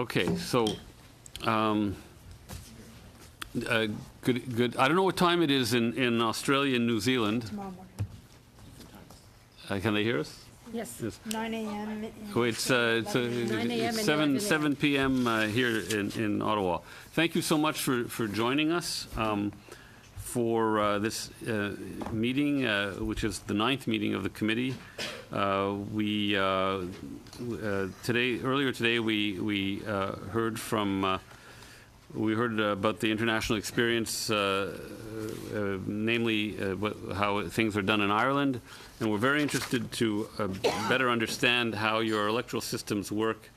Okay, so good. I don't know what time it is in Australia and New Zealand. Tomorrow morning. Can they hear us? Yes, Yes. 9 a.m. So it's 9 a.m. 7 p.m. Here in Ottawa. Thank you so much for joining us for this meeting, which is the 9th meeting of the committee. Earlier today, we heard from. We heard about the international experience, namely how things are done in Ireland, and we're very interested to better understand how your electoral systems work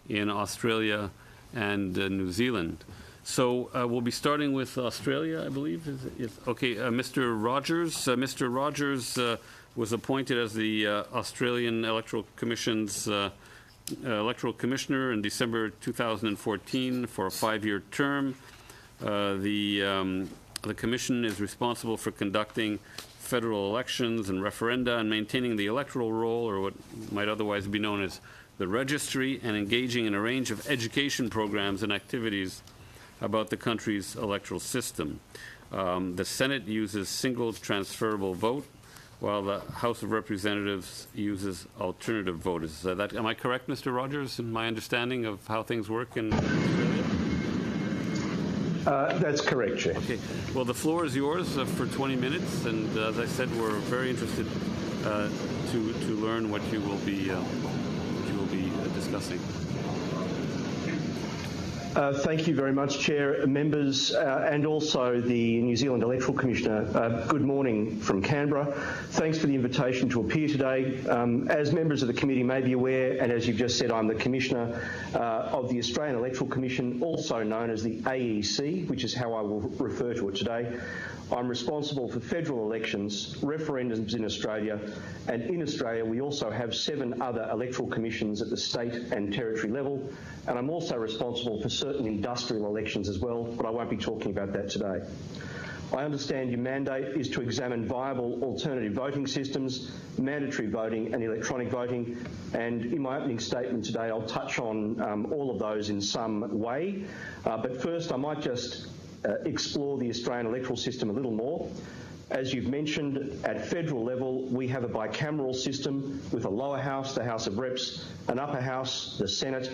in Australia and New Zealand. So we'll be starting with Australia, I believe. Okay, Mr. Rogers. Mr. Rogers was appointed as the Australian Electoral Commission's Electoral Commissioner in December 2014 for a 5-year term. The Commission is responsible for conducting federal elections and referenda and maintaining the electoral roll, or what might otherwise be known as the registry, and engaging in a range of education programs and activities about the country's electoral system. The Senate uses single transferable vote, while the House of Representatives uses alternative vote. Am I correct, Mr. Rogers, in my understanding of how things work in Australia? That's correct, Chair. Okay. Well, the floor is yours for 20 minutes, and as I said, we're very interested to learn what you will be discussing. Thank you very much, Chair, members, and also the New Zealand Electoral Commissioner. Good morning from Canberra. Thanks for the invitation to appear today. As members of the committee may be aware, and as you've just said, I'm the Commissioner of the Australian Electoral Commission, also known as the AEC, which is how I will refer to it today. I'm responsible for federal elections, referendums in Australia, and in Australia we also have 7 other electoral commissions at the state and territory level, and I'm also responsible for certain industrial elections as well, but I won't be talking about that today. I understand your mandate is to examine viable alternative voting systems, mandatory voting and electronic voting, and in my opening statement today I'll touch on all of those in some way, but first I might just explore the Australian electoral system a little more. As you've mentioned, at federal level, we have a bicameral system with a lower house, the House of Reps, an upper house, the Senate,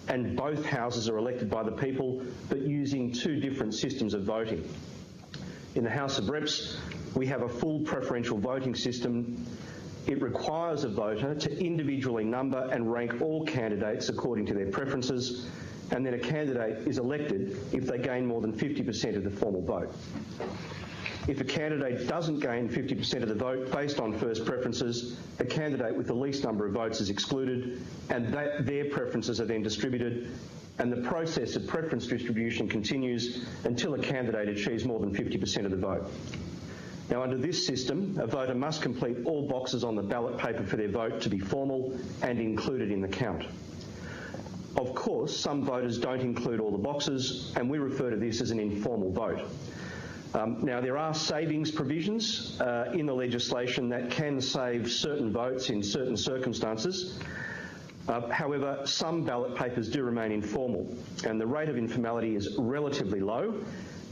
and both houses are elected by the people, but using 2 different systems of voting. In the House of Reps, we have a full preferential voting system. It requires a voter to individually number and rank all candidates according to their preferences, and then a candidate is elected if they gain more than 50% of the formal vote. If a candidate doesn't gain 50% of the vote based on first preferences, the candidate with the least number of votes is excluded, and their preferences are then distributed, and the process of preference distribution continues until a candidate achieves more than 50% of the vote. Now, under this system, a voter must complete all boxes on the ballot paper for their vote to be formal and included in the count. Of course, some voters don't include all the boxes, and we refer to this as an informal vote. Now, there are savings provisions in the legislation that can save certain votes in certain circumstances. However, some ballot papers do remain informal, and the rate of informality is relatively low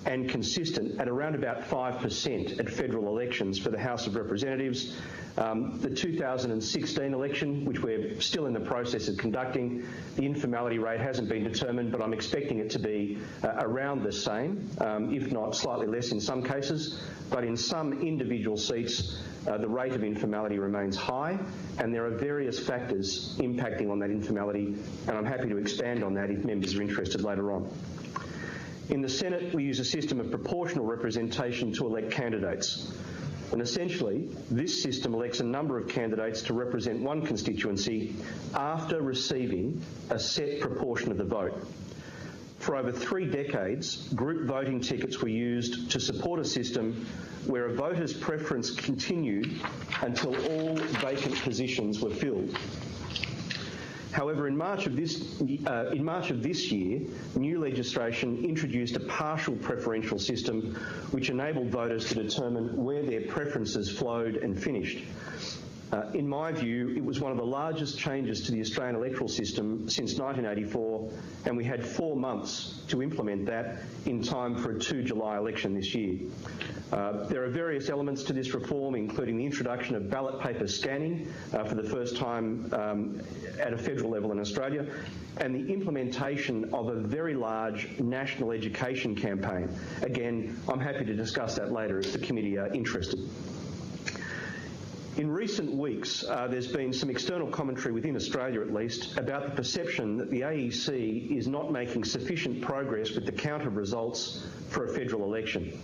and consistent at around about 5% at federal elections for the House of Representatives. The 2016 election, which we're still in the process of conducting, the informality rate hasn't been determined, but I'm expecting it to be around the same, if not slightly less in some cases. But in some individual seats, the rate of informality remains high, and there are various factors impacting on that informality, and I'm happy to expand on that if members are interested later on. In the Senate, we use a system of proportional representation to elect candidates. And essentially, this system elects a number of candidates to represent one constituency after receiving a set proportion of the vote. For over 3 decades, group voting tickets were used to support a system where a voter's preference continued until all vacant positions were filled. However, in March of this year, new legislation introduced a partial preferential system which enabled voters to determine where their preferences flowed and finished. In my view, it was one of the largest changes to the Australian electoral system since 1984, and we had 4 months to implement that in time for a 2 July election this year. There are various elements to this reform, including the introduction of ballot paper scanning for the first time at a federal level in Australia, and the implementation of a very large national education campaign. Again, I'm happy to discuss that later if the committee are interested. In recent weeks, there's been some external commentary within Australia at least about the perception that the AEC is not making sufficient progress with the count of results for a federal election.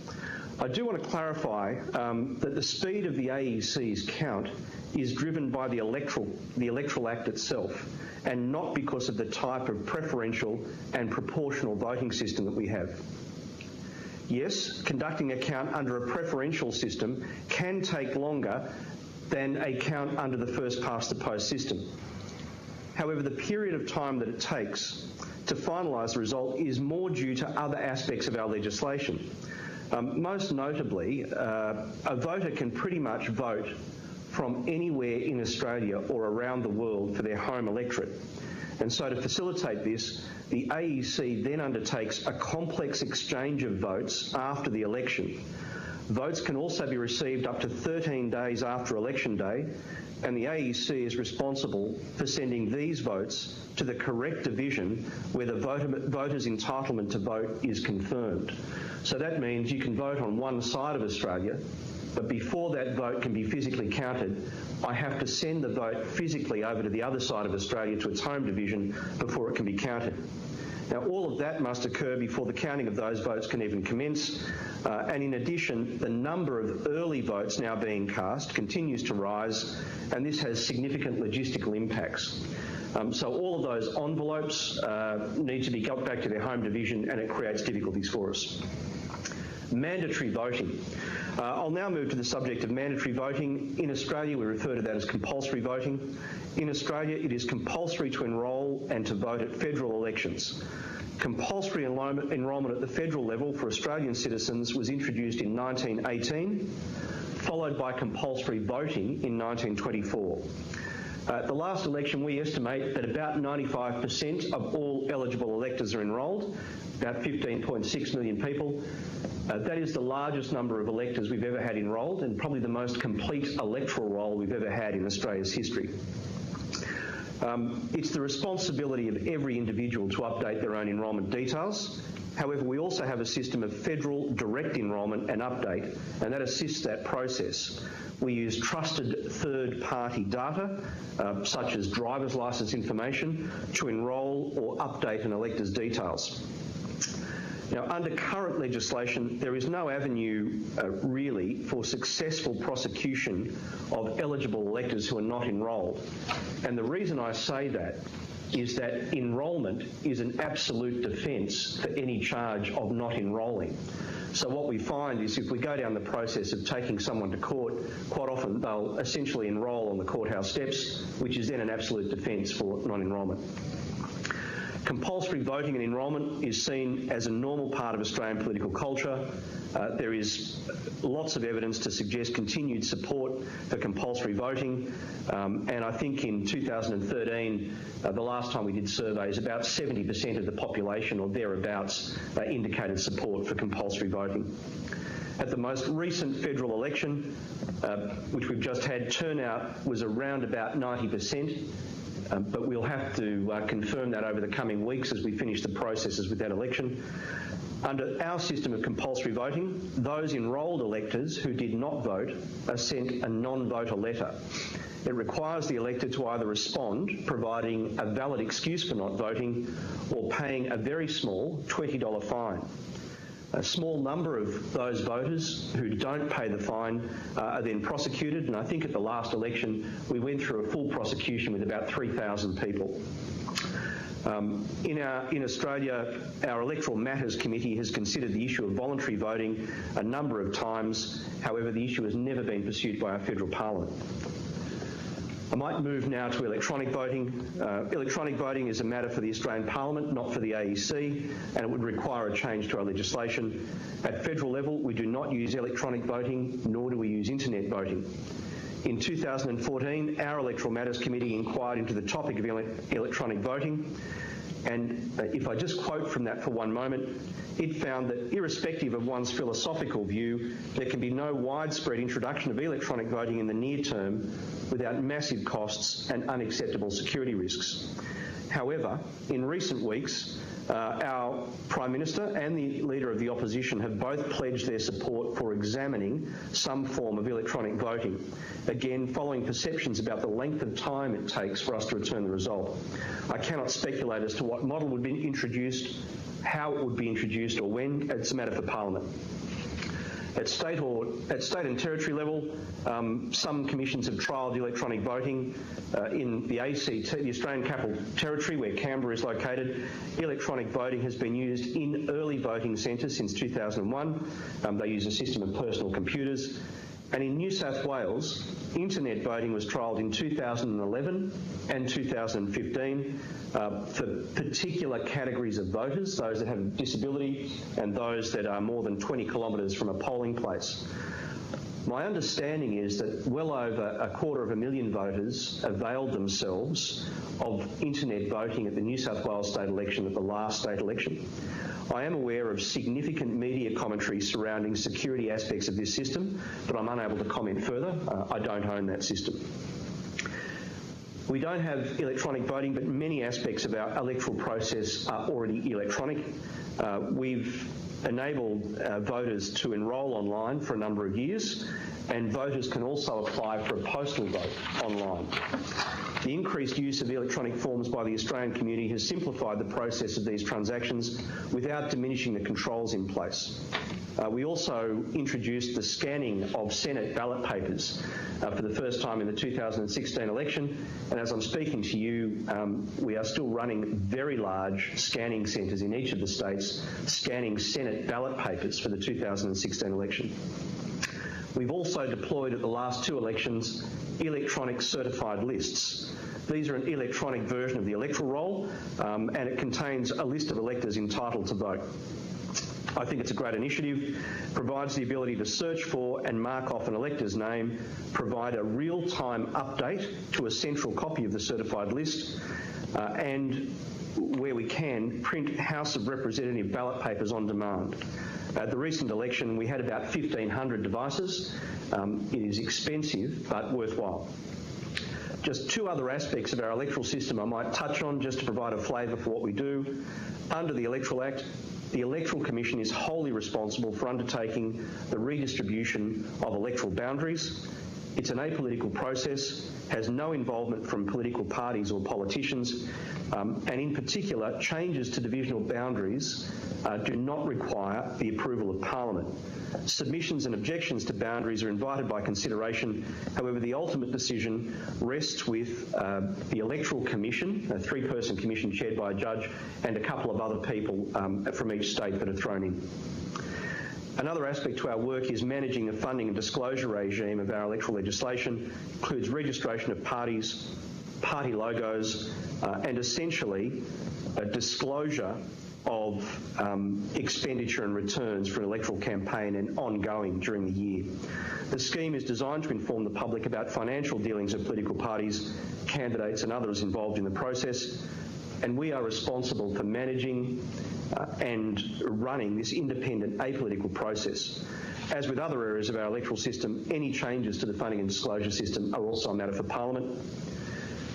I do want to clarify that the speed of the AEC's count is driven by the Electoral Act itself, and not because of the type of preferential and proportional voting system that we have. Yes, conducting a count under a preferential system can take longer than a count under the first-past-the-post system. However, the period of time that it takes to finalise the result is more due to other aspects of our legislation. Most notably, a voter can pretty much vote from anywhere in Australia or around the world for their home electorate. And so to facilitate this, the AEC then undertakes a complex exchange of votes after the election. Votes can also be received up to 13 days after election day, and the AEC is responsible for sending these votes to the correct division where the voter's entitlement to vote is confirmed. So that means you can vote on one side of Australia, but before that vote can be physically counted, I have to send the vote physically over to the other side of Australia to its home division before it can be counted. Now, all of that must occur before the counting of those votes can even commence, and in addition, the number of early votes now being cast continues to rise, and this has significant logistical impacts. So all of those envelopes need to be got back to their home division, and it creates difficulties for us. Mandatory voting. I'll now move to the subject of mandatory voting. In Australia, we refer to that as compulsory voting. In Australia, it is compulsory to enrol and to vote at federal elections. Compulsory enrolment at the federal level for Australian citizens was introduced in 1918, followed by compulsory voting in 1924. At the last election, we estimate that about 95% of all eligible electors are enrolled, about 15.6 million people. That is the largest number of electors we've ever had enrolled, and probably the most complete electoral roll we've ever had in Australia's history. It's the responsibility of every individual to update their own enrolment details. However, we also have a system of federal direct enrolment and update, and that assists that process. We use trusted third-party data, such as driver's licence information, to enrol or update an elector's details. Now, under current legislation, there is no avenue really for successful prosecution of eligible electors who are not enrolled. And the reason I say that is that enrolment is an absolute defence for any charge of not enrolling. So what we find is if we go down the process of taking someone to court, quite often they'll essentially enrol on the courthouse steps, which is then an absolute defence for non-enrolment. Compulsory voting and enrolment is seen as a normal part of Australian political culture. There is lots of evidence to suggest continued support for compulsory voting, and I think in 2013, the last time we did surveys, about 70% of the population or thereabouts indicated support for compulsory voting. At the most recent federal election, which we've just had, turnout was around about 90%. But we'll have to confirm that over the coming weeks as we finish the processes with that election. Under our system of compulsory voting, those enrolled electors who did not vote are sent a non-voter letter. It requires the elector to either respond, providing a valid excuse for not voting, or paying a very small $20 fine. A small number of those voters who don't pay the fine are then prosecuted, and I think at the last election we went through a full prosecution with about 3,000 people. In Australia, our Electoral Matters Committee has considered the issue of voluntary voting a number of times. However, the issue has never been pursued by our federal parliament. I might move now to electronic voting. Electronic voting is a matter for the Australian Parliament, not for the AEC, and it would require a change to our legislation. At federal level, we do not use electronic voting, nor do we use internet voting. In 2014, our Electoral Matters Committee inquired into the topic of electronic voting, and if I just quote from that for one moment, it found that irrespective of one's philosophical view, there can be no widespread introduction of electronic voting in the near term without massive costs and unacceptable security risks. However, in recent weeks, our Prime Minister and the Leader of the Opposition have both pledged their support for examining some form of electronic voting, again following perceptions about the length of time it takes for us to return the result. I cannot speculate as to what model would be introduced, how it would be introduced, or when. It's a matter for Parliament. At state and territory level, some commissions have trialled electronic voting. In the ACT, the Australian Capital Territory, where Canberra is located, electronic voting has been used in early voting centres since 2001. They use a system of personal computers. And in New South Wales, internet voting was trialled in 2011 and 2015 for particular categories of voters, those that have a disability and those that are more than 20 kilometres from a polling place. My understanding is that well over 250,000 voters availed themselves of internet voting at the New South Wales state election, at the last state election. I am aware of significant media commentary surrounding security aspects of this system, but I'm unable to comment further. I don't own that system. We don't have electronic voting, but many aspects of our electoral process are already electronic. We've enabled voters to enrol online for a number of years, and voters can also apply for a postal vote online. The increased use of electronic forms by the Australian community has simplified the process of these transactions without diminishing the controls in place. We also introduced the scanning of Senate ballot papers for the first time in the 2016 election, and as I'm speaking to you, we are still running very large scanning centres in each of the states, scanning Senate ballot papers for the 2016 election. We've also deployed at the last two elections electronic certified lists. These are an electronic version of the electoral roll, and it contains a list of electors entitled to vote. I think it's a great initiative, provides the ability to search for and mark off an elector's name, provide a real-time update to a central copy of the certified list, and where we can, print House of Representative ballot papers on demand. At the recent election, we had about 1,500 devices. It is expensive, but worthwhile. Just two other aspects of our electoral system I might touch on just to provide a flavour for what we do. Under the Electoral Act, the Electoral Commission is wholly responsible for undertaking the redistribution of electoral boundaries. It's an apolitical process, has no involvement from political parties or politicians, and in particular, changes to divisional boundaries do not require the approval of Parliament. Submissions and objections to boundaries are invited by consideration. However, the ultimate decision rests with the Electoral Commission, a three-person commission chaired by a judge, and a couple of other people from each state that are thrown in. Another aspect to our work is managing the funding and disclosure regime of our electoral legislation. Includes registration of parties, party logos, and essentially a disclosure of expenditure and returns for an electoral campaign and ongoing during the year. The scheme is designed to inform the public about financial dealings of political parties, candidates and others involved in the process, and we are responsible for managing and running this independent apolitical process. As with other areas of our electoral system, any changes to the funding and disclosure system are also a matter for Parliament.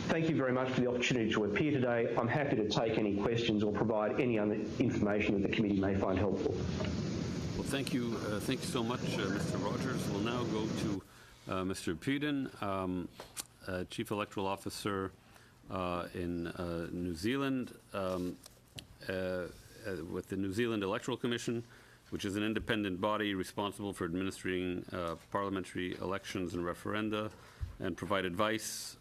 Thank you very much for the opportunity to appear today. I'm happy to take any questions or provide any other information that the committee may find helpful. Well, thank you so much, Mr. Rogers. We'll now go to Mr. Peden, Chief Electoral Officer in New Zealand, with the New Zealand Electoral Commission, which is an independent body responsible for administering parliamentary elections and referenda, and provide advice.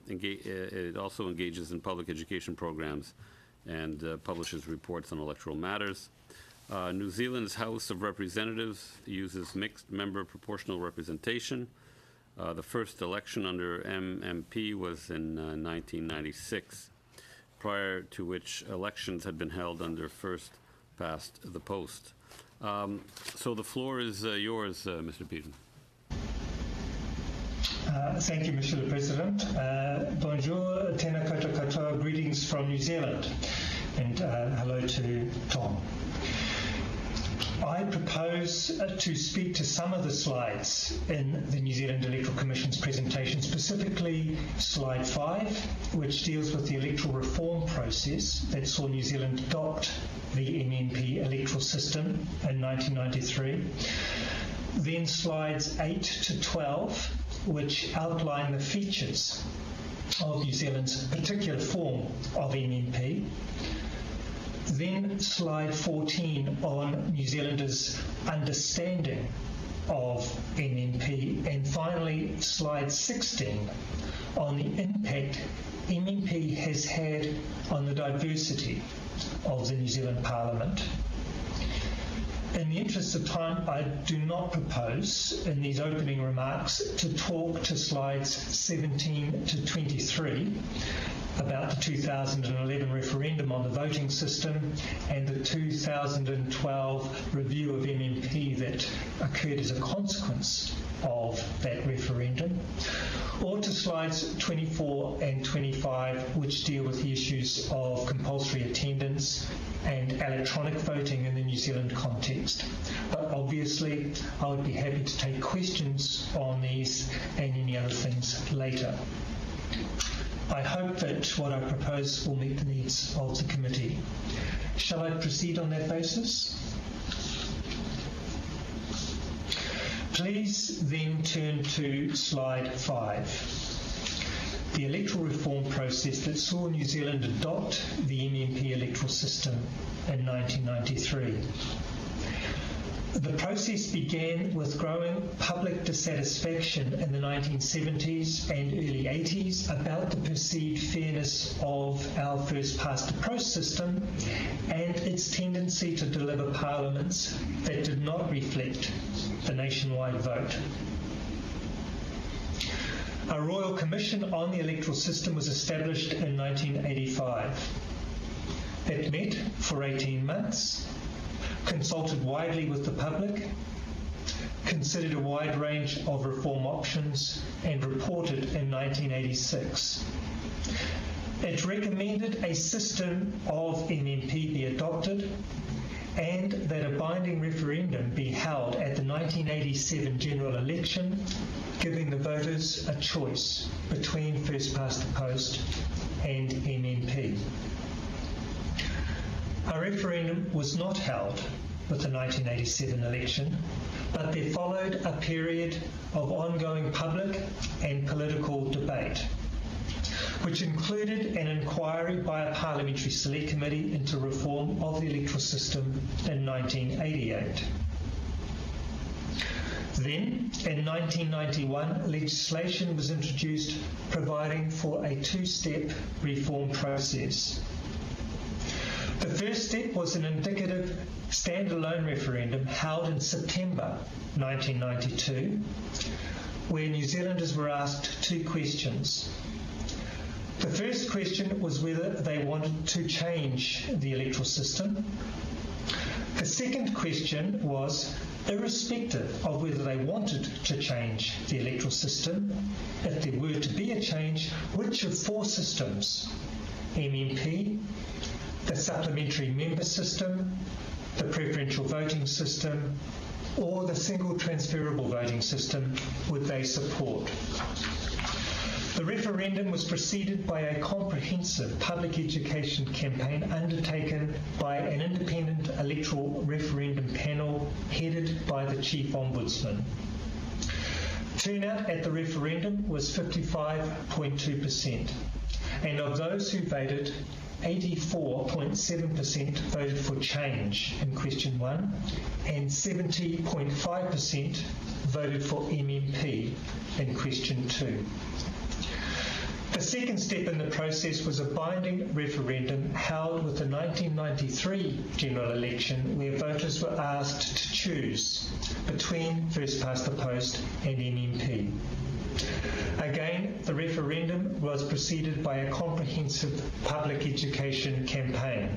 It also engages in public education programs and publishes reports on electoral matters. New Zealand's House of Representatives uses mixed member proportional representation. The first election under MMP was in 1996, prior to which elections had been held under first past the post. So the floor is yours, Mr. Peden. Thank you, Monsieur le President. Bonjour, tēnā koutou katoa, greetings from New Zealand, and hello to Tom. I propose to speak to some of the slides in the New Zealand Electoral Commission's presentation, specifically slide 5, which deals with the electoral reform process that saw New Zealand adopt the MMP electoral system in 1993. Then slides 8 to 12, which outline the features of New Zealand's particular form of MMP. Then slide 14 on New Zealanders' understanding of MMP, and finally slide 16 on the impact MMP has had on the diversity of the New Zealand Parliament. In the interest of time, I do not propose in these opening remarks to talk to slides 17 to 23 about the 2011 referendum on the voting system and the 2012 review of MMP that occurred as a consequence of that referendum, or to slides 24 and 25, which deal with the issues of compulsory attendance and electronic voting in the New Zealand context. But obviously, I would be happy to take questions on these and any other things later. I hope that what I propose will meet the needs of the committee. Shall I proceed on that basis? Please then turn to slide 5. The electoral reform process that saw New Zealand adopt the MMP electoral system in 1993. The process began with growing public dissatisfaction in the 1970s and early 80s about the perceived fairness of our first-past-the-post system and its tendency to deliver parliaments that did not reflect the nationwide vote. A Royal Commission on the electoral system was established in 1985. It met for 18 months, consulted widely with the public, considered a wide range of reform options, and reported in 1986. It recommended a system of MMP be adopted and that a binding referendum be held at the 1987 general election, giving the voters a choice between first-past-the-post and MMP. A referendum was not held with the 1987 election, but there followed a period of ongoing public and political debate, which included an inquiry by a parliamentary select committee into reform of the electoral system in 1988. Then, in 1991, legislation was introduced providing for a two-step reform process. The first step was an indicative standalone referendum held in September 1992, where New Zealanders were asked two questions. The first question was whether they wanted to change the electoral system. The second question was, irrespective of whether they wanted to change the electoral system, if there were to be a change, which of four systems, MMP, the supplementary member system, the preferential voting system, or the single transferable voting system, would they support? The referendum was preceded by a comprehensive public education campaign undertaken by an independent electoral referendum panel headed by the Chief Ombudsman. Turnout at the referendum was 55.2%, and of those who voted, 84.7% voted for change in question 1 and 70.5% voted for MMP in question 2. The second step in the process was a binding referendum held with the 1993 general election, where voters were asked to choose between first-past-the-post and MMP. Again, the referendum was preceded by a comprehensive public education campaign.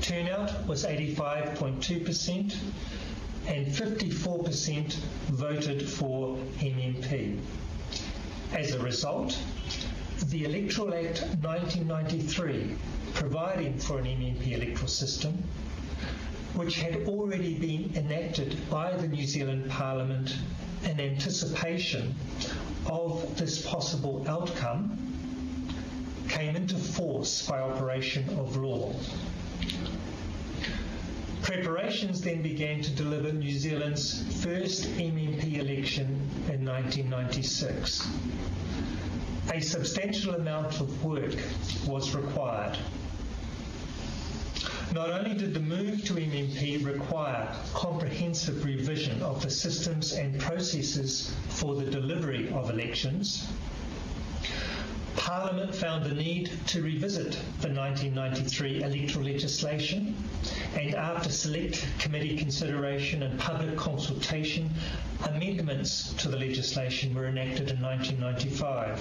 Turnout was 85.2% and 54% voted for MMP. As a result, the Electoral Act 1993, providing for an MMP electoral system, which had already been enacted by the New Zealand Parliament in anticipation of this possible outcome, came into force by operation of law. Preparations then began to deliver New Zealand's first MMP election in 1996. A substantial amount of work was required. Not only did the move to MMP require comprehensive revision of the systems and processes for the delivery of elections, Parliament found the need to revisit the 1993 electoral legislation, and after select committee consideration and public consultation, amendments to the legislation were enacted in 1995.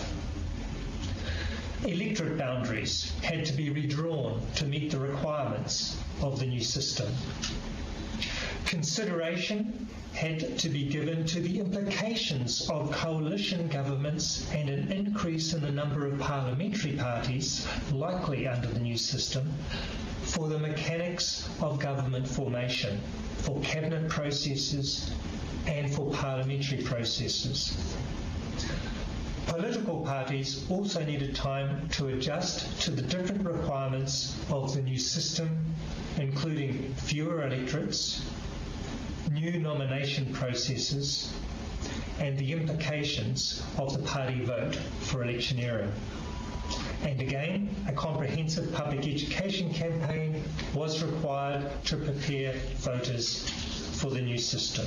Electorate boundaries had to be redrawn to meet the requirements of the new system. Consideration had to be given to the implications of coalition governments and an increase in the number of parliamentary parties likely under the new system for the mechanics of government formation, for cabinet processes and for parliamentary processes. Political parties also needed time to adjust to the different requirements of the new system, including fewer electorates, new nomination processes, and the implications of the party vote for electioneering. And again, a comprehensive public education campaign was required to prepare voters for the new system.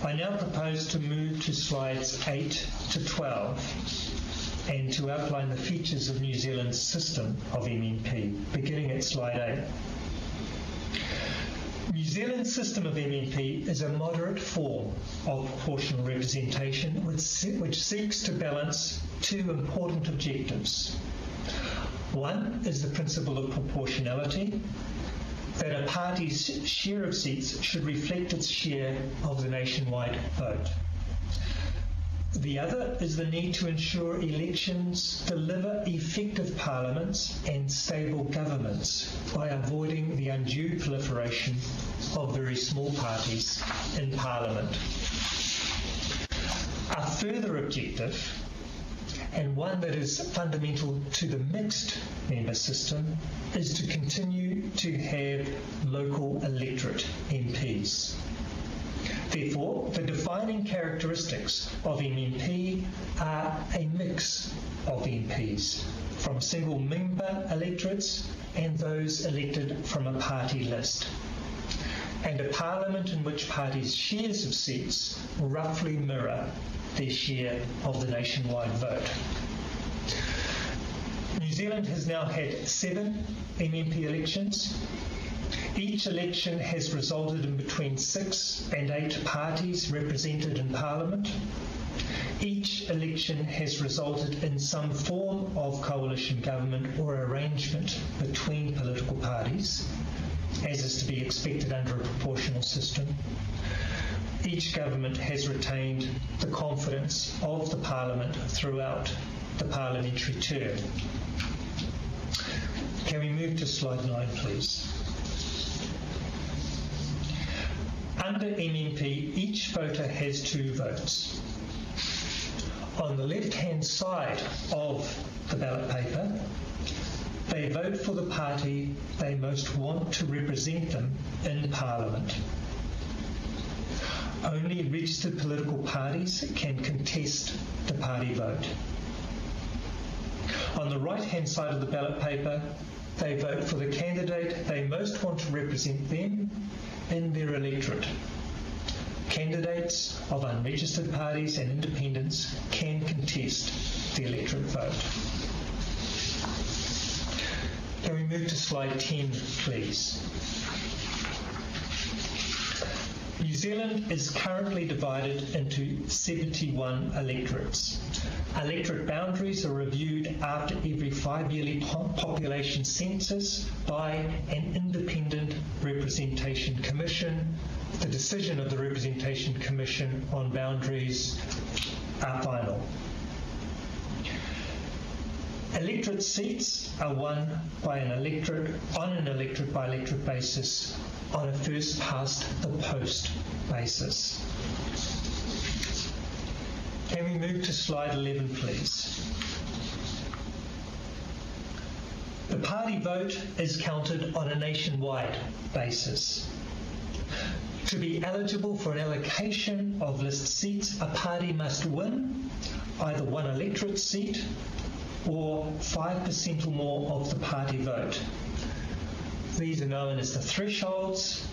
I now propose to move to slides 8 to 12 and to outline the features of New Zealand's system of MMP, beginning at slide 8. New Zealand's system of MMP is a moderate form of proportional representation which seeks to balance two important objectives. One is the principle of proportionality, that a party's share of seats should reflect its share of the nationwide vote. The other is the need to ensure elections deliver effective parliaments and stable governments by avoiding the undue proliferation of very small parties in Parliament. A further objective, and one that is fundamental to the mixed member system, is to continue to have local electorate MPs. Therefore, the defining characteristics of MMP are a mix of MPs from single member electorates and those elected from a party list, and a parliament in which parties' shares of seats roughly mirror their share of the nationwide vote. New Zealand has now had 7 MMP elections. Each election has resulted in between 6 and 8 parties represented in Parliament. Each election has resulted in some form of coalition government or arrangement between political parties, as is to be expected under a proportional system. Each government has retained the confidence of the Parliament throughout the parliamentary term. Can we move to slide 9, please? Under MMP, each voter has 2 votes. On the left-hand side of the ballot paper, they vote for the party they most want to represent them in Parliament. Only registered political parties can contest the party vote. On the right-hand side of the ballot paper, they vote for the candidate they most want to represent them in their electorate. Candidates of unregistered parties and independents can contest the electorate vote. Can we move to slide 10, please? New Zealand is currently divided into 71 electorates. Electorate boundaries are reviewed after every 5-yearly population census by an independent representation commission the decision of the Representation Commission on boundaries are final. Electorate seats are won by an electorate on an electorate by electorate basis on a first past the post basis. Can we move to slide 11, please? The party vote is counted on a nationwide basis. To be eligible for an allocation of list seats, a party must win either one electorate seat or 5% or more of the party vote. These are known as the thresholds,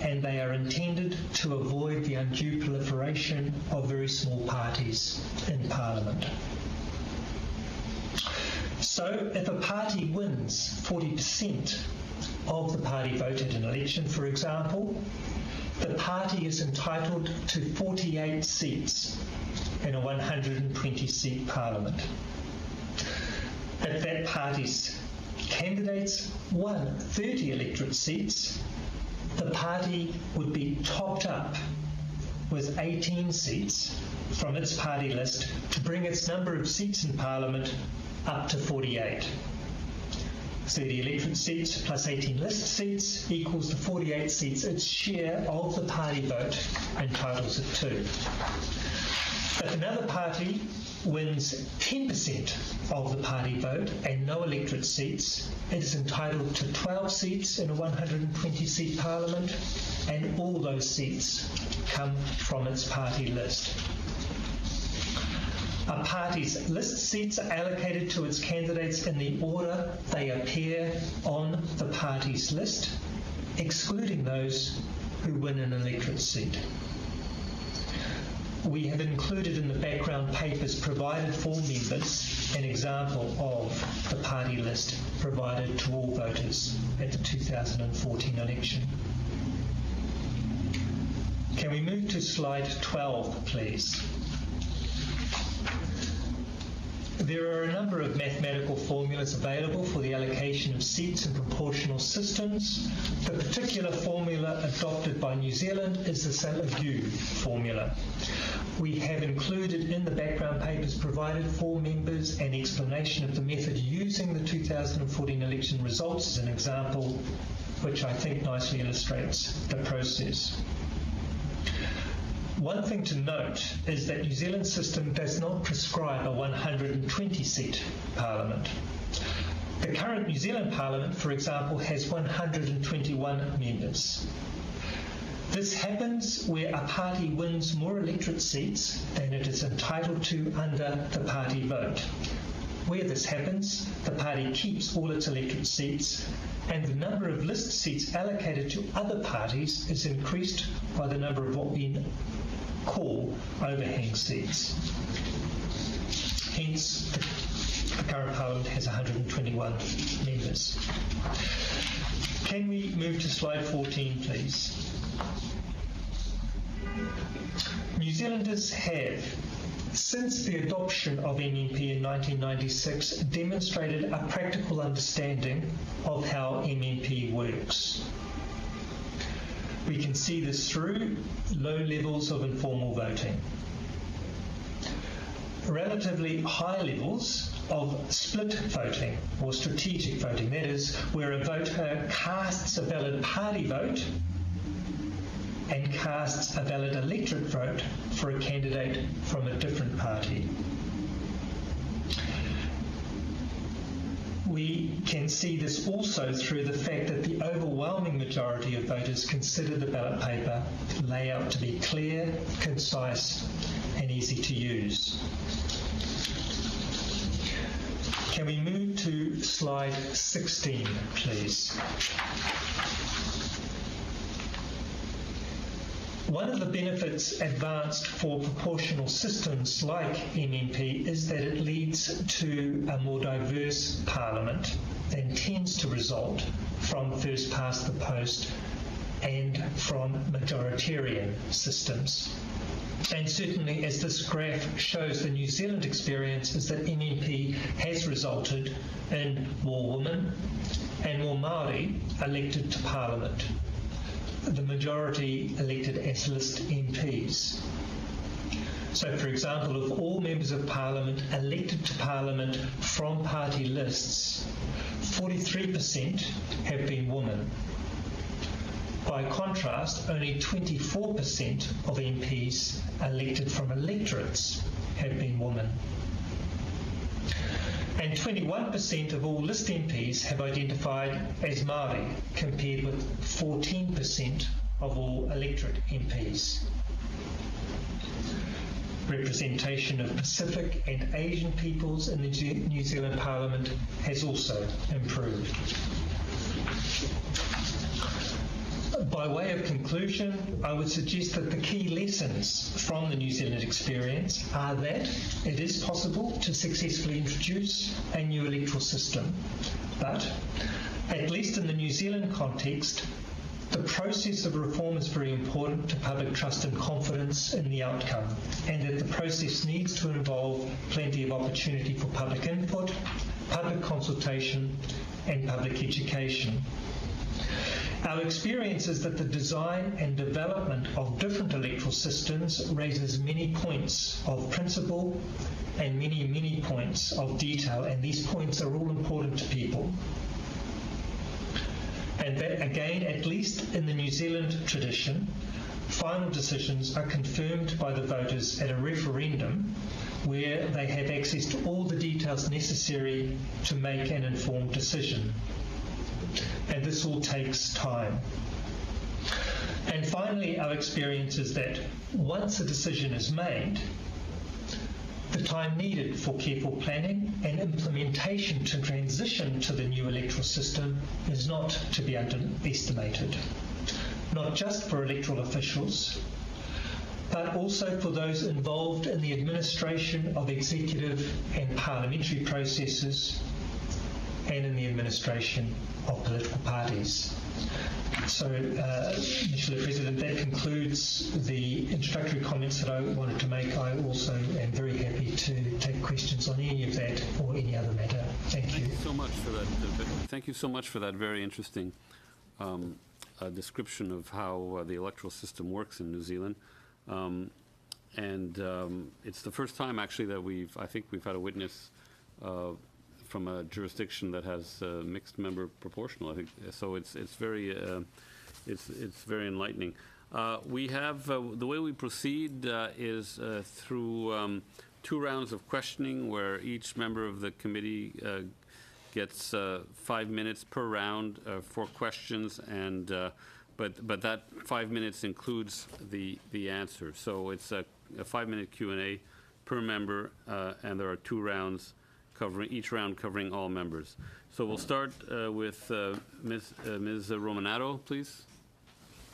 and they are intended to avoid the undue proliferation of very small parties in Parliament. So if a party wins 40% of the party vote at an election, for example, the party is entitled to 48 seats in a 120-seat Parliament. If that party's candidates won 30 electorate seats, the party would be topped up with 18 seats from its party list to bring its number of seats in Parliament up to 48. 30 electorate seats plus 18 list seats equals the 48 seats its share of the party vote entitles it to. If another party wins 10% of the party vote and no electorate seats, it is entitled to 12 seats in a 120-seat Parliament, and all those seats come from its party list. A party's list seats are allocated to its candidates in the order they appear on the party's list, excluding those who win an electorate seat. We have included in the background papers provided for members an example of the party list provided to all voters at the 2014 election. Can we move to slide 12, please? There are a number of mathematical formulas available for the allocation of seats in proportional systems. The particular formula adopted by New Zealand is the St. Leger formula. We have included in the background papers provided for members an explanation of the method using the 2014 election results as an example, which I think nicely illustrates the process. One thing to note is that New Zealand's system does not prescribe a 120-seat Parliament. The current New Zealand Parliament, for example, has 121 members. This happens where a party wins more electorate seats than it is entitled to under the party vote. Where this happens, the party keeps all its electorate seats, and the number of list seats allocated to other parties is increased by the number of what we call overhang seats. Hence, the current Parliament has 121 members. Can we move to slide 14, please? New Zealanders have, since the adoption of MMP in 1996, demonstrated a practical understanding of how MMP works. We can see this through low levels of informal voting, relatively high levels of split voting or strategic voting, that is, where a voter casts a valid party vote and casts a valid electorate vote for a candidate from a different party. We can see this also through the fact that the overwhelming majority of voters consider the ballot paper layout to be clear, concise, and easy to use. Can we move to slide 16, please? One of the benefits advanced for proportional systems like MMP is that it leads to a more diverse Parliament than tends to result from first past the post and from majoritarian systems. And certainly, as this graph shows, the New Zealand experience is that MMP has resulted in more women and more Māori elected to Parliament. the majority elected as list MPs. So, for example, of all members of Parliament elected to Parliament from party lists, 43% have been women. By contrast, only 24% of MPs elected from electorates have been women. And 21% of all list MPs have identified as Māori, compared with 14% of all electorate MPs. Representation of Pacific and Asian peoples in the New Zealand Parliament has also improved. By way of conclusion, I would suggest that the key lessons from the New Zealand experience are that it is possible to successfully introduce a new electoral system, but, at least in the New Zealand context, the process of reform is very important to public trust and confidence in the outcome, and that the process needs to involve plenty of opportunity for public input, public consultation, and public education. Our experience is that the design and development of different electoral systems raises many points of principle and many points of detail, and these points are all important to people. And that, again, at least in the New Zealand tradition, final decisions are confirmed by the voters at a referendum where they have access to all the details necessary to make an informed decision. And this all takes time. And finally, our experience is that once a decision is made, the time needed for careful planning and implementation to transition to the new electoral system is not to be underestimated, not just for electoral officials, but also for those involved in the administration of executive and parliamentary processes and in the administration of political parties. So, Mr. President, that concludes the introductory comments that I wanted to make. I also am very happy to take questions on any of that or any other matter. Thank you. Thank you so much for that. Thank you so much for that very interesting description of how the electoral system works in New Zealand. It's the first time, actually, that I think we've had a witness from a jurisdiction that has mixed member proportional. I think so. It's very enlightening. We have the way we proceed is through 2 rounds of questioning, where each member of the committee gets 5 minutes per round for questions, and but that 5 minutes includes the answer. So it's a 5-minute Q&A per member, and there are 2 rounds. Each round covering all members. So we'll start with Ms. Romanato, please.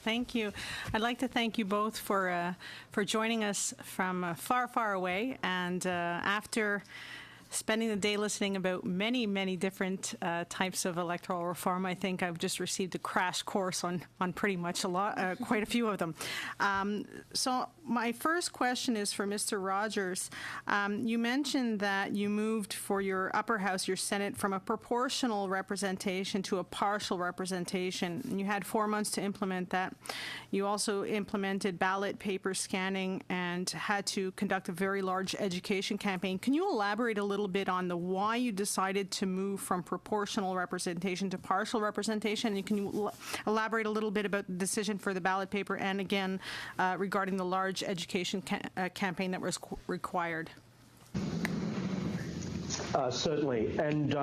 Thank you. I'd like to thank you both for joining us from far away, and after spending the day listening about many different types of electoral reform, I think I've just received a crash course on pretty much quite a few of them. So my first question is for Mr. Rogers. You mentioned that you moved for your upper house, your Senate, from a proportional representation to a partial representation, and you had 4 months to implement that. You also implemented ballot paper scanning and had to conduct a very large education campaign. Can you elaborate a little bit on why you decided to move from proportional representation to partial representation? And can you elaborate a little bit about the decision for the ballot paper, and again regarding the large education campaign that was required? Certainly, and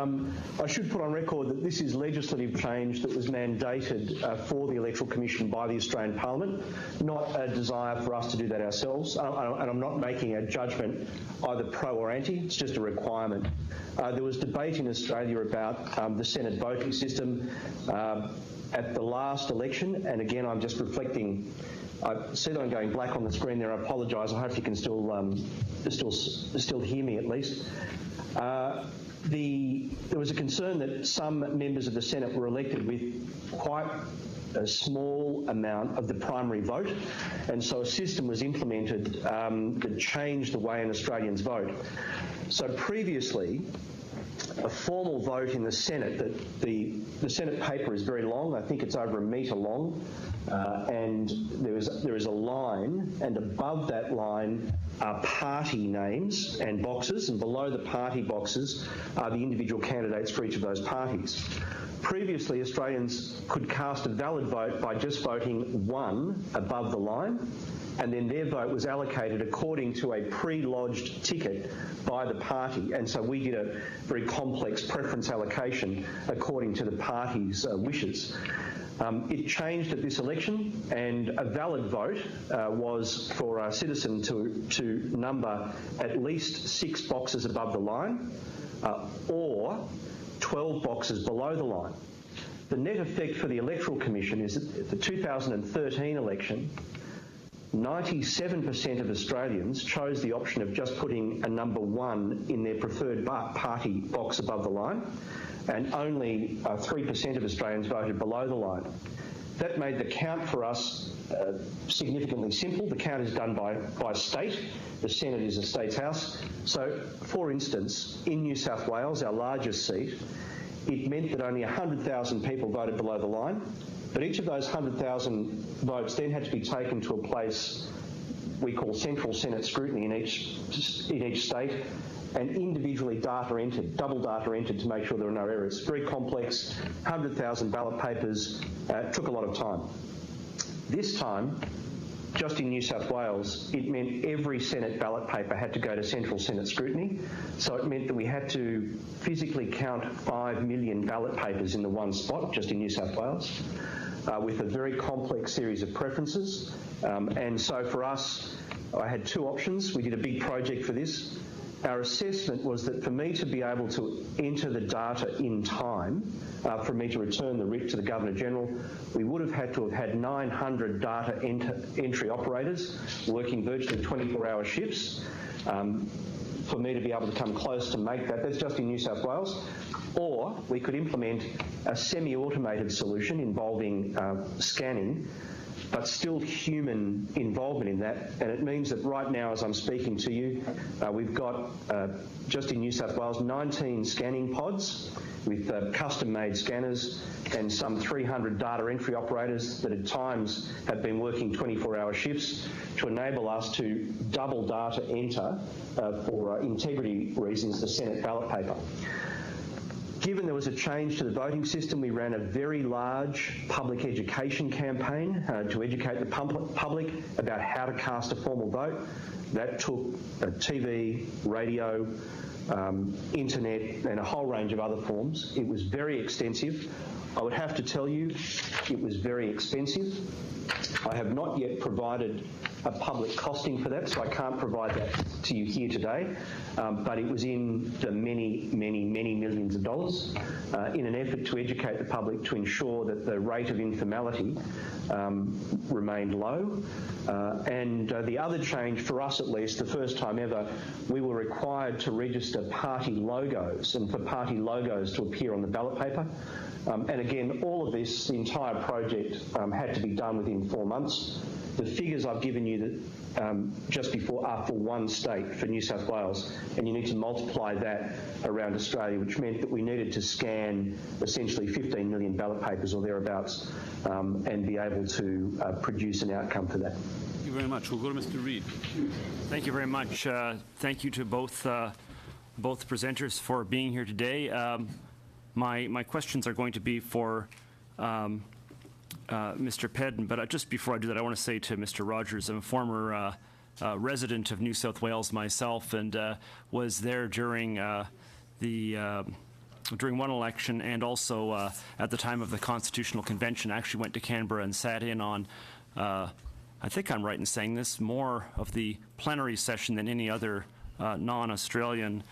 I should put on record that this is legislative change that was mandated for the Electoral Commission by the Australian Parliament, not a desire for us to do that ourselves, and I'm not making a judgment either pro or anti, it's just a requirement. There was debate in Australia about the Senate voting system at the last election, and again I'm just reflecting. I see that I'm going black on the screen there. I apologise. I hope you can still hear me at least. There was a concern that some members of the Senate were elected with quite a small amount of the primary vote, and so a system was implemented that changed the way Australians vote. So previously, a formal vote in the Senate. That the Senate paper is very long. I think it's over 1 metre long, and there is a line, and above that line are party names and boxes, and below the party boxes are the individual candidates for each of those parties. Previously, Australians could cast a valid vote by just voting one above the line, and then their vote was allocated according to a pre-lodged ticket by the party. And so we did a very complex preference allocation according to the party's wishes. It changed at this election, and a valid vote was for a citizen to number at least 6 boxes above the line or 12 boxes below the line. The net effect for the Electoral Commission is that the 2013 election, 97% of Australians chose the option of just putting a number 1 in their preferred party box above the line, and only 3% of Australians voted below the line. That made the count for us significantly simple. The count is done by state. The Senate is a state's house. So, for instance, in New South Wales, our largest seat, it meant that only 100,000 people voted below the line, but each of those 100,000 votes then had to be taken to a place we call central Senate scrutiny in each state, and individually data entered, double data entered to make sure there were no errors. Very complex, 100,000 ballot papers, took a lot of time. This time, just in New South Wales, it meant every Senate ballot paper had to go to central Senate scrutiny, so it meant that we had to physically count 5 million ballot papers in the one spot, just in New South Wales, with a very complex series of preferences. And so for us, I had 2 options. We did a big project for this. Our assessment was that for me to be able to enter the data in time, for me to return the writ to the Governor-General, we would have had to have had 900 data entry operators working virtually 24-hour shifts for me to be able to come close to make that. That's just in New South Wales. Or we could implement a semi-automated solution involving scanning, but still human involvement in that. And it means that right now, as I'm speaking to you, we've got, just in New South Wales, 19 scanning pods with custom-made scanners and some 300 data entry operators that at times have been working 24-hour shifts to enable us to double data enter for integrity reasons the Senate ballot paper. Given there was a change to the voting system, we ran a very large public education campaign to educate the public about how to cast a formal vote. That took TV, radio, internet, and a whole range of other forms. It was very extensive. I would have to tell you, it was very expensive. I have not yet provided a public costing for that, so I can't provide that to you here today, but it was in the many, many, many millions of dollars in an effort to educate the public to ensure that the rate of informality remained low. And the other change, for us at least, the first time ever, we were required to register party logos and for party logos to appear on the ballot paper. And again, all of this, the entire project, had to be done within 4 months. The figures I've given you just before are for one state, for New South Wales, and you need to multiply that around Australia, which meant that we needed to scan essentially 15 million ballot papers or thereabouts and be able to produce an outcome for that. Thank you very much. We'll go to Mr. Reid. Thank you very much. Thank you to both presenters for being here today. My questions are going to be for Mr. Pedden, but just before I do that, I want to say to Mr. Rogers, I'm a former resident of New South Wales myself, and was there during during one election, and also at the time of the Constitutional Convention. I actually went to Canberra and sat in on, I think I'm right in saying this, more of the plenary session than any other non-Australian.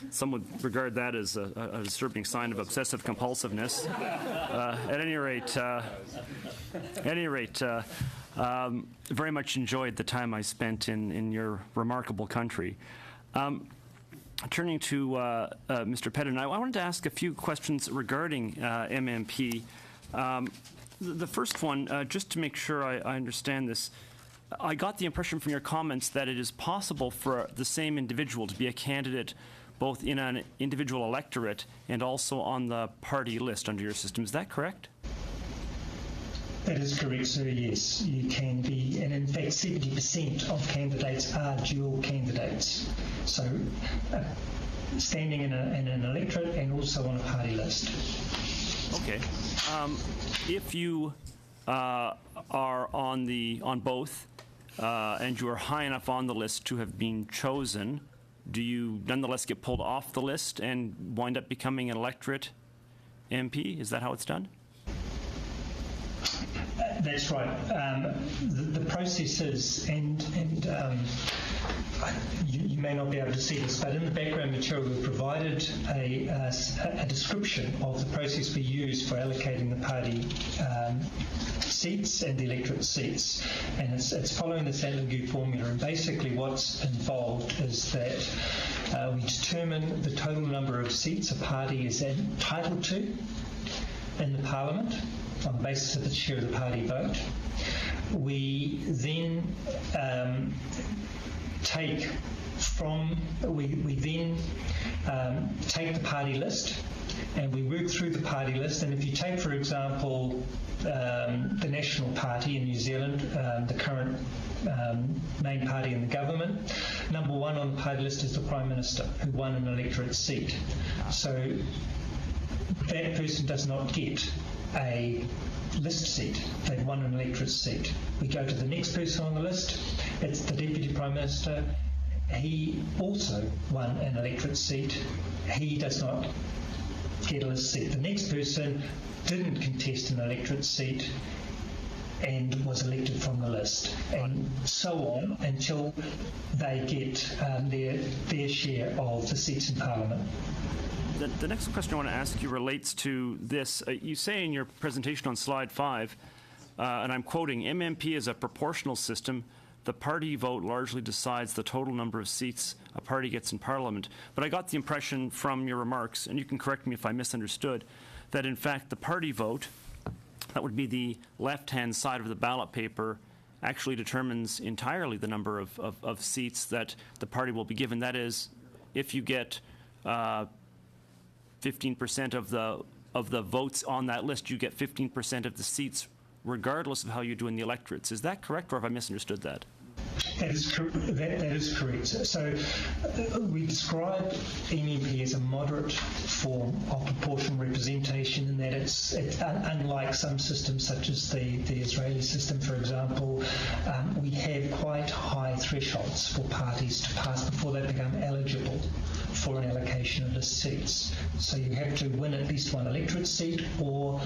Some would regard that as a disturbing sign of obsessive compulsiveness. At any rate, very much enjoyed the time I spent in your remarkable country. Turning to Mr. Pedden, I wanted to ask a few questions regarding MMP. The first one, just to make sure I understand this, I got the impression from your comments that it is possible for the same individual to be a candidate both in an individual electorate and also on the party list under your system. Is that correct? That is correct, sir, yes. You can be, and in fact 70% of candidates are dual candidates. So standing in an electorate and also on a party list. Okay. If you are on both and you are high enough on the list to have been chosen, do you nonetheless get pulled off the list and wind up becoming an electorate MP? Is that how it's done? That's right. The process is, and you may not be able to see this, but in the background material we've provided a description of the process we use for allocating the party seats and the electorate seats. And it's following the Saint-Lagu formula. And basically what's involved is that we determine the total number of seats a party is entitled to in the Parliament on the basis of the share of the party vote. We then take the party list and we work through the party list. And if you take, for example, the National Party in New Zealand, the current main party in the government, number one on the party list is the Prime Minister, who won an electorate seat. So that person does not get a list seat. They've won an electorate seat. We go to the next person on the list. It's the Deputy Prime Minister. He also won an electorate seat. He does not get a list seat. The next person didn't contest an electorate seat and was elected from the list, and so on until they get their share of the seats in Parliament. The next question I want to ask you relates to this. You say in your presentation on slide 5, and I'm quoting, MMP is a proportional system. The party vote largely decides the total number of seats a party gets in Parliament. But I got the impression from your remarks, and you can correct me if I misunderstood, that in fact the party vote, that would be the left-hand side of the ballot paper, actually determines entirely the number of seats that the party will be given. That is, if you get 15% of the votes on that list, you get 15% of the seats, regardless of how you do in the electorates. Is that correct, or have I misunderstood that? That is correct. So we describe MMP as a moderate form of proportional representation in that it's unlike some systems such as the Israeli system, for example. We have quite high thresholds for parties to pass before they become eligible for an allocation of list seats. So you have to win at least one electorate seat or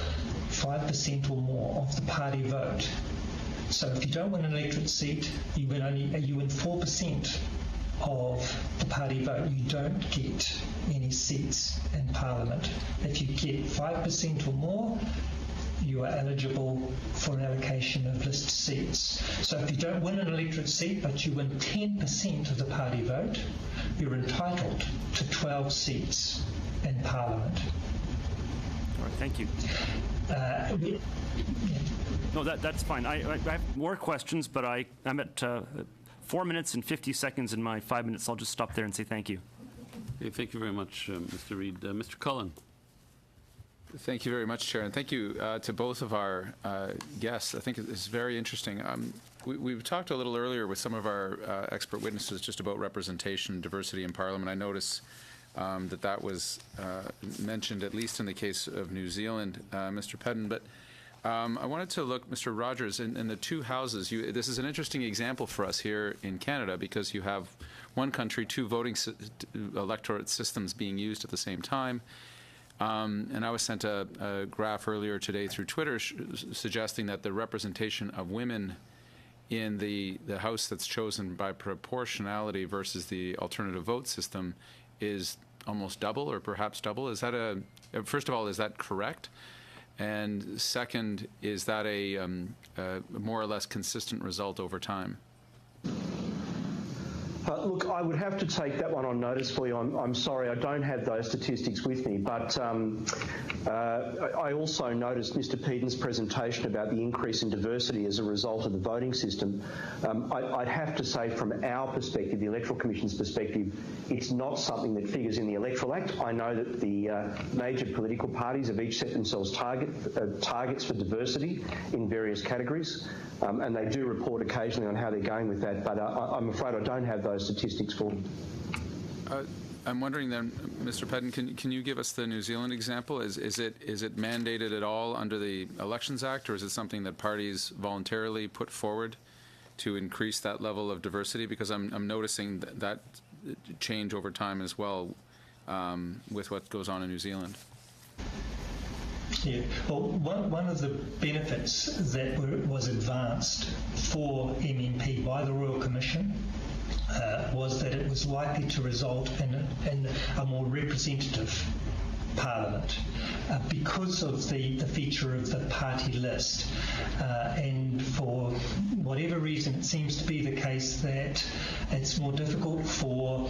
5% or more of the party vote. So if you don't win an electorate seat, you win 4% of the party vote. You don't get any seats in Parliament. If you get 5% or more, you are eligible for an allocation of list seats. So if you don't win an electorate seat, but you win 10% of the party vote, you're entitled to 12 seats in Parliament. All right, thank you. No, that's fine. I have more questions, but I'm at 4 minutes and 50 seconds in my 5 minutes. I'll just stop there and say thank you. Okay, thank you very much, Mr. Reid. Mr. Cullen. Thank you very much, Chair, and thank you to both of our guests. I think it's very interesting. We've talked a little earlier with some of our expert witnesses just about representation, diversity in Parliament. I notice that was mentioned, at least in the case of New Zealand, Mr. Pedden, but I wanted to look, Mr. Rogers, in the two houses. This is an interesting example for us here in Canada because you have one country, two voting electorate systems being used at the same time. And I was sent a graph earlier today through Twitter suggesting that the representation of women in the House that's chosen by proportionality versus the alternative vote system is almost double or perhaps double. Is that first of all, is that correct? And second, is that a more or less consistent result over time? Look, I would have to take that one on notice for you. I'm sorry, I don't have those statistics with me, but I also noticed Mr. Peden's presentation about the increase in diversity as a result of the voting system. I'd have to say from our perspective, the Electoral Commission's perspective, it's not something that figures in the Electoral Act. I know that the major political parties have each set themselves targets for diversity in various categories, and they do report occasionally on how they're going with that, but I'm afraid I don't have those statistics for them. I'm wondering then, Mr. Peden, can you give us the New Zealand example? Is it mandated at all under the Elections Act, or is it something that parties voluntarily put forward to increase that level of diversity? Because I'm noticing that change over time as well with what goes on in New Zealand. Yeah, well, one of the benefits that was advanced for MMP by the Royal Commission was that it was likely to result in a more representative Parliament because of the feature of the party list. And for whatever reason, it seems to be the case that it's more difficult for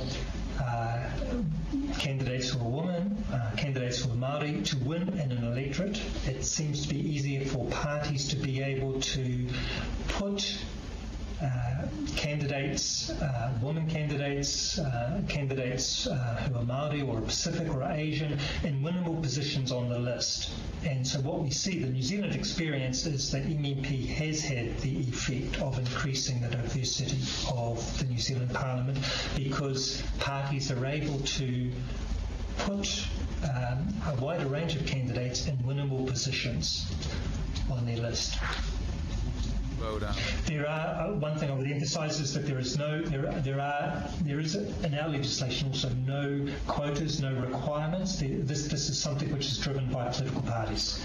candidates who are women, candidates who are Māori to win in an electorate. It seems to be easier for parties to be able to put candidates, women candidates, candidates who are Māori or Pacific or Asian in winnable positions on the list. And so what we see, the New Zealand experience is that MMP has had the effect of increasing the diversity of the New Zealand Parliament because parties are able to put a wider range of candidates in winnable positions on their list. There are one thing I would emphasise is that there is in our legislation also no quotas, no requirements. This is something which is driven by political parties.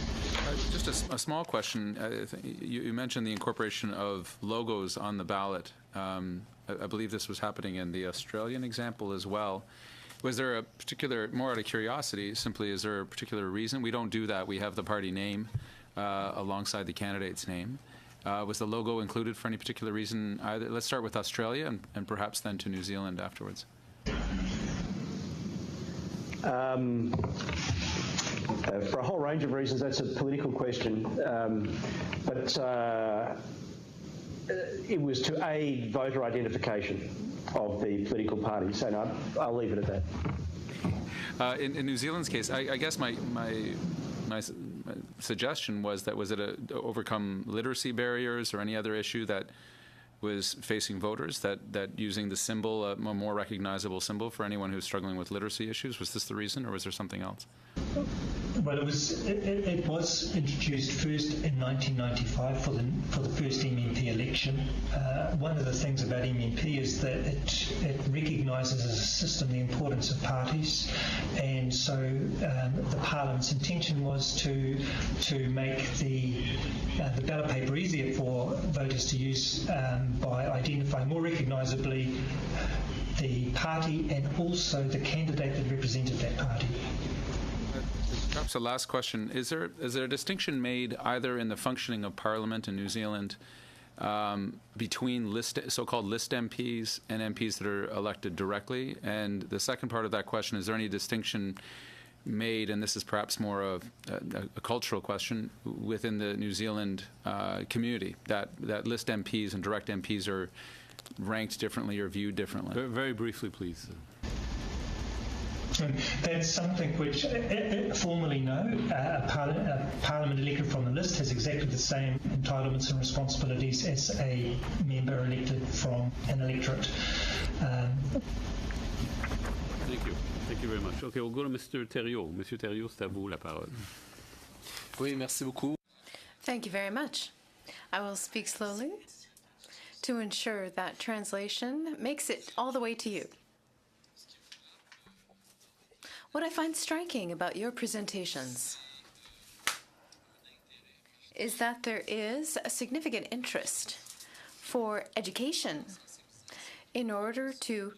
Just a small question. You mentioned the incorporation of logos on the ballot. I believe this was happening in the Australian example as well. Was there a particular, more out of curiosity, simply is there a particular reason? We don't do that. We have the party name alongside the candidate's name. Was the logo included for any particular reason? Either, let's start with Australia and perhaps then to New Zealand afterwards. For a whole range of reasons, that's a political question. But it was to aid voter identification of the political party. So no, I'll leave it at that. In New Zealand's case, I guess my suggestion was it to overcome literacy barriers or any other issue that was facing voters, that using the symbol, a more recognizable symbol for anyone who's struggling with literacy issues, was this the reason, or was there something else? Well, it was introduced first in 1995 for the first MMP election. One of the things about MMP is that it recognises as a system the importance of parties, and so the Parliament's intention was to make the ballot paper easier for voters to use by identifying more recognisably the party and also the candidate that represented that party. Perhaps the last question, is there a distinction made either in the functioning of Parliament in New Zealand between so-called list MPs and MPs that are elected directly? And the second part of that question, is there any distinction made, and this is perhaps more of a cultural question, within the New Zealand community, that list MPs and direct MPs are ranked differently or viewed differently? Very, very briefly, please. That's something which, formally, no. A Parliament elected from the list has exactly the same entitlements and responsibilities as a member elected from an electorate. Thank you. Thank you very much. Okay, we'll go to Mr. Thériault. Monsieur Thériault, c'est à vous la parole. Oui, merci beaucoup. Thank you very much. I will speak slowly to ensure that translation makes it all the way to you. What I find striking about your presentations is that there is a significant interest for education in order to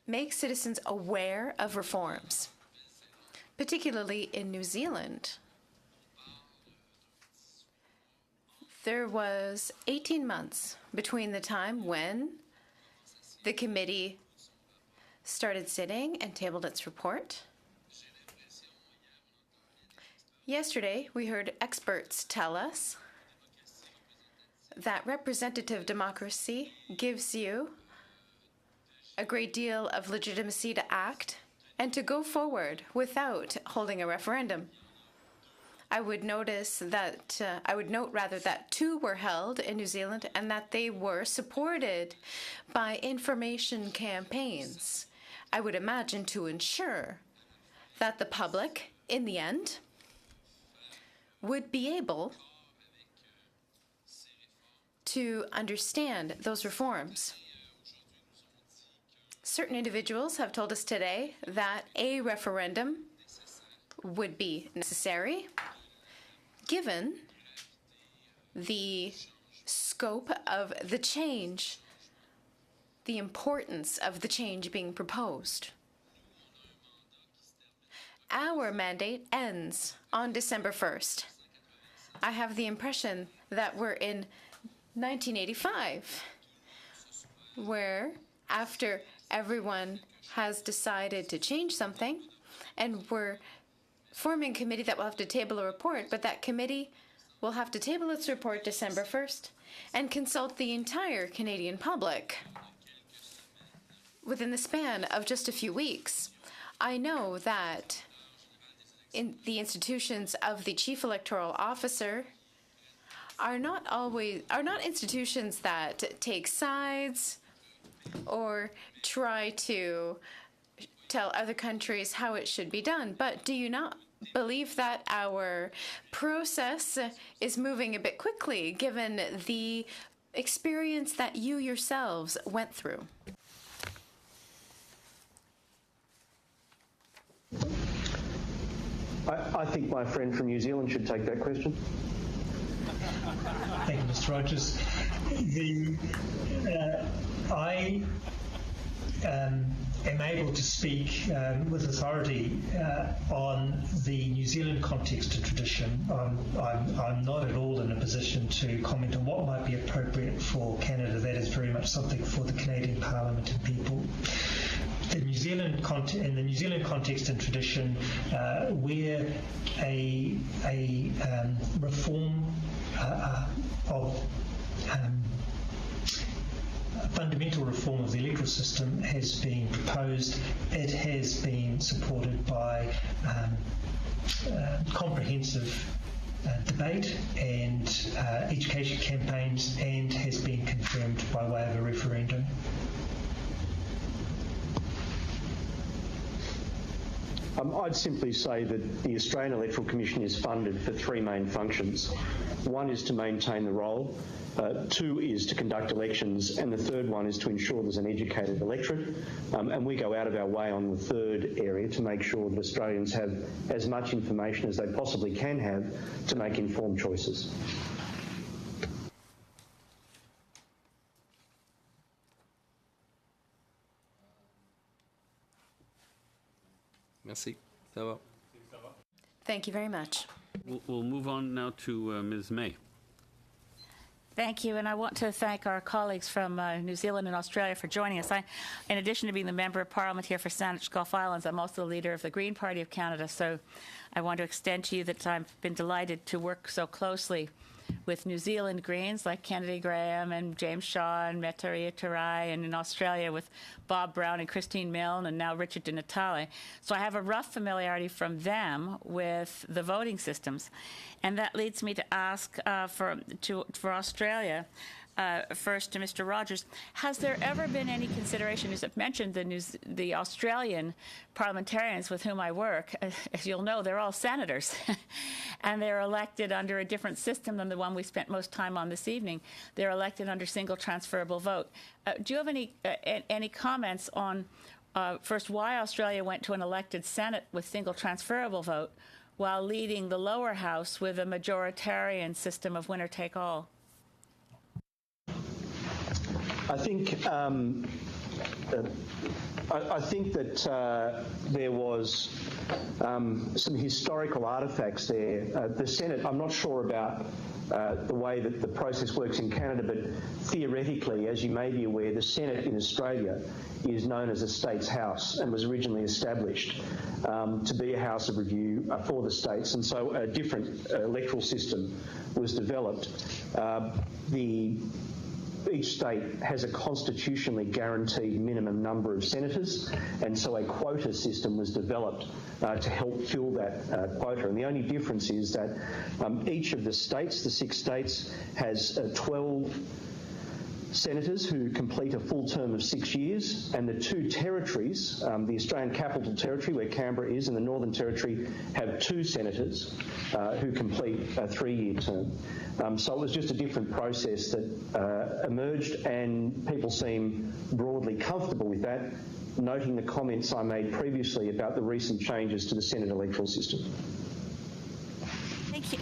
make citizens aware of reforms, particularly in New Zealand. There was 18 months between the time when the committee started sitting and tabled its report. Yesterday, we heard experts tell us that representative democracy gives you a great deal of legitimacy to act and to go forward without holding a referendum. I would note that 2 were held in New Zealand and that they were supported by information campaigns. I would imagine to ensure that the public, in the end, would be able to understand those reforms. Certain individuals have told us today that a referendum would be necessary given the scope of the change, the importance of the change being proposed. Our mandate ends on December 1st. I have the impression that we're in 1985, where after everyone has decided to change something, and we're forming a committee that will have to table a report, but that committee will have to table its report December 1st and consult the entire Canadian public within the span of just a few weeks. I know that in the institutions of the Chief Electoral Officer are not institutions that take sides or try to tell other countries how it should be done. But do you not believe that our process is moving a bit quickly, given the experience that you yourselves went through? I think my friend from New Zealand should take that question. Thank you, Mr. Rogers. I am able to speak with authority on the New Zealand context and tradition. I'm not at all in a position to comment on what might be appropriate for Canada. That is very much something for the Canadian Parliament and people. In the New Zealand context and tradition, where a reform of fundamental reform of the electoral system has been proposed, it has been supported by comprehensive debate and education campaigns, and has been confirmed by way of a referendum. I'd simply say that the Australian Electoral Commission is funded for 3 main functions. 1 is to maintain the role, 2 is to conduct elections, and the 3rd one is to ensure there's an educated electorate. And we go out of our way on the 3rd area to make sure that Australians have as much information as they possibly can have to make informed choices. Merci. Ça va. Thank you very much. We'll move on now to Ms. May. Thank you, and I want to thank our colleagues from New Zealand and Australia for joining us. In addition to being the Member of Parliament here for Saanich Gulf Islands, I'm also the leader of the Green Party of Canada, so I want to extend to you that I've been delighted to work so closely with New Zealand Greens like Kennedy Graham and James Shaw and Metaria Tarai, and in Australia with Bob Brown and Christine Milne, and now Richard Di Natale. So I have a rough familiarity from them with the voting systems. And that leads me to ask for Australia, first to Mr. Rogers, has there ever been any consideration, as I've mentioned, the Australian parliamentarians with whom I work, as you'll know, they're all senators, and they're elected under a different system than the one we spent most time on this evening. They're elected under single transferable vote. Do you have any comments on, first, why Australia went to an elected Senate with single transferable vote while leading the lower house with a majoritarian system of winner-take-all? I think I think that there was some historical artefacts there. The Senate, I'm not sure about the way that the process works in Canada, but theoretically, as you may be aware, the Senate in Australia is known as a states house and was originally established to be a house of review for the states, and so a different electoral system was developed. Each state has a constitutionally guaranteed minimum number of senators, and so a quota system was developed to help fill that quota. And the only difference is that each of the states, the 6 states, has 12 senators who complete a full term of 6 years, and the 2 territories, the Australian Capital Territory, where Canberra is, and the Northern Territory, have 2 senators who complete a 3-year term. So it was just a different process that emerged, and people seem broadly comfortable with that, noting the comments I made previously about the recent changes to the Senate electoral system.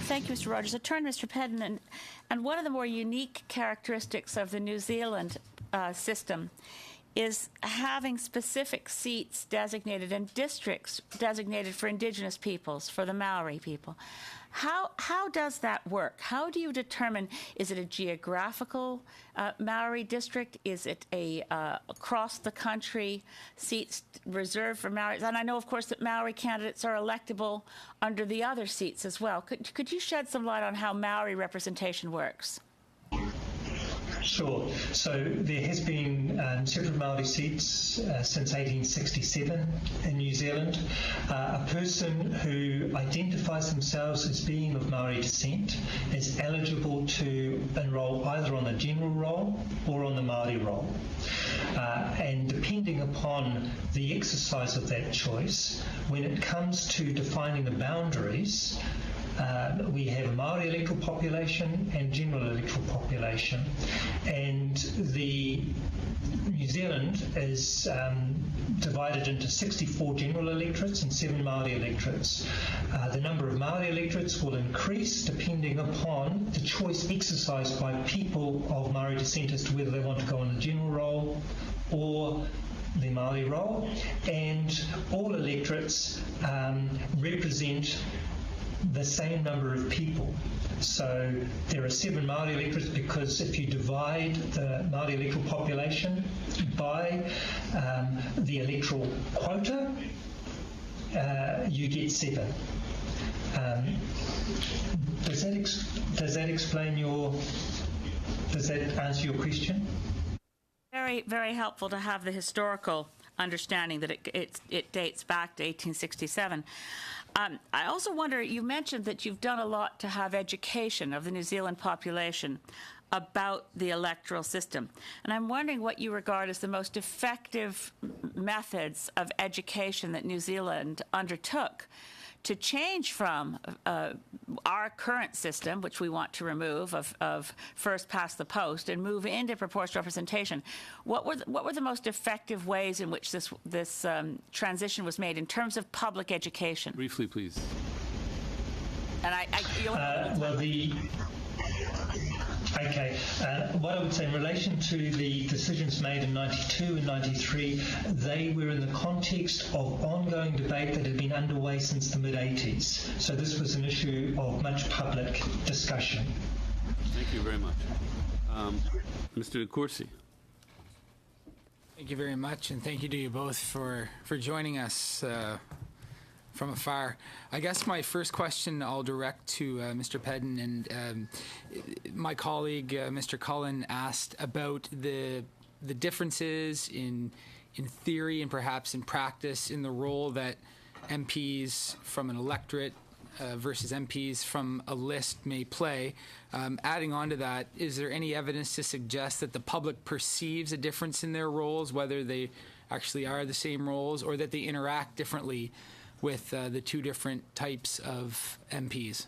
Thank you, Mr. Rogers. I turn to Mr. Pedden, and one of the more unique characteristics of the New Zealand system is having specific seats designated and districts designated for Indigenous peoples, for the Maori people. How does that work? How do you determine, is it a geographical Maori district? Is it a across the country seats reserved for Maoris? And I know, of course, that Maori candidates are electable under the other seats as well. Could you shed some light on how Maori representation works? Sure. So there has been separate Māori seats since 1867 in New Zealand. A person who identifies themselves as being of Māori descent is eligible to enrol either on the general roll or on the Māori roll. And depending upon the exercise of that choice, when it comes to defining the boundaries, we have a Māori electoral population and general electoral population, and the New Zealand is divided into 64 general electorates and 7 Māori electorates. The number of Māori electorates will increase depending upon the choice exercised by people of Māori descent as to whether they want to go on the general roll or the Māori roll, and all electorates represent the same number of people. So there are 7 Māori electorates because if you divide the Māori electoral population by the electoral quota, you get 7. Does that explain does that answer your question? Very, very helpful to have the historical understanding that it dates back to 1867. I also wonder, you mentioned that you've done a lot to have education of the New Zealand population about the electoral system. And I'm wondering what you regard as the most effective methods of education that New Zealand undertook to change from our current system, which we want to remove, of first past the post, and move into proportional representation. What were the most effective ways in which this transition was made in terms of public education? Briefly, please. And what I would say in relation to the decisions made in 92 and 93, they were in the context of ongoing debate that had been underway since the mid-80s. So this was an issue of much public discussion. Thank you very much. Mr. Corsi. Thank you very much, and thank you to you both for joining us from afar. I guess my first question I'll direct to Mr. Pedden, and my colleague Mr. Cullen asked about the differences in theory and perhaps in practice in the role that MPs from an electorate versus MPs from a list may play. Adding on to that, is there any evidence to suggest that the public perceives a difference in their roles, whether they actually are the same roles or that they interact differently with the 2 different types of MPs?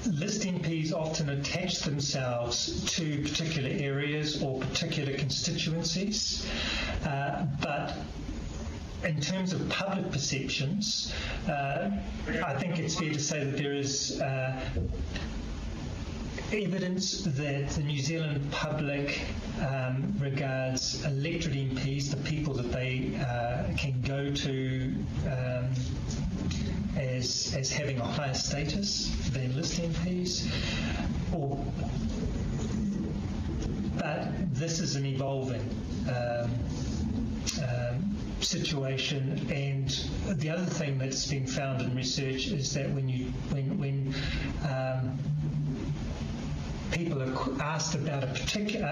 List MPs often attach themselves to particular areas or particular constituencies, but in terms of public perceptions, I think it's fair to say that there is evidence that the New Zealand public regards elected MPs, the people that they can go to as having a higher status than list MPs, but this is an evolving situation. And the other thing that's been found in research is that when people are asked about particular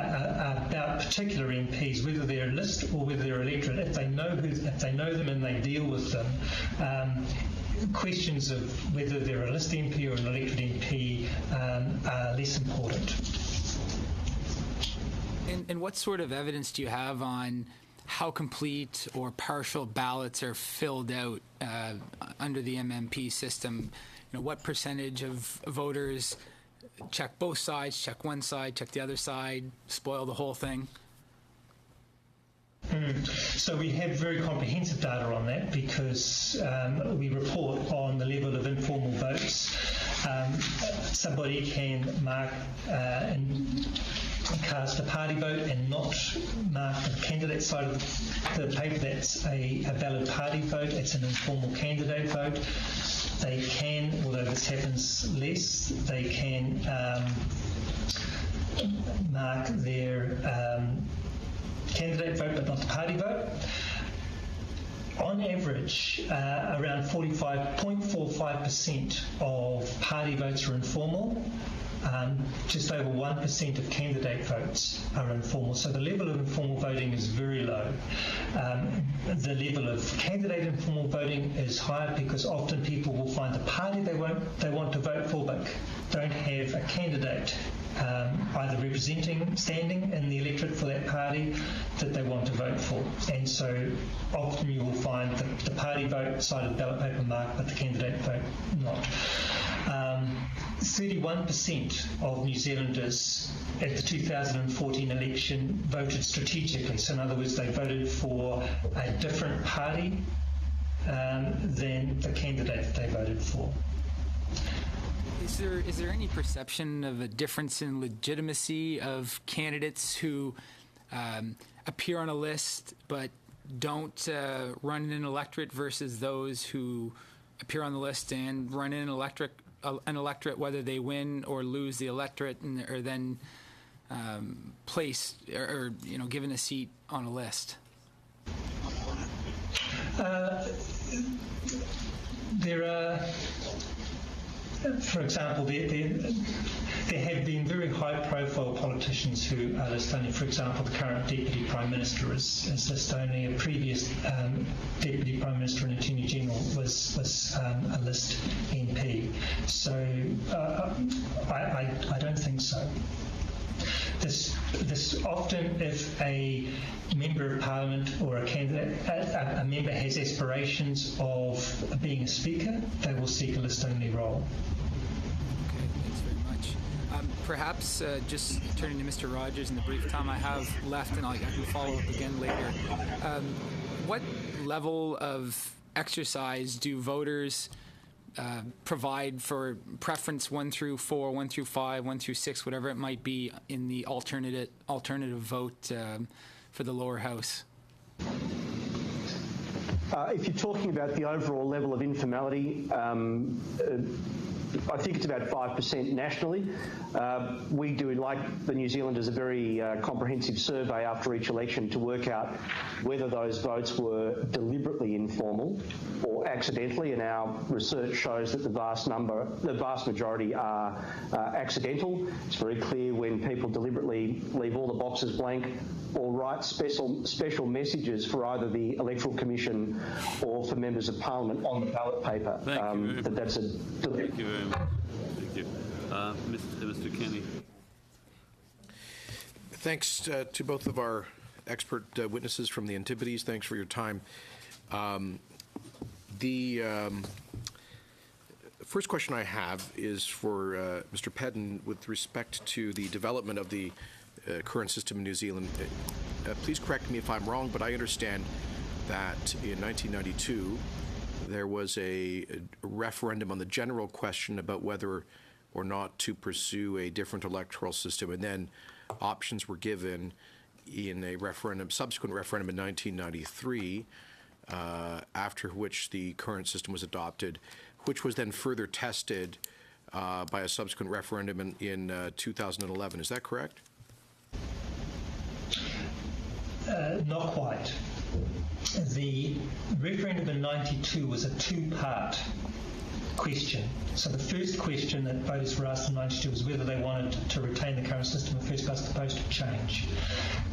MPs, whether they're a list or whether they're electorate, if they know them and they deal with them, questions of whether they're a list MP or an elected MP are less important. And what sort of evidence do you have on how complete or partial ballots are filled out under the MMP system? You know, what percentage of voters check both sides, check one side, check the other side, spoil the whole thing? So we have very comprehensive data on that because we report on the level of informal votes. Somebody can mark and cast a party vote and not mark the candidate side of the paper. That's a valid party vote. It's an informal candidate vote. They can, although this happens less, they can mark their candidate vote but not the party vote. On average, around 45.45% of party votes are informal. Just over 1% of candidate votes are informal. So the level of informal voting is very low. The level of candidate informal voting is higher because often people will find the party they want to vote for but don't have a candidate either standing in the electorate for that party that they want to vote for. And so often you will find the party vote side of the ballot paper marked but the candidate vote not. 31% of New Zealanders at the 2014 election voted strategically. So in other words, they voted for a different party than the candidate that they voted for. Is there any perception of a difference in legitimacy of candidates who appear on a list but don't run in an electorate versus those who appear on the list and run in an electorate, whether they win or lose the electorate, and are then placed or given a seat on a list? There are, for example, there have been very high-profile politicians who are list only. For example, the current Deputy Prime Minister is list only. A previous Deputy Prime Minister and Attorney General was a list MP. So I don't think so. This often, if a member of Parliament or a candidate, a member has aspirations of being a speaker, they will seek a list-only role. Okay, thanks very much. Perhaps just turning to Mr. Rogers in the brief time I have left, and I can follow up again later. What level of exercise do voters provide for preference 1 through 4, 1 through 5, 1 through 6, whatever it might be, in the alternative vote for the lower house? If you're talking about the overall level of informality, I think it's about 5% nationally. We do, like the New Zealanders, a very comprehensive survey after each election to work out whether those votes were deliberately informal or accidentally, and our research shows that the vast majority are accidental. It's very clear when people deliberately leave all the boxes blank or write special messages for either the Electoral Commission or for members of Parliament on the ballot paper. That's a Thank you very much. Thank you. Mr. Kenny. Thanks to both of our expert witnesses from the Antipodes. Thanks for your time. The first question I have is for Mr. Pedden with respect to the development of the current system in New Zealand. Please correct me if I'm wrong, but I understand that in 1992 there was a referendum on the general question about whether or not to pursue a different electoral system, and then options were given in a referendum, subsequent referendum in 1993, after which the current system was adopted, which was then further tested by a subsequent referendum in 2011. Is that correct? Not quite. The referendum in 92 was a two-part question. So the first question that voters were asked in 92 was whether they wanted to retain the current system of first past the post or change.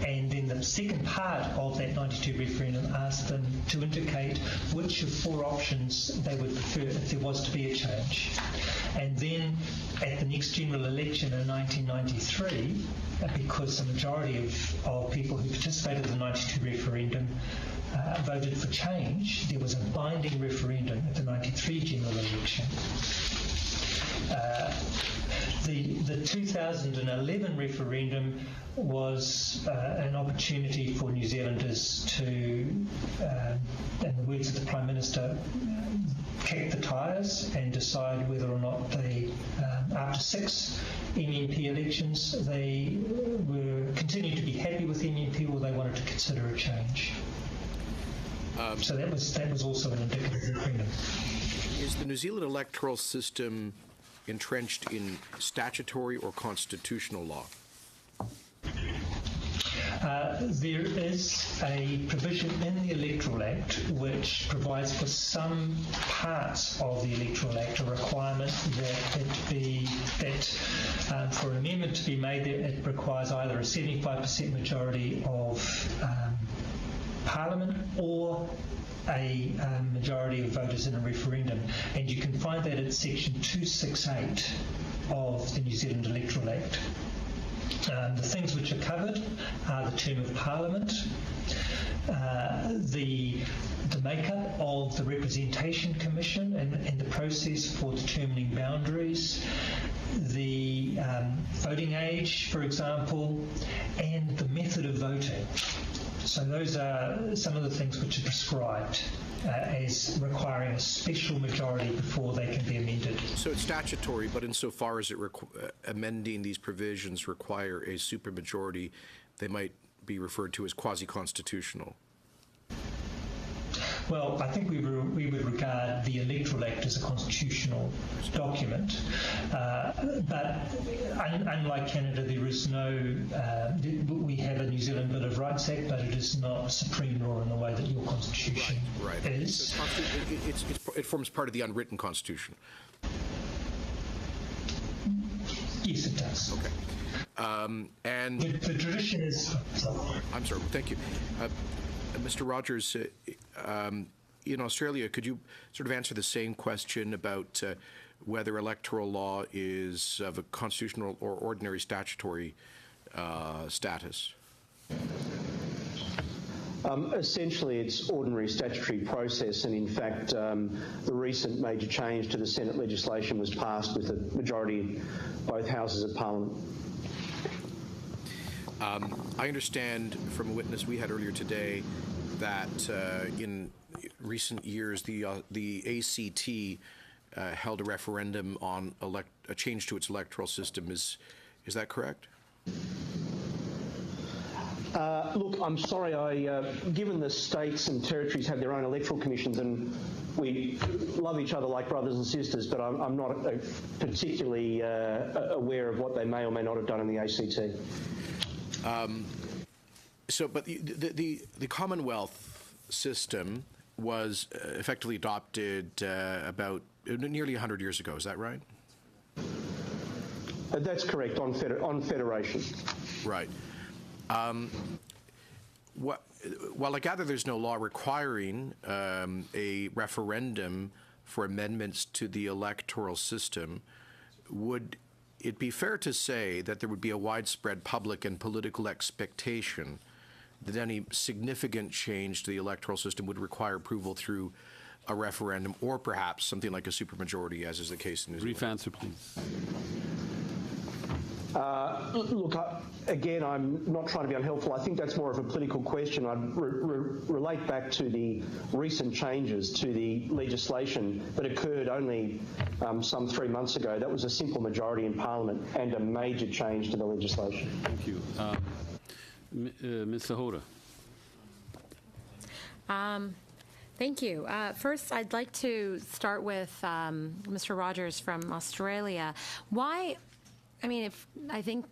And then the second part of that 92 referendum asked them to indicate which of four options they would prefer if there was to be a change. And then at the next general election in 1993, because the majority of people who participated in the 92 referendum voted for change, there was a binding referendum at the 93 general election. The 2011 referendum was an opportunity for New Zealanders to, in the words of the Prime Minister, kick the tyres and decide whether or not they, after 6 MMP elections, they were continued to be happy with MMP or they wanted to consider a change. So that was also an indicative referendum. Is the New Zealand electoral system entrenched in statutory or constitutional law? There is a provision in the Electoral Act which provides for some parts of the Electoral Act a requirement that for an amendment to be made, it requires either a 75% majority of Parliament or a majority of voters in a referendum, and you can find that at section 268 of the New Zealand Electoral Act. The things which are covered are the term of Parliament, the makeup of the Representation Commission and the process for determining boundaries, the voting age, for example, and the method of voting. So those are some of the things which are prescribed as requiring a special majority before they can be amended. So it's statutory, but insofar as amending these provisions require a supermajority, they might be referred to as quasi-constitutional. Well, I think we would regard the Electoral Act as a constitutional document, but unlike Canada, there is no. We have a New Zealand Bill of Rights Act, but it is not supreme law in the way that your constitution is. So it forms part of the unwritten constitution. Yes, it does. Okay. And the tradition is. I'm sorry. Thank you. Mr. Rogers, in Australia, could you sort of answer the same question about whether electoral law is of a constitutional or ordinary statutory status? Essentially, it's ordinary statutory process, and in fact, the recent major change to the Senate legislation was passed with a majority in both houses of Parliament. I understand from a witness we had earlier today that in recent years the ACT held a referendum on a change to its electoral system. Is that correct? Look, I'm sorry. Given the states and territories have their own electoral commissions, and we love each other like brothers and sisters, but I'm not particularly aware of what they may or may not have done in the ACT. But the Commonwealth system was effectively adopted about nearly 100 years ago. Is that right? That's correct, on federation. Right. While I gather there's no law requiring a referendum for amendments to the electoral system, would it be fair to say that there would be a widespread public and political expectation that any significant change to the electoral system would require approval through a referendum or perhaps something like a supermajority, as is the case in New Zealand? Brief answer, please. Look, again, I'm not trying to be unhelpful. I think that's more of a political question. I'd relate back to the recent changes to the legislation that occurred only some 3 months ago. That was a simple majority in Parliament and a major change to the legislation. Thank you. Ms. Sahota. Thank you. First, I'd like to start with Mr. Rogers from Australia. Why, I think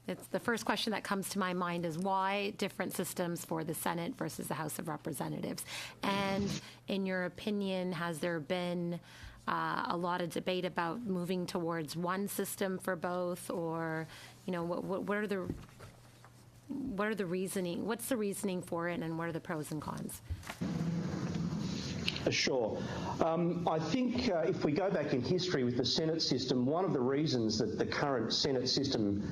it's the first question that comes to my mind is why different systems for the Senate versus the House of Representatives? And in your opinion, has there been a lot of debate about moving towards one system for both, or, what are the reasoning? What's the reasoning for it, and what are the pros and cons? Sure. I think if we go back in history with the Senate system, one of the reasons that the current Senate system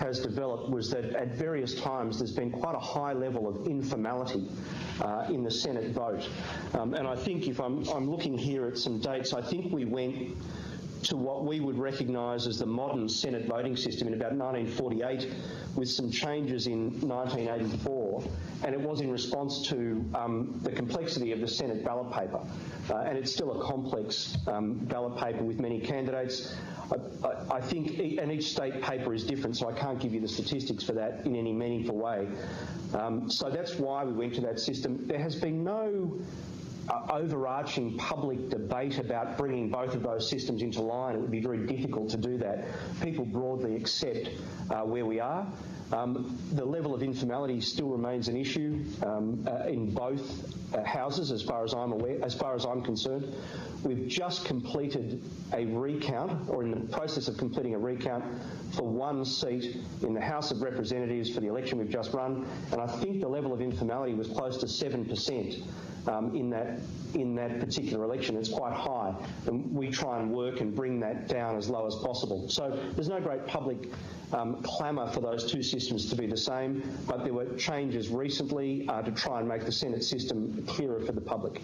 has developed was that at various times there's been quite a high level of informality in the Senate vote. And I think if I'm looking here at some dates, I think we went to what we would recognise as the modern Senate voting system in about 1948, with some changes in 1984, and it was in response to the complexity of the Senate ballot paper. And it's still a complex ballot paper with many candidates. I think, and each state paper is different, so I can't give you the statistics for that in any meaningful way. So that's why we went to that system. There has been no overarching public debate about bringing both of those systems into line. It would be very difficult to do that. People broadly accept where we are. The level of informality still remains an issue in both houses, as far as I'm aware, as far as I'm concerned. We've just completed a recount, or in the process of completing a recount, for one seat in the House of Representatives for the election we've just run, and I think the level of informality was close to 7%. In that particular election. It's quite high, and we try and work and bring that down as low as possible. So there's no great public clamour for those two systems to be the same, but there were changes recently to try and make the Senate system clearer for the public.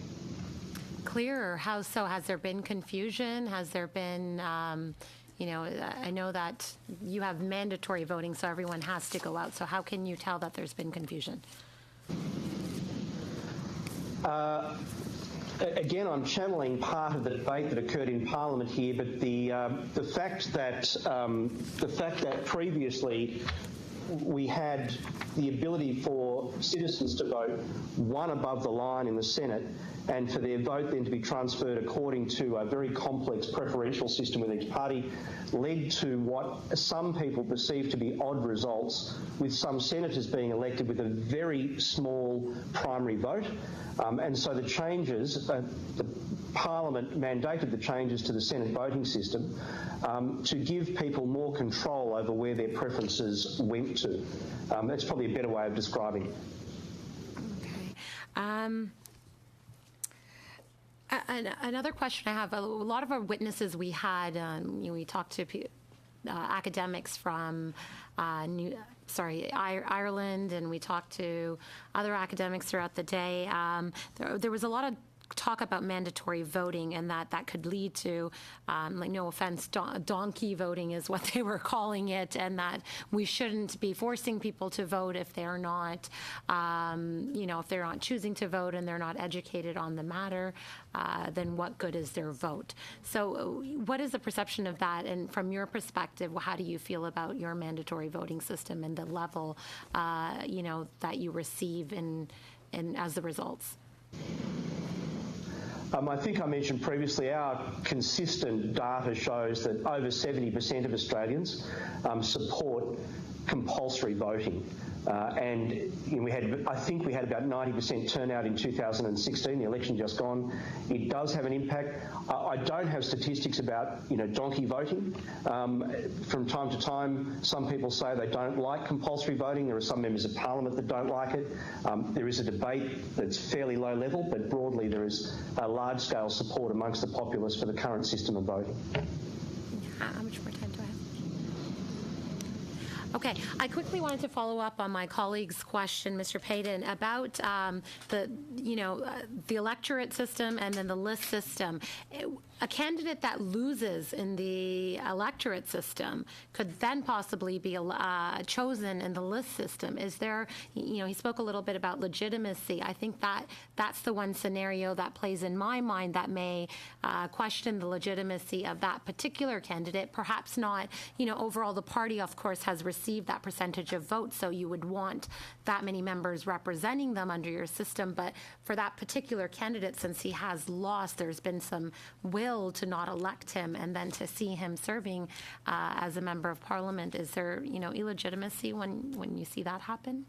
Clearer? How so? Has there been confusion? Has there been, I know that you have mandatory voting, so everyone has to go out. So how can you tell that there's been confusion? Again, I'm channeling part of the debate that occurred in Parliament here, but the fact that previously we had the ability for citizens to vote one above the line in the Senate, and for their vote then to be transferred according to a very complex preferential system with each party, led to what some people perceive to be odd results, with some senators being elected with a very small primary vote. And so the changes, the Parliament mandated the changes to the Senate voting system to give people more control over where their preferences went to. That's probably a better way of describing it. Okay. Another question I have, a lot of our witnesses we had, we talked to academics from Ireland, and we talked to other academics throughout the day. There was a lot of talk about mandatory voting, and that could lead to, no offense, donkey voting is what they were calling it, and that we shouldn't be forcing people to vote if they're not, if they're not choosing to vote and they're not educated on the matter, then what good is their vote? So what is the perception of that? And from your perspective, how do you feel about your mandatory voting system and the level, that you receive in as the results? I think I mentioned previously our consistent data shows that over 70% of Australians support compulsory voting. And I think we had about 90% turnout in 2016, the election just gone. It does have an impact. I don't have statistics about, donkey voting. From time to time, some people say they don't like compulsory voting. There are some members of Parliament that don't like it. There is a debate that's fairly low level, but broadly there is a large-scale support amongst the populace for the current system of voting. How much more time do I have? Okay, I quickly wanted to follow up on my colleague's question, Mr. Payton, about the electorate system and then the list system. a candidate that loses in the electorate system could then possibly be chosen in the list system. Is there, he spoke a little bit about legitimacy. I think that's the one scenario that plays in my mind that may question the legitimacy of that particular candidate. Perhaps not, overall the party, of course, has received that percentage of votes, so you would want that many members representing them under your system. But for that particular candidate, since he has lost, there's been some will to not elect him and then to see him serving as a member of parliament. Is there, illegitimacy when you see that happen?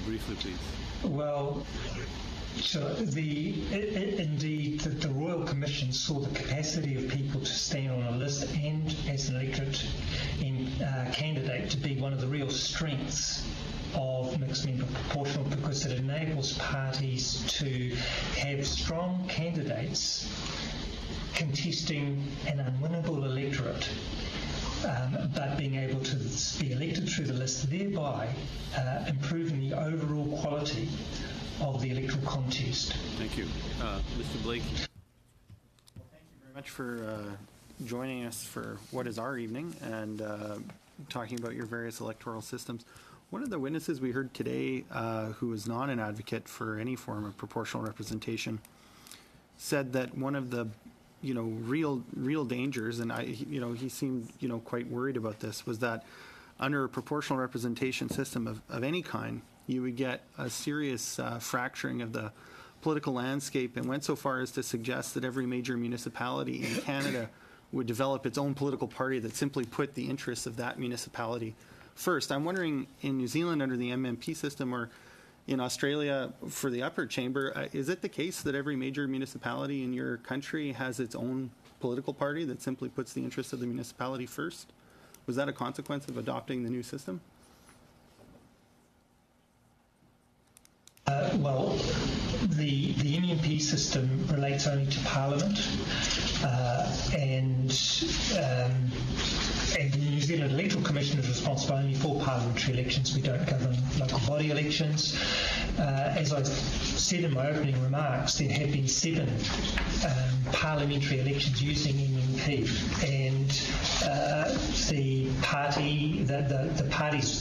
Briefly, please. Well, so indeed, the Royal Commission saw the capacity of people to stand on a list and as an electorate candidate to be one of the real strengths of mixed member proportional, because it enables parties to have strong candidates contesting an unwinnable electorate, but being able to be elected through the list, thereby improving the overall quality of the electoral contest. Thank you. Mr. Blakey. Well, thank you very much for joining us for what is our evening and talking about your various electoral systems. One of the witnesses we heard today, who is not an advocate for any form of proportional representation, said that one of the real dangers, and he seemed quite worried about this, was that under a proportional representation system of any kind, you would get a serious fracturing of the political landscape, and went so far as to suggest that every major municipality in Canada would develop its own political party that simply put the interests of that municipality first. I'm wondering, in New Zealand under the MMP system, or in Australia for the upper chamber, is it the case that every major municipality in your country has its own political party that simply puts the interests of the municipality first? Was that a consequence of adopting the new system? Well, the MMP system relates only to Parliament, and the New Zealand Electoral Commission is responsible only for parliamentary elections. We don't govern local body elections. As I said in my opening remarks, there have been 7 parliamentary elections using MMP, and the parties,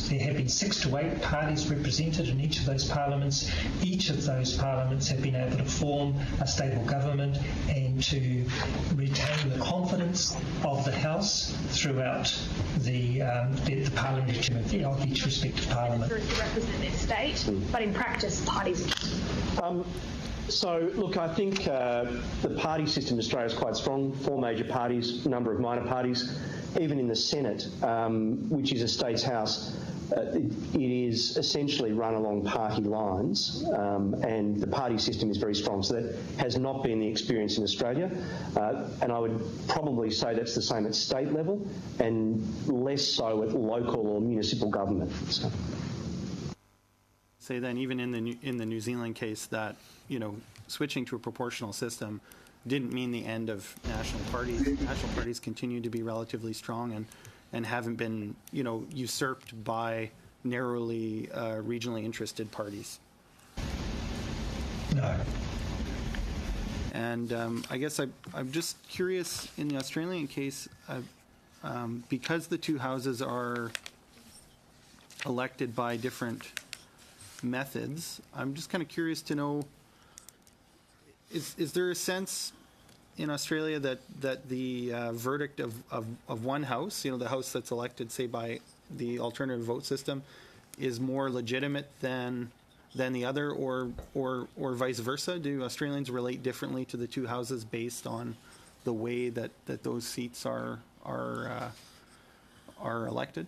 there have been 6 to 8 parties represented in each of those parliaments. Each of those parliaments have been able to form a stable government and to retain the confidence of the House throughout the parliamentary term of each respective parliament. To represent their state, but in practice, parties. So, look, I think the party system in Australia is quite strong. 4 major parties, a number of minor parties. Even in the Senate, which is a state's house, it is essentially run along party lines, and the party system is very strong. So that has not been the experience in Australia, and I would probably say that's the same at state level and less so at local or municipal government. So. Say then, even in the New Zealand case, that switching to a proportional system didn't mean the end of national parties. National parties continue to be relatively strong and haven't been usurped by narrowly regionally interested parties. No. And I guess I'm just curious, in the Australian case, because the 2 houses are elected by different methods, I'm just kind of curious to know, is there a sense in Australia that the verdict of one house, the house that's elected, say, by the alternative vote system, is more legitimate than the other, or vice versa? Do Australians relate differently to the 2 houses based on the way that those seats are elected?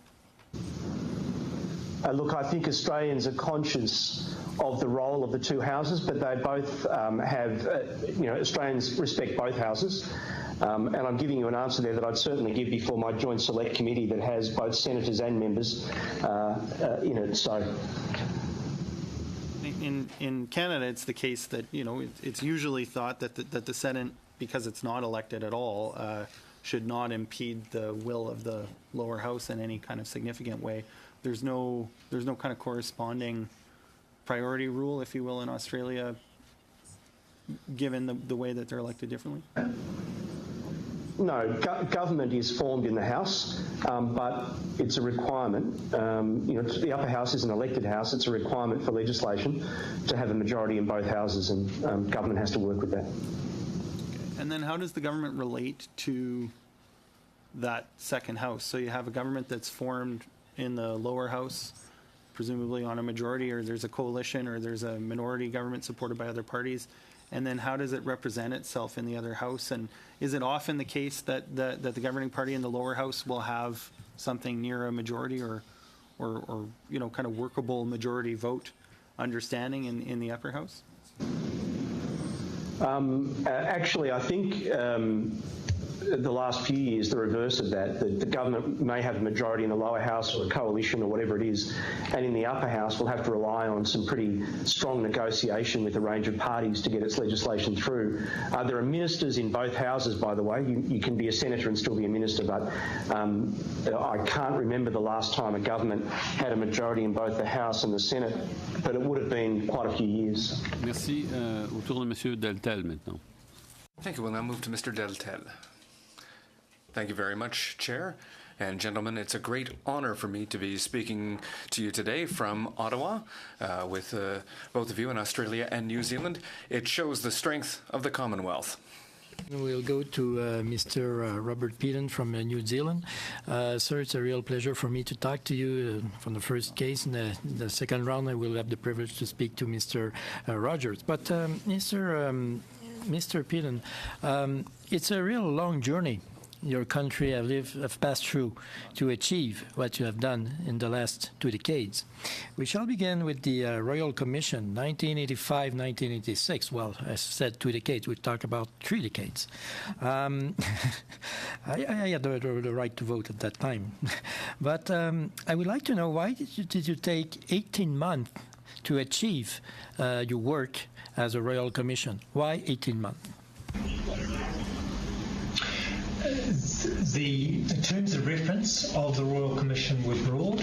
Look, I think Australians are conscious of the role of the 2 houses, but they both have, Australians respect both houses. And I'm giving you an answer there that I'd certainly give before my joint select committee that has both senators and members in it. So. In Canada, it's the case that, it's usually thought that the Senate, because it's not elected at all, should not impede the will of the lower house in any kind of significant way. There's no kind of corresponding priority rule, if you will, in Australia, given the way that they're elected differently? No, government is formed in the House, but it's a requirement. The upper house is an elected house. It's a requirement for legislation to have a majority in both houses, and government has to work with that. And then how does the government relate to that second house? So you have a government that's formed in the lower house, presumably on a majority, or there's a coalition, or there's a minority government supported by other parties. And then how does it represent itself in the other house? And is it often the case that the governing party in the lower house will have something near a majority or kind of workable majority vote understanding in the upper house? Actually, I think the last few years, the reverse of that, the government may have a majority in the lower house or a coalition or whatever it is, and in the upper house will have to rely on some pretty strong negotiation with a range of parties to get its legislation through. There are ministers in both houses, by the way. You can be a senator and still be a minister, but I can't remember the last time a government had a majority in both the House and the Senate, but it would have been quite a few years. Merci. Autour de Monsieur Deltel maintenant. Thank you. We'll now move to Mr. Deltel. Thank you very much, Chair. And gentlemen, it's a great honor for me to be speaking to you today from Ottawa with both of you in Australia and New Zealand. It shows the strength of the Commonwealth. We'll go to Mr. Robert Peden from New Zealand. Sir, it's a real pleasure for me to talk to you from the first case. In the second round, I will have the privilege to speak to Mr. Rogers. But Mr. Peden, it's a real long journey your country have passed through to achieve what you have done in the last 2 decades. We shall begin with the Royal Commission, 1985-1986. Well, I said 2 decades. We talk about 3 decades. I had the right to vote at that time. But I would like to know, why did you take 18 months to achieve your work as a Royal Commission? Why 18 months? The terms of reference of the Royal Commission were broad.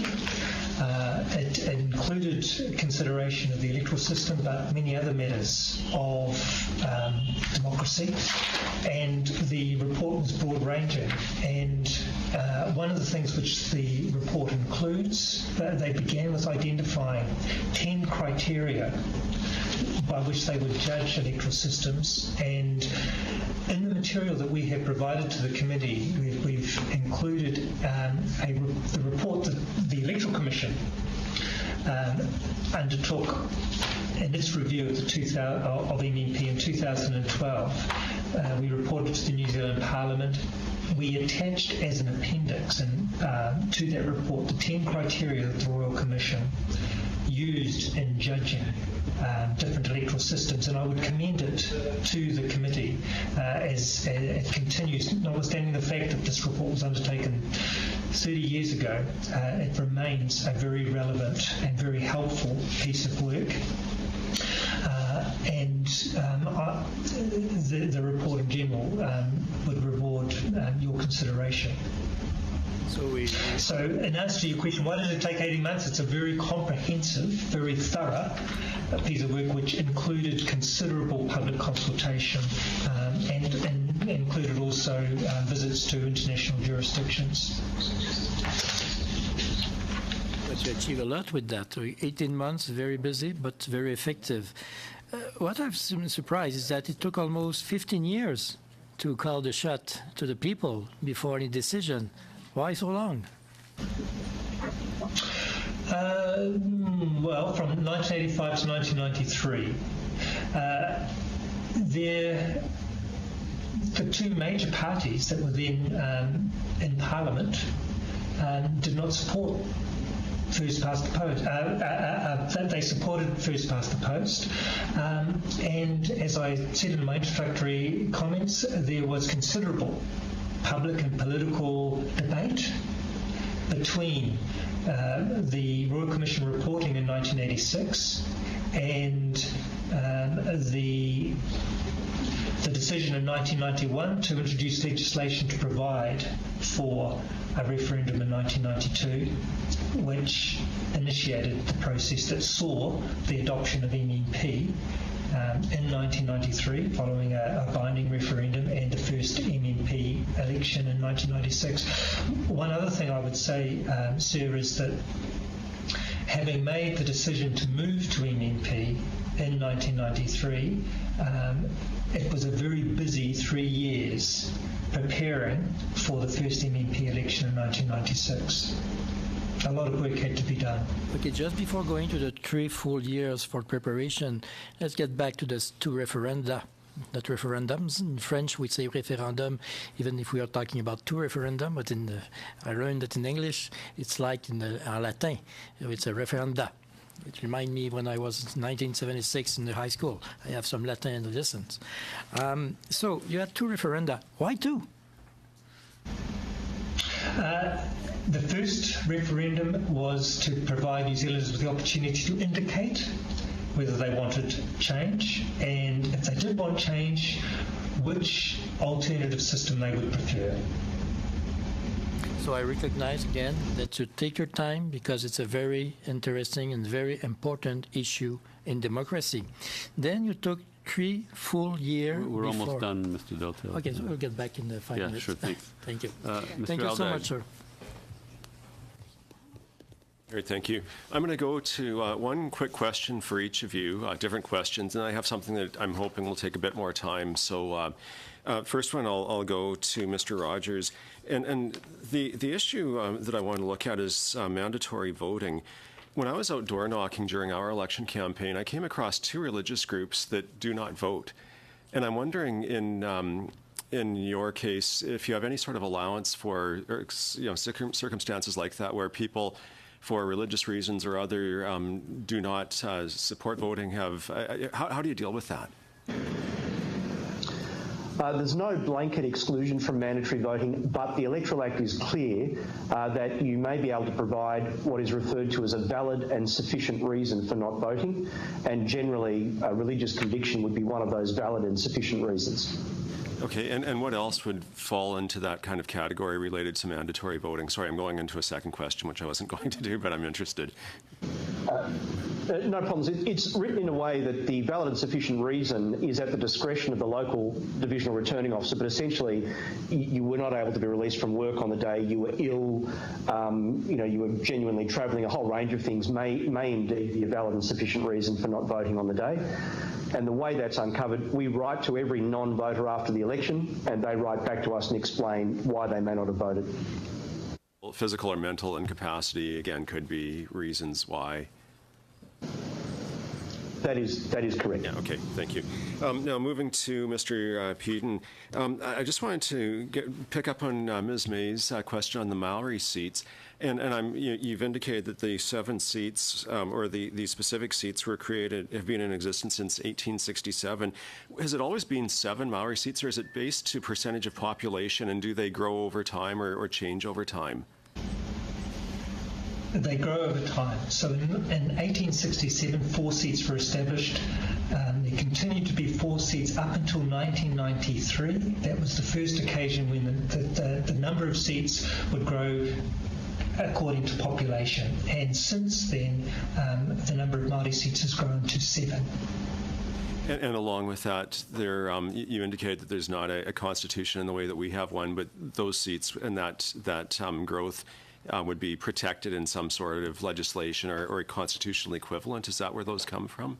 It included consideration of the electoral system, but many other matters of democracy, and the report was broad-ranging. And one of the things which the report includes, they began with identifying 10 criteria by which they would judge electoral systems, and in the material that we have provided to the committee, we've included the report that the Electoral Commission undertook in its review of MMP in 2012. We reported to the New Zealand Parliament. We attached as an appendix to that report the 10 criteria that the Royal Commission used in judging different electoral systems, and I would commend it to the committee as it continues, notwithstanding the fact that this report was undertaken 30 years ago. It remains a very relevant and very helpful piece of work. And the report in general would reward your consideration. So in answer to your question, why did it take 18 months? It's a very comprehensive, very thorough piece of work which included considerable public consultation and included also visits to international jurisdictions. But you achieve a lot with that. 18 months, very busy, but very effective. What I've been surprised is that it took almost 15 years to call the shot to the people before any decision. Why so long? Well, from 1985 to 1993, the two major parties that were then in Parliament did not support first past the post. They supported first past the post, and as I said in my introductory comments, there was considerable public and political debate between the Royal Commission reporting in 1986 and the decision in 1991 to introduce legislation to provide for a referendum in 1992, which initiated the process that saw the adoption of MMP in 1993, following a binding referendum and the first MMP election. election in 1996. One other thing I would say, Sir, is that having made the decision to move to MMP in 1993, it was a very busy 3 years preparing for the first MMP election in 1996. A lot of work had to be done. Okay, just before going to the 3 full years for preparation, let's get back to the 2 referenda. Not referendums. In French, we say referendum, even if we are talking about 2 referendum, but I learned that in English, it's like in Latin, it's a referenda. It reminds me when I was in 1976 in the high school. I have some Latin in the lessons. So you had 2 referenda. Why 2? The first referendum was to provide New Zealanders with the opportunity to indicate whether they wanted change, and if they did want change, which alternative system they would prefer. So I recognize again that you take your time because it's a very interesting and very important issue in democracy. Then you took 3 full years. We're almost done, Mr. Deltel. Okay, so we'll get back in the 5 minutes. Yeah, sure, thanks. Thank you. Mr. Thank you so Aldag. much, sir. Great, thank you. I'm going to go to one quick question for each of you, different questions, and I have something that I'm hoping will take a bit more time. So first one, I'll go to Mr. Rogers. And the issue that I want to look at is mandatory voting. When I was out door knocking during our election campaign, I came across 2 religious groups that do not vote. And I'm wondering in your case, if you have any sort of allowance for circumstances like that where people, for religious reasons or other, do not support voting, how do you deal with that? There's no blanket exclusion from mandatory voting, but the Electoral Act is clear that you may be able to provide what is referred to as a valid and sufficient reason for not voting, and generally religious conviction would be one of those valid and sufficient reasons. Okay, and what else would fall into that kind of category related to mandatory voting? Sorry, I'm going into a second question, which I wasn't going to do, but I'm interested. No problems. It's written in a way that the valid and sufficient reason is at the discretion of the local divisional returning officer, but essentially you were not able to be released from work on the day, you were ill, you were genuinely travelling, a whole range of things may indeed be a valid and sufficient reason for not voting on the day. And the way that's uncovered, we write to every non-voter after the election, and they write back to us and explain why they may not have voted. Well, physical or mental incapacity, again, could be reasons why. That is correct. Yeah, okay, thank you. Now, moving to Mr. Peden, I just wanted to pick up on Ms. May's question on the Maori seats. And you've indicated that the 7 seats, or the specific seats have been in existence since 1867. Has it always been 7 Maori seats, or is it based to percentage of population, and do they grow over time or change over time? They grow over time. So in 1867, 4 seats were established. There continued to be 4 seats up until 1993. That was the first occasion when the number of seats would grow according to population. And since then, the number of Māori seats has grown to 7. And along with that, you indicated that there's not a constitution in the way that we have one, but those seats and that growth would be protected in some sort of legislation or a constitutional equivalent. Is that where those come from?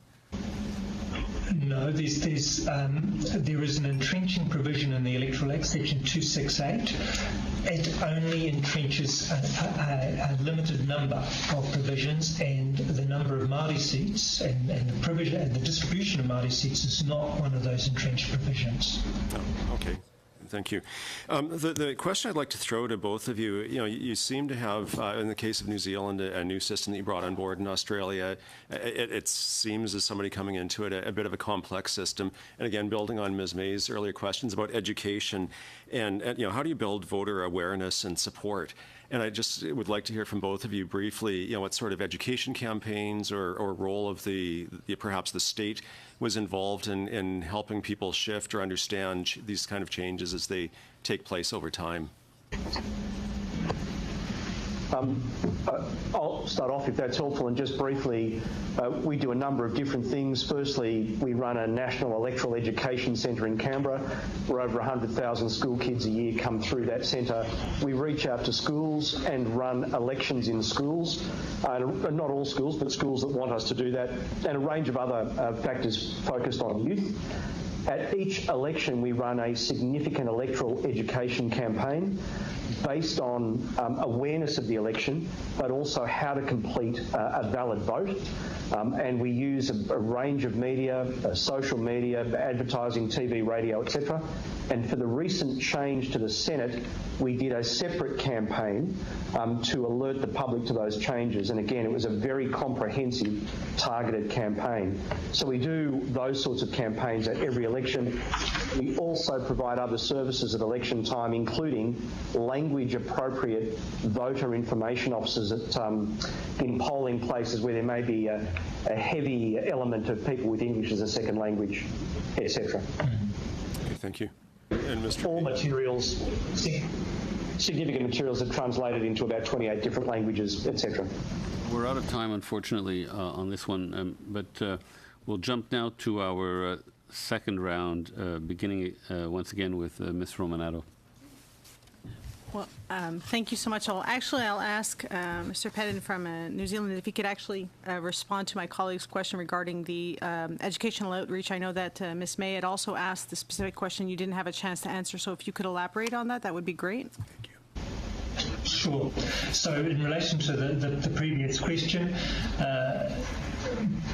No, there is an entrenching provision in the Electoral Act, Section 268. It only entrenches a limited number of provisions, and the number of Māori seats and the provision and the distribution of Māori seats is not one of those entrenched provisions. Oh, okay. Thank you. The question I'd like to throw to both of you, you seem to have, in the case of New Zealand, a new system that you brought on board in Australia. It seems, as somebody coming into it, a bit of a complex system. And again, building on Ms. May's earlier questions about education and how do you build voter awareness and support? And I just would like to hear from both of you briefly, what sort of education campaigns or role of perhaps the state was involved in helping people shift or understand these kind of changes as they take place over time. I'll start off if that's helpful, and just briefly, we do a number of different things. Firstly, we run a national electoral education centre in Canberra, where over 100,000 school kids a year come through that centre. We reach out to schools and run elections in schools, not all schools, but schools that want us to do that, and a range of other factors focused on youth. At each election, we run a significant electoral education campaign based on awareness of the election, but also how to complete a valid vote. And we use a range of media, social media, advertising, TV, radio, etc. And for the recent change to the Senate, we did a separate campaign to alert the public to those changes. And again, it was a very comprehensive, targeted campaign. So we do those sorts of campaigns at every election. We also provide other services at election time, including language-appropriate voter information officers in polling places where there may be a heavy element of people with English as a second language, etc. Okay, thank you. And Mr. All materials, significant materials are translated into about 28 different languages, etc. We're out of time, unfortunately, on this one, but we'll jump now to our second round, beginning once again with Ms. Romanato. Well, thank you so much. I'll ask Mr. Pedden from New Zealand if he could actually respond to my colleague's question regarding the educational outreach. I know that Ms. May had also asked the specific question you didn't have a chance to answer, so if you could elaborate on that, that would be great. Thank you. Sure. So in relation to the previous question,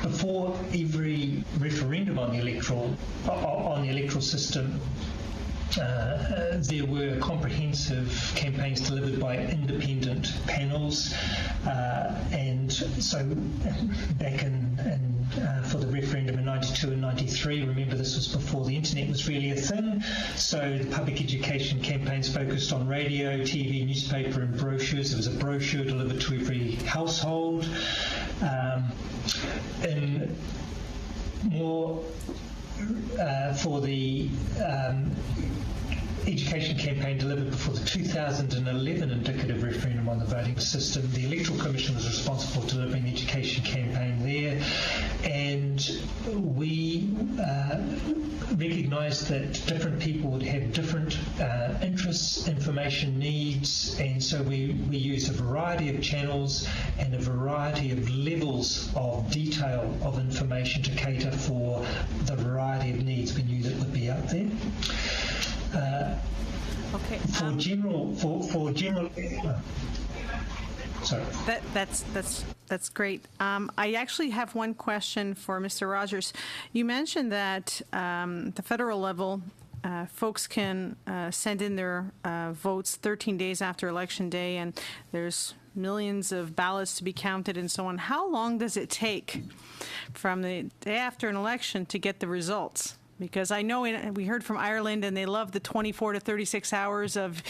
before every referendum on the electoral system, there were comprehensive campaigns delivered by independent panels, and so back for the referendum in 92 and 93, remember this was before the internet was really a thing, so the public education campaigns focused on radio, TV, newspaper and brochures. There was a brochure delivered to every household. In more for the education campaign delivered before the 2011 indicative referendum on the voting system, the Electoral Commission was responsible for delivering the education campaign there, and we recognised that different people would have different interests, information needs, and so we used a variety of channels and a variety of levels of detail of information to cater for the variety of needs we knew that would be out there. Okay. For general. Sorry. That's great. I actually have one question for Mr. Rogers. You mentioned that the federal level, folks can send in their votes 13 days after Election Day, and there's millions of ballots to be counted and so on. How long does it take from the day after an election to get the results? Because I know we heard from Ireland, and they love the 24 to 36 hours of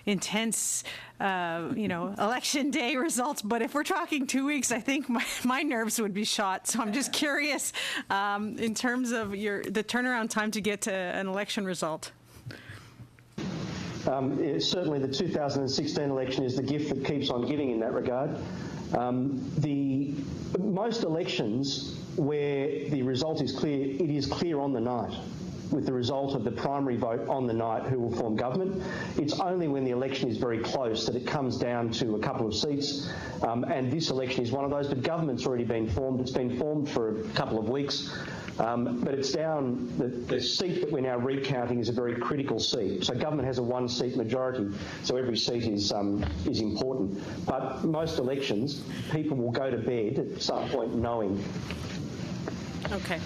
intense, election day results. But if we're talking 2 weeks, I think my nerves would be shot. So I'm just curious in terms of the turnaround time to get to an election result. Certainly the 2016 election is the gift that keeps on giving in that regard. Most elections where the result is clear, it is clear on the night, with the result of the primary vote on the night who will form government. It's only when the election is very close that it comes down to a couple of seats, and this election is one of those, but government's already been formed. It's been formed for a couple of weeks, but it's down, the seat that we're now recounting is a very critical seat. So government has a one-seat majority, so every seat is important. But most elections, people will go to bed at some point knowing. Okay.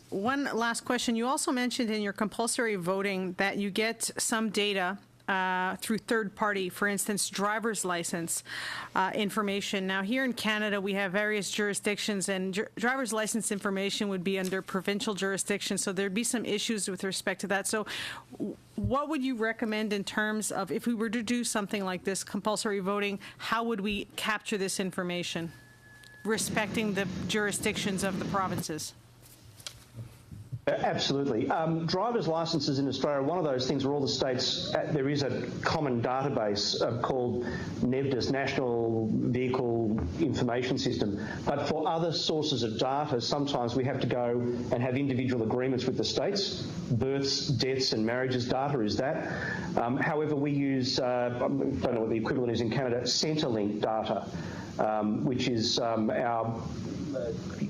One last question. You also mentioned in your compulsory voting that you get some data through third party, for instance, driver's license information. Now, here in Canada, we have various jurisdictions, and driver's license information would be under provincial jurisdiction, so there'd be some issues with respect to that. So what would you recommend in terms of, if we were to do something like this, compulsory voting, how would we capture this information, respecting the jurisdictions of the provinces? Absolutely. Driver's licences in Australia are one of those things where all the states, there is a common database called NEVDIS, National Vehicle Information System. But for other sources of data, sometimes we have to go and have individual agreements with the states. Births, deaths and marriages data is that. However, we use, I don't know what the equivalent is in Canada, Centrelink data, which is our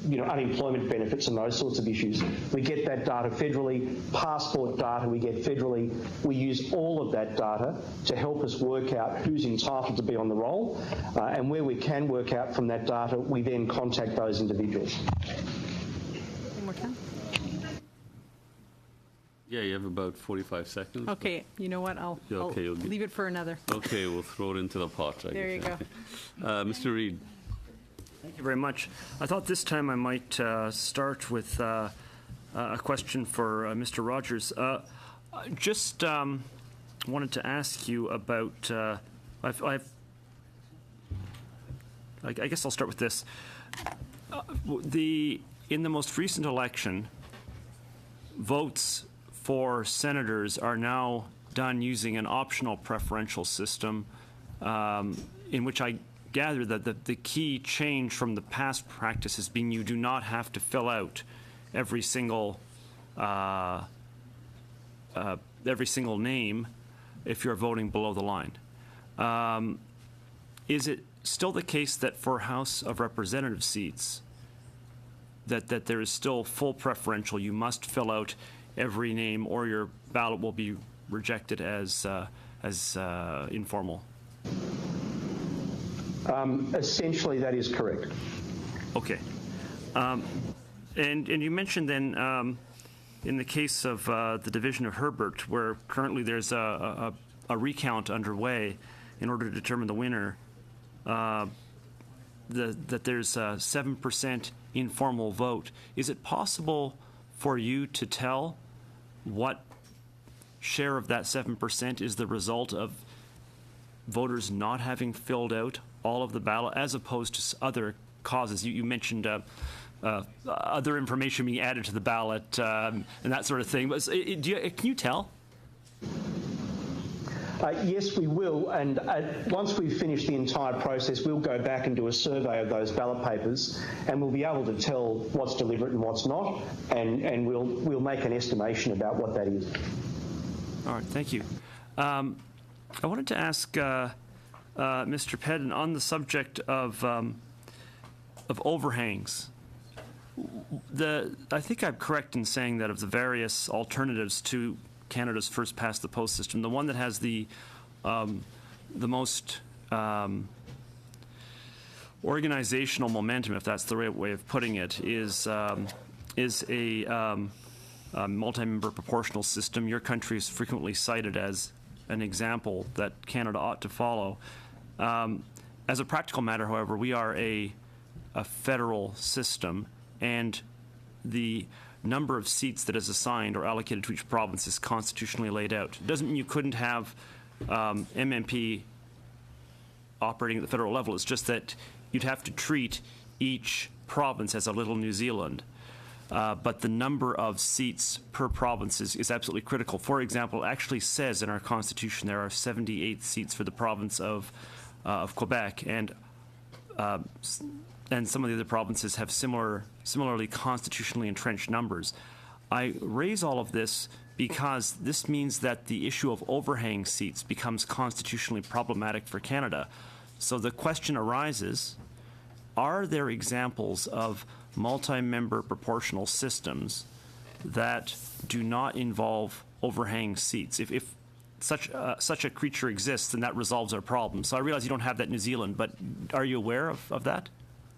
unemployment benefits and those sorts of issues. We get that data federally. Passport data we get federally. We use all of that data to help us work out who's entitled to be on the roll, and where we can work out from that data, we then contact those individuals. One more time. Yeah, you have about 45 seconds. Okay, you know what? I'll leave it for another. Okay, we'll throw it into the pot. There you go. Mr. Reid. Thank you very much. I thought this time I might start with a question for Mr. Rogers. Just wanted to ask you about, I guess I'll start with this. In the most recent election, votes for senators are now done using an optional preferential system, in which I gather that the key change from the past practice has been you do not have to fill out every single name if you're voting below the line. Is it still the case that for House of Representatives seats that there is still full preferential, you must fill out every name or your ballot will be rejected as informal? Essentially, that is correct. Okay. And you mentioned then, in the case of the division of Herbert, where currently there's a recount underway in order to determine the winner, that there's a 7% informal vote. Is it possible for you to tell what share of that 7% is the result of voters not having filled out all of the ballot, as opposed to other causes? You mentioned other information being added to the ballot and that sort of thing. But can you tell? Yes, we will. And once we've finished the entire process, we'll go back and do a survey of those ballot papers, and we'll be able to tell what's deliberate and what's not, and we'll make an estimation about what that is. All right, thank you. I wanted to ask Mr. Pedden on the subject of overhangs. I think I'm correct in saying that of the various alternatives to Canada's first past the post system, the one that has the most organizational momentum, if that's the right way of putting it, is a multi-member proportional system. Your country is frequently cited as an example that Canada ought to follow. As a practical matter, however, we are a federal system, and the number of seats that is assigned or allocated to each province is constitutionally laid out. It doesn't mean you couldn't have MMP operating at the federal level. It's just that you'd have to treat each province as a little New Zealand. But the number of seats per province is absolutely critical. For example, it actually says in our Constitution there are 78 seats for the province of Quebec, and some of the other provinces have similarly constitutionally entrenched numbers. I raise all of this because this means that the issue of overhang seats becomes constitutionally problematic for Canada. So the question arises, are there examples of multi-member proportional systems that do not involve overhang seats? If such a creature exists, then that resolves our problem. So I realize you don't have that in New Zealand, but are you aware of that?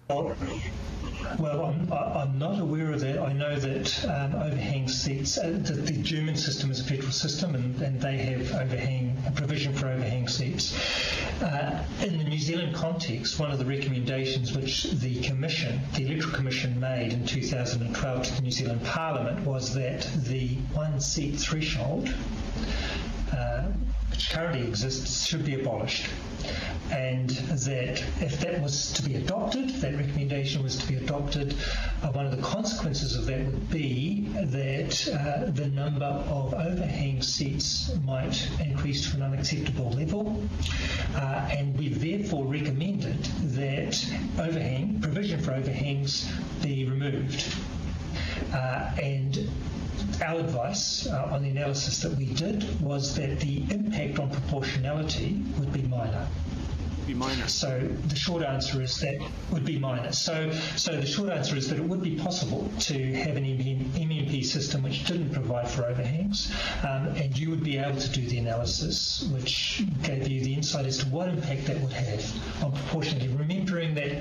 Well, I'm not aware of that. I know that overhang seats, that the German system is a federal system, and they have provision for overhang seats. In the New Zealand context, one of the recommendations which the Electoral Commission made in 2012 to the New Zealand Parliament was that the one seat threshold which currently exists should be abolished, and that if that was to be adopted, that recommendation was to be adopted, one of the consequences of that would be that the number of overhang seats might increase to an unacceptable level, and we've therefore recommended that provision for overhangs be removed. And our advice on the analysis that we did was that the impact on proportionality would be minor. So the short answer is that would be minor. So the short answer is that it would be possible to have an MMP system which didn't provide for overhangs, and you would be able to do the analysis which gave you the insight as to what impact that would have on proportionality. Remembering that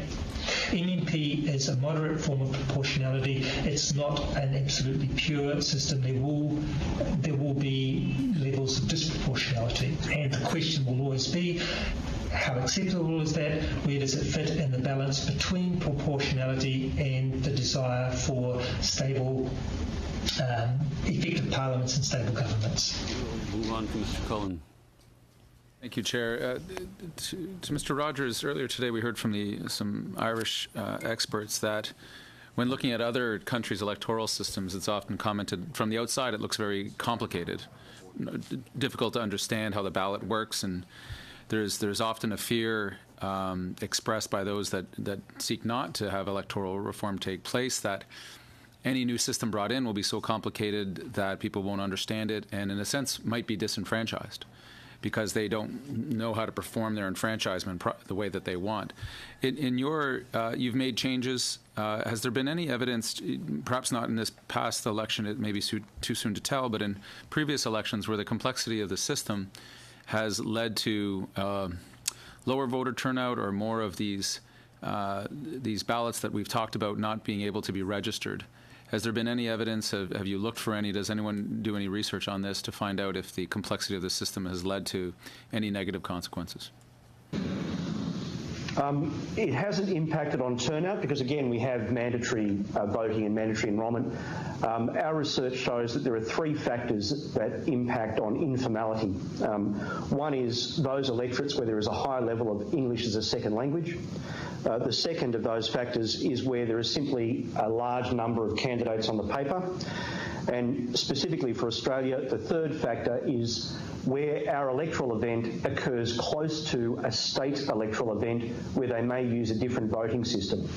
MMP is a moderate form of proportionality. It's not an absolutely pure system. There will be levels of disproportionality, and the question will always be, how acceptable is that? Where does it fit in the balance between proportionality and the desire for stable, effective parliaments and stable governments? Move on to Mr. Cullen. Thank you, Chair. To Mr. Rogers, earlier today we heard from some Irish experts that when looking at other countries' electoral systems, it's often commented from the outside it looks very complicated, difficult to understand how the ballot works, and there's often a fear expressed by those that seek not to have electoral reform take place that any new system brought in will be so complicated that people won't understand it and, in a sense, might be disenfranchised because they don't know how to perform their enfranchisement the way that they want. You've made changes. Has there been any evidence, perhaps not in this past election, it may be too soon to tell, but in previous elections where the complexity of the system has led to lower voter turnout or more of these ballots that we've talked about not being able to be registered? Has there been any evidence? Have you looked for any? Does anyone do any research on this to find out if the complexity of the system has led to any negative consequences? It hasn't impacted on turnout because, again, we have mandatory voting and mandatory enrolment. Our research shows that there are three factors that impact on informality. One is those electorates where there is a high level of English as a second language. The second of those factors is where there is simply a large number of candidates on the paper. And specifically for Australia, the third factor is where our electoral event occurs close to a state electoral event where they may use a different voting system.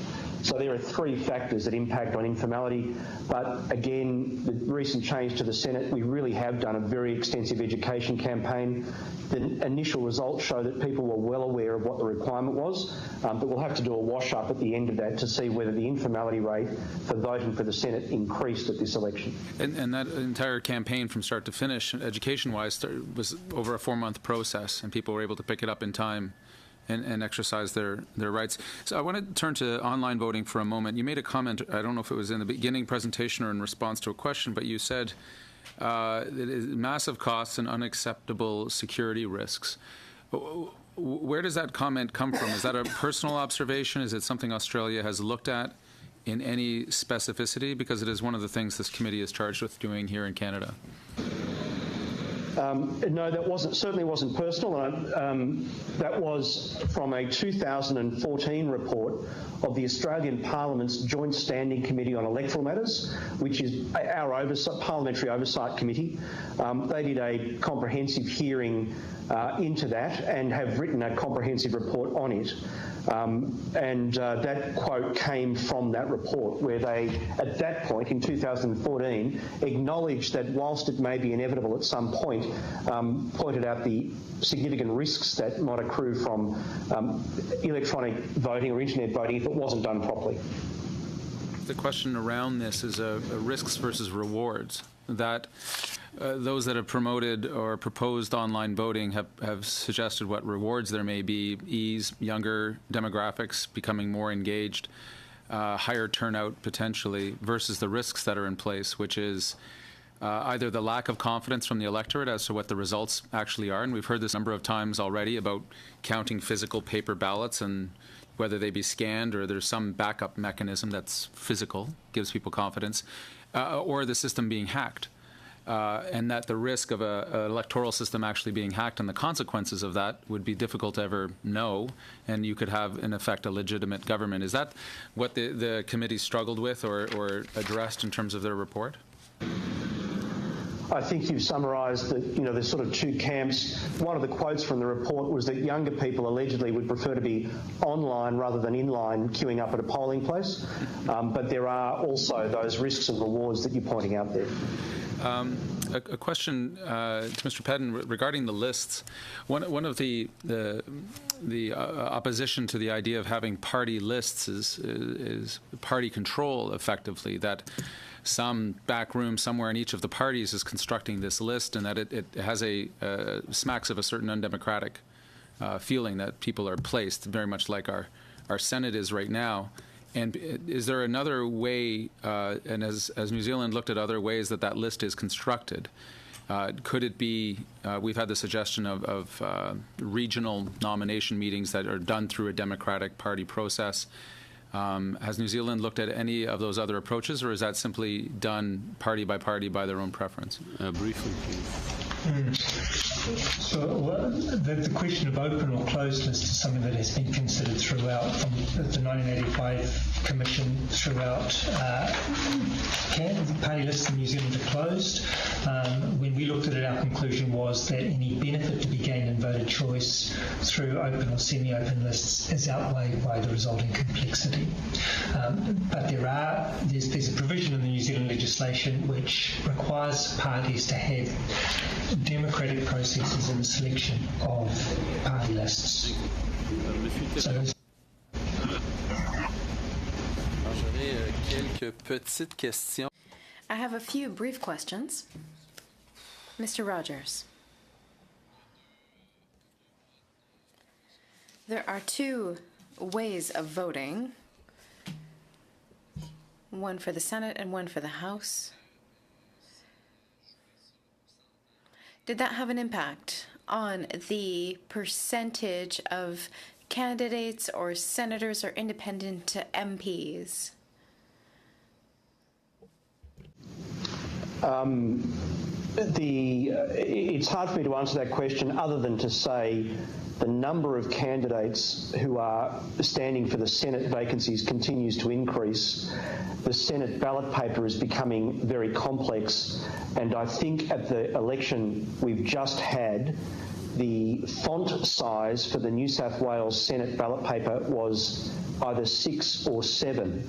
So there are three factors that impact on informality. But again, the recent change to the Senate, we really have done a very extensive education campaign. The initial results show that people were well aware of what the requirement was, but we'll have to do a wash-up at the end of that to see whether the informality rate for voting for the Senate increased at this election. And that entire campaign from start to finish, education-wise, was over a 4-month process, and people were able to pick it up in time and exercise their rights. So I want to turn to online voting for a moment. You made a comment, I don't know if it was in the beginning presentation or in response to a question, but you said it is massive costs and unacceptable security risks. Where does that comment come from? Is that a personal observation? Is it something Australia has looked at in any specificity? Because it is one of the things this committee is charged with doing here in Canada. No, that certainly wasn't personal. That was from a 2014 report of the Australian Parliament's Joint Standing Committee on Electoral Matters, which is our parliamentary oversight committee. They did a comprehensive hearing into that and have written a comprehensive report on it. That quote came from that report where they, at that point in 2014, acknowledged that whilst it may be inevitable at some point, pointed out the significant risks that might accrue from electronic voting or internet voting if it wasn't done properly. The question around this is risks versus rewards. That those that have promoted or proposed online voting have suggested what rewards there may be: ease, younger demographics becoming more engaged, higher turnout potentially, versus the risks that are in place, which is either the lack of confidence from the electorate as to what the results actually are, and we've heard this a number of times already about counting physical paper ballots and whether they be scanned or there's some backup mechanism that's physical, gives people confidence, or the system being hacked. and that the risk of an electoral system actually being hacked and the consequences of that would be difficult to ever know, and you could have, in effect, a legitimate government. Is that what the committee struggled with or addressed in terms of their report? I think you've summarised that, there's sort of two camps. One of the quotes from the report was that younger people allegedly would prefer to be online rather than in-line queuing up at a polling place. But there are also those risks and rewards that you're pointing out there. A question to Mr. Pedden regarding the lists. One of the opposition to the idea of having party lists is party control, effectively, that some back room somewhere in each of the parties is constructing this list, and that it has smacks of a certain undemocratic feeling that people are placed, very much like our Senate is right now. And is there another way, and as New Zealand looked at other ways that list is constructed, could it be, we've had the suggestion of regional nomination meetings that are done through a democratic party process. Has New Zealand looked at any of those other approaches, or is that simply done party by their own preference? Briefly, please. So the question of open or closed list is something that has been considered throughout, from the 1985 Commission throughout. Party lists in New Zealand are closed. When we looked at it, our conclusion was that any benefit to be gained in voter choice through open or semi-open lists is outweighed by the resulting complexity. But there's a provision in the New Zealand legislation which requires parties to have democratic processes in the selection of party lists. So I have a few brief questions. Mr. Rogers. There are two ways of voting, one for the Senate and one for the House. Did that have an impact on the percentage of candidates or senators or independent MPs? It's hard for me to answer that question other than to say the number of candidates who are standing for the Senate vacancies continues to increase. The Senate ballot paper is becoming very complex, and I think at the election we've just had, the font size for the New South Wales Senate ballot paper was either 6 or 7,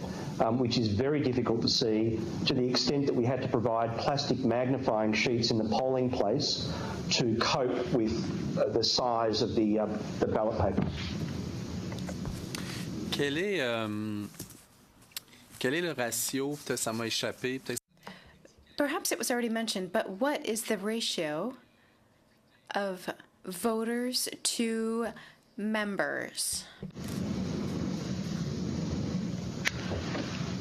which is very difficult to see, to the extent that we had to provide plastic magnifying sheets in the polling place to cope with the size of the ballot paper. Quel est le ratio? Peut-être ça m'a échappé. Perhaps it was already mentioned, but what is the ratio of voters to members?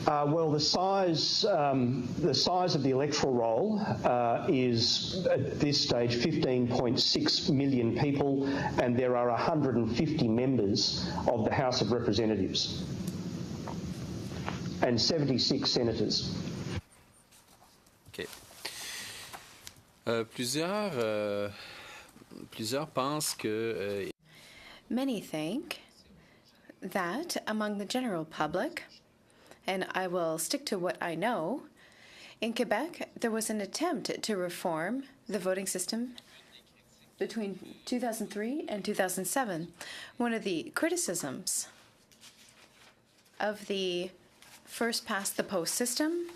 Well, the size of the electoral roll is at this stage 15.6 million people, and there are 150 members of the House of Representatives and 76 senators. OK. Plusieurs pensent que... Many think that among the general public, and I will stick to what I know, in Quebec there was an attempt to reform the voting system between 2003 and 2007. One of the criticisms of the first past the post system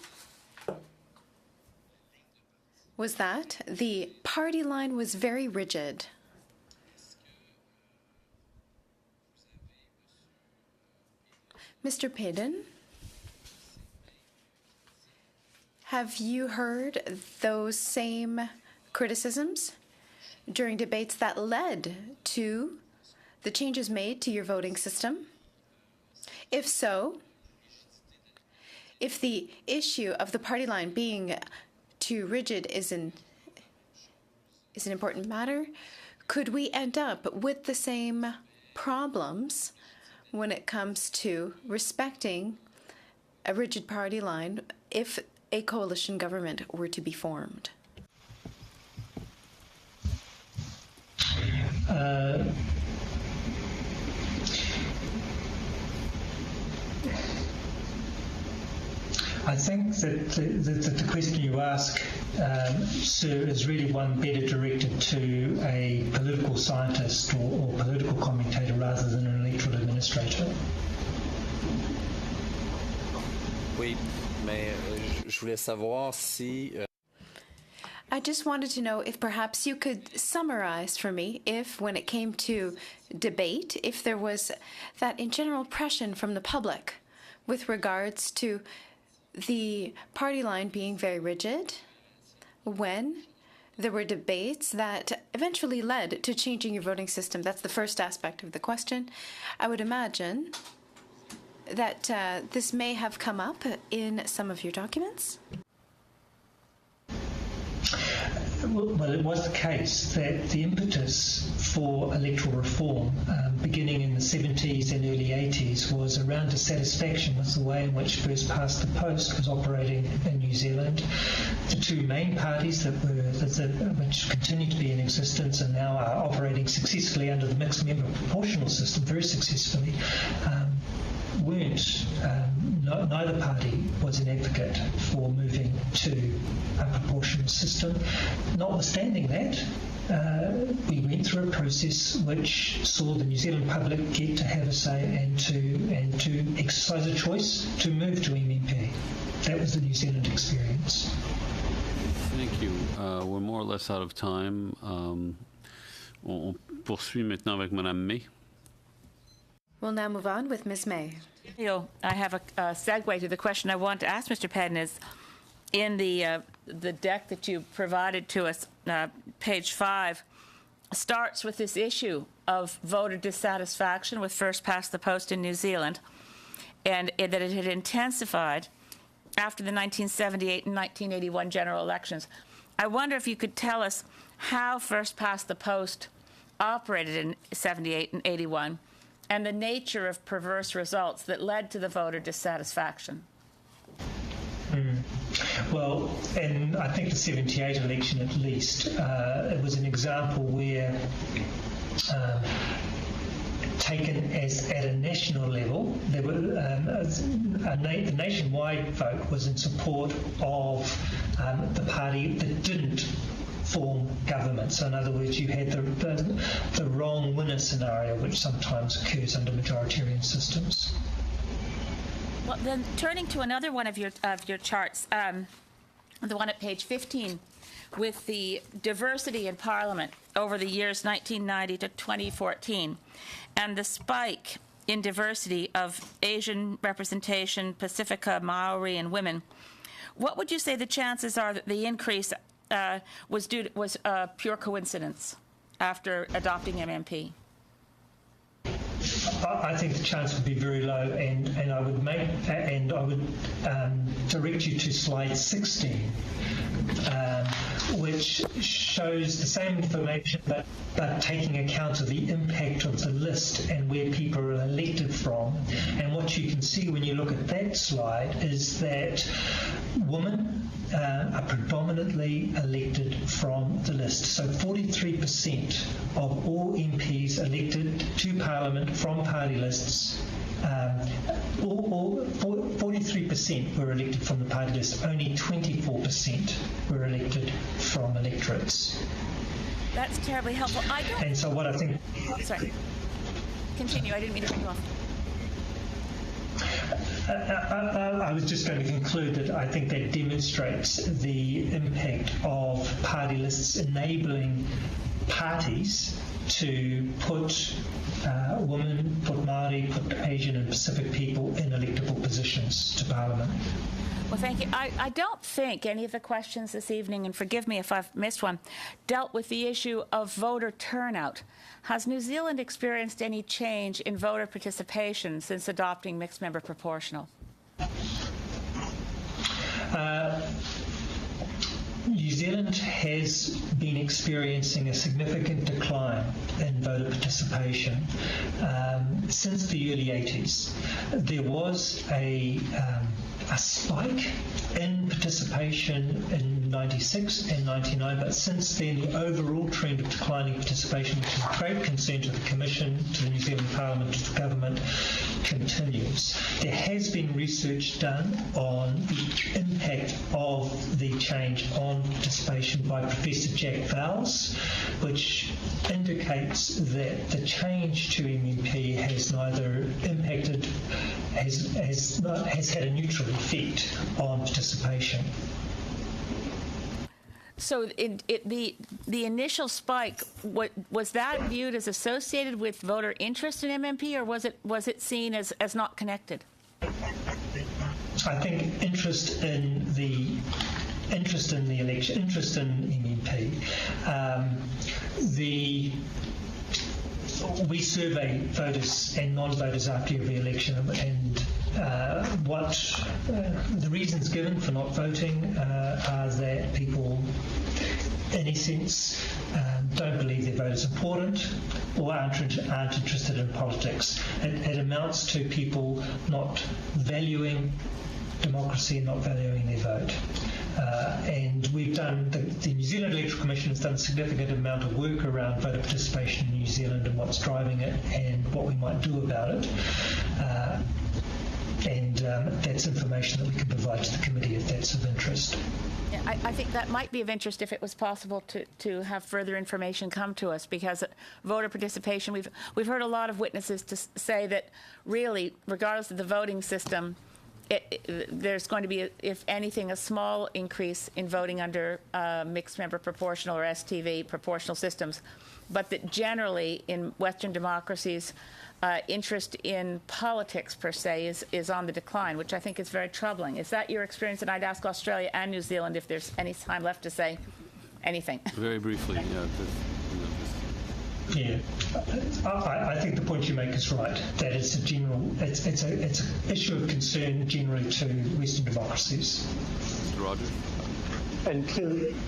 was that the party line was very rigid. Mr. Pedden, have you heard those same criticisms during debates that led to the changes made to your voting system? If so, if the issue of the party line being too rigid is an important matter, could we end up with the same problems when it comes to respecting a rigid party line if a coalition government were to be formed? I think that the question you ask, sir, is really one better directed to a political scientist or political commentator rather than an electoral administrator. Oui, mais je voulais savoir si... I just wanted to know if perhaps you could summarize for me if, when it came to debate, if there was that in general impression from the public with regards to the party line being very rigid when there were debates that eventually led to changing your voting system. That's the first aspect of the question. I would imagine that this may have come up in some of your documents. Well, it was the case that the impetus for electoral reform, beginning in the 70s and early 80s, was around dissatisfaction with the way in which First Past the Post was operating in New Zealand. The two main parties which continue to be in existence and now are operating successfully under the mixed member proportional system, very successfully, neither party was an advocate for moving to a proportional system. Notwithstanding that, we went through a process which saw the New Zealand public get to have a say and to exercise a choice to move to MMP. That was the New Zealand experience. Thank you. We're more or less out of time. On poursuit maintenant avec Madame May. We'll now move on with Ms. May. I have a segue to the question I want to ask Mr. Pedden. Is in the deck that you provided to us, page 5, starts with this issue of voter dissatisfaction with First Past the Post in New Zealand, and that it had intensified after the 1978 and 1981 general elections. I wonder if you could tell us how First Past the Post operated in 78 and 81, and the nature of perverse results that led to the voter dissatisfaction. Well, in I think the 78 election at least, it was an example where, taken as at a national level, there were, the nationwide vote was in support of the party that didn't form government. So in other words, you had the wrong winner scenario, which sometimes occurs under majoritarian systems. Well, then turning to another one of your charts, the one at page 15, with the diversity in Parliament over the years 1990 to 2014, and the spike in diversity of Asian representation, Pacifica, Maori, and women, what would you say the chances are that the increase was pure coincidence after adopting MMP? I think the chance would be very low, and I would direct you to slide 16, which shows the same information but taking account of the impact of the list and where people are elected from. And what you can see when you look at that slide is that women are predominantly elected from the list. So 43% of all MPs elected to Parliament from party lists, 43% were elected from the party list. Only 24% were elected from electorates. That's terribly helpful. And so what I think... Oh, sorry. Continue. I didn't mean to cut you off. I was just going to conclude that I think that demonstrates the impact of party lists enabling parties to put women, put Māori, put Asian and Pacific people in electable positions to Parliament. Well, thank you. I don't think any of the questions this evening, and forgive me if I've missed one, dealt with the issue of voter turnout. Has New Zealand experienced any change in voter participation since adopting mixed member proportional? New Zealand has been experiencing a significant decline in voter participation since the early 80s. There was a a spike in participation in 96 and 99, but since then the overall trend of declining participation, which is of great concern to the Commission, to the New Zealand Parliament, to the government, continues. There has been research done on the impact of the change on participation by Professor Jack Vowles, which indicates that the change to MMP has neither impacted, has had a neutral effect on participation. So the initial spike, was that viewed as associated with voter interest in MMP, or was it seen as not connected? I think interest in the election, interest in MMP. We survey voters and non-voters after every election, and the reasons given for not voting are that people, in essence, don't believe their vote is important or aren't interested in politics. It amounts to people not valuing democracy and not valuing their vote. And we've done, the New Zealand Electoral Commission has done a significant amount of work around voter participation in New Zealand and what's driving it and what we might do about it. And that's information that we can provide to the committee if that's of interest. Yeah, I think that might be of interest if it was possible to have further information come to us, because voter participation, we've heard a lot of witnesses to say that really, regardless of the voting system, there's going to be, if anything, a small increase in voting under mixed member proportional or STV proportional systems, but that generally in Western democracies, interest in politics per se is on the decline, which I think is very troubling. Is that your experience? And I'd ask Australia and New Zealand if there's any time left to say anything. Very briefly, yeah. Yeah, I think the point you make is right. That it's a general, it's an issue of concern generally to Western democracies. Mr. Rogers. And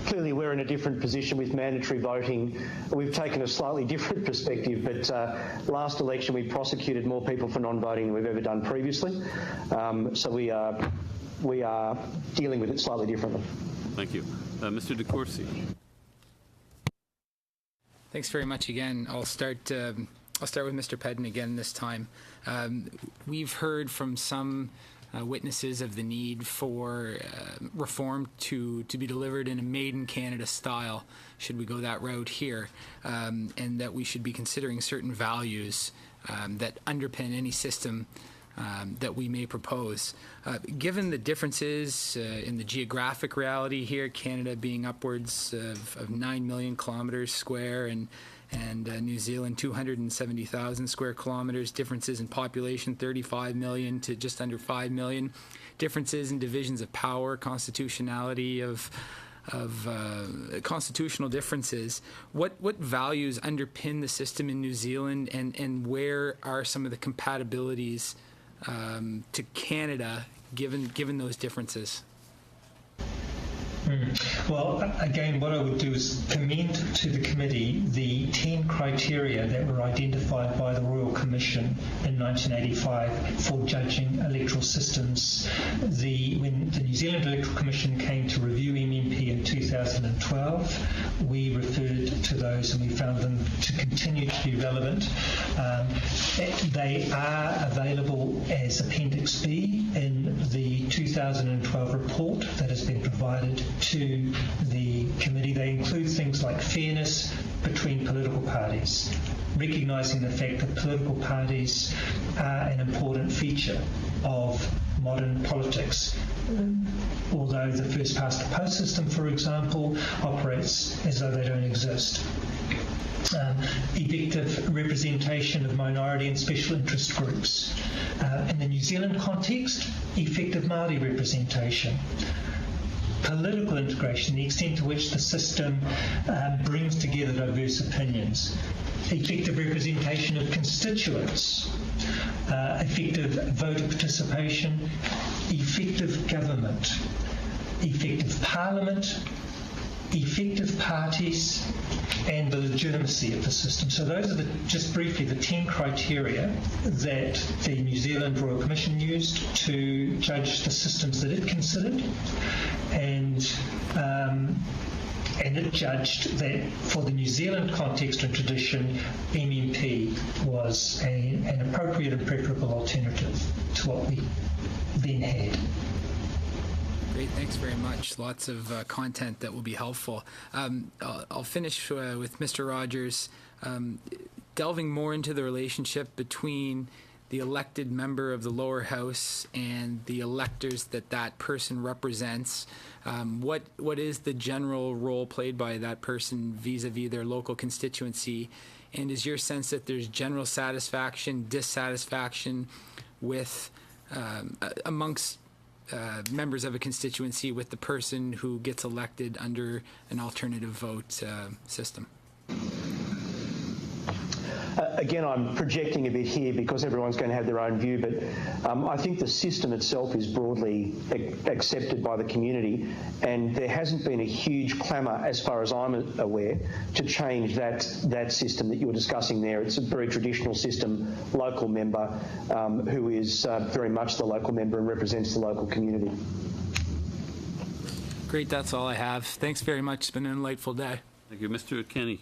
clearly we're in a different position with mandatory voting. We've taken a slightly different perspective, but last election we prosecuted more people for non-voting than we've ever done previously. So we are dealing with it slightly differently. Thank you. Mr. DeCourcy. Thanks very much again. I'll start with Mr. Pedden again this time. We've heard from some witnesses of the need for reform to be delivered in a made-in-Canada style, should we go that route here, and that we should be considering certain values that underpin any system that we may propose. Given the differences in the geographic reality here, Canada being upwards of 9 million kilometers square and New Zealand 270,000 square kilometers, differences in population 35 million to just under 5 million, differences in divisions of power, constitutionality of constitutional differences. What values underpin the system in New Zealand, and where are some of the compatibilities to Canada given those differences? Well, again, what I would do is commend to the committee the 10 criteria that were identified by the Royal Commission in 1985 for judging electoral systems. When the New Zealand Electoral Commission came to review MMP in 2012, we referred to those and we found them to continue to be relevant. They are available as Appendix B in the 2012 report that has been provided to the committee. They include things like fairness between political parties, recognising the fact that political parties are an important feature of modern politics. Although the first past the post system, for example, operates as though they don't exist. Effective representation of minority and special interest groups. In the New Zealand context, effective Māori representation. Political integration, the extent to which the system brings together diverse opinions. Effective representation of constituents. Effective voter participation. Effective government. Effective parliament. effective parties, and the legitimacy of the system. So those are just briefly the 10 criteria that the New Zealand Royal Commission used to judge the systems that it considered, and it judged that for the New Zealand context and tradition, MMP was an appropriate and preferable alternative to what we then had. Great, thanks very much. Lots of content that will be helpful. I'll finish with Mr. Rogers, delving more into the relationship between the elected member of the lower house and the electors that person represents. What is the general role played by that person vis-a-vis their local constituency? And is your sense that there's general satisfaction, dissatisfaction with amongst members of a constituency with the person who gets elected under an alternative vote system? Again, I'm projecting a bit here because everyone's going to have their own view, but I think the system itself is broadly accepted by the community, and there hasn't been a huge clamour, as far as I'm aware, to change that system that you're discussing there. It's a very traditional system, local member, who is very much the local member and represents the local community. Great, that's all I have. Thanks very much. It's been an delightful day. Thank you. Mr. Kenny.